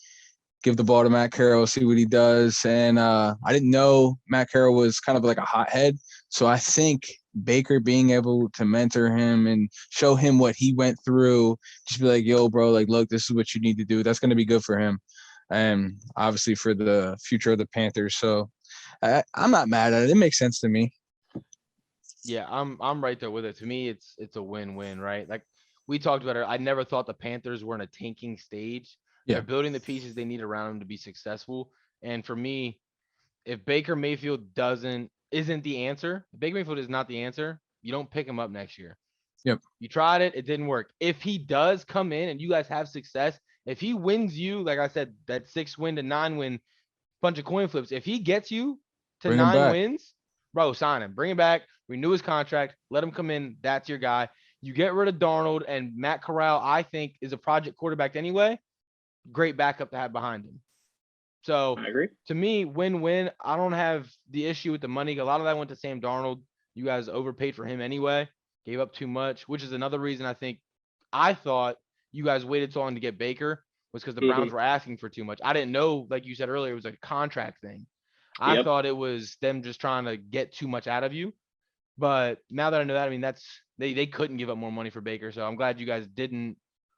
give the ball to Matt Carroll, see what he does. And I didn't know Matt Carroll was kind of like a hothead, so I think Baker being able to mentor him and show him what he went through, just be like, yo, bro, like, look, this is what you need to do. That's going to be good for him. And obviously for the future of the Panthers. So I'm not mad at it. It makes sense to me. Yeah, I'm right there with it. To me, it's a win-win, right? Like we talked about it. I never thought the Panthers were in a tanking stage. Yeah. They're building the pieces they need around him to be successful. And for me, if Baker Mayfield isn't the answer, if Baker Mayfield is not the answer, you don't pick him up next year. Yep. You tried it, it didn't work. If he does come in and you guys have success, if he wins you, like I said, that 6-win to 9-win bunch of coin flips, if he gets you to Bring him 9 back. wins, bro, sign him. Bring him back, renew his contract, let him come in. That's your guy. You get rid of Darnold, and Matt Corral, I think, is a project quarterback anyway. Great backup to have behind him. So I agree. to me, win-win. I don't have the issue with the money. A lot of that went to Sam Darnold. You guys overpaid for him anyway. Gave up too much, which is another reason I thought you guys waited so long to get Baker was because the Browns were asking for too much. I didn't know, like you said earlier, it was a contract thing. I thought it was them just trying to get too much out of you. But now that I know that, I mean, they couldn't give up more money for Baker. So I'm glad you guys didn't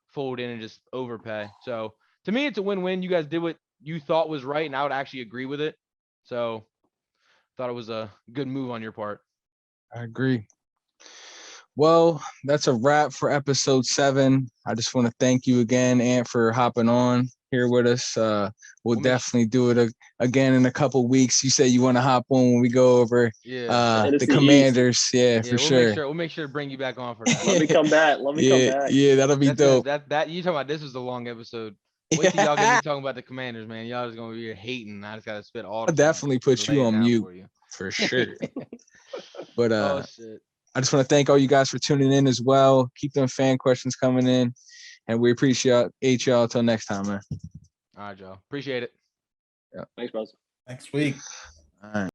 fold in and just overpay. So to me, it's a win-win. You guys did what you thought was right, and I would actually agree with it. So thought it was a good move on your part. I agree. Well, that's a wrap for episode 7. I just want to thank you again, Ant, for hopping on here with us. We'll definitely do it again in a couple weeks. You say you want to hop on when we go over the Commanders. Yeah, for sure. We'll make sure to bring you back on for that. Let me come back. Let me come back. Yeah, that'll be dope. That you talking about this was a long episode. Wait till y'all get me talking about the Commanders, man. Y'all just gonna be here hating. I just gotta spit all. I'll definitely put you on mute for sure. But shit. I just want to thank all you guys for tuning in as well. Keep them fan questions coming in, and we appreciate y'all. Till next time, man. All right, y'all. Appreciate it. Thanks, bros. Next week. All right.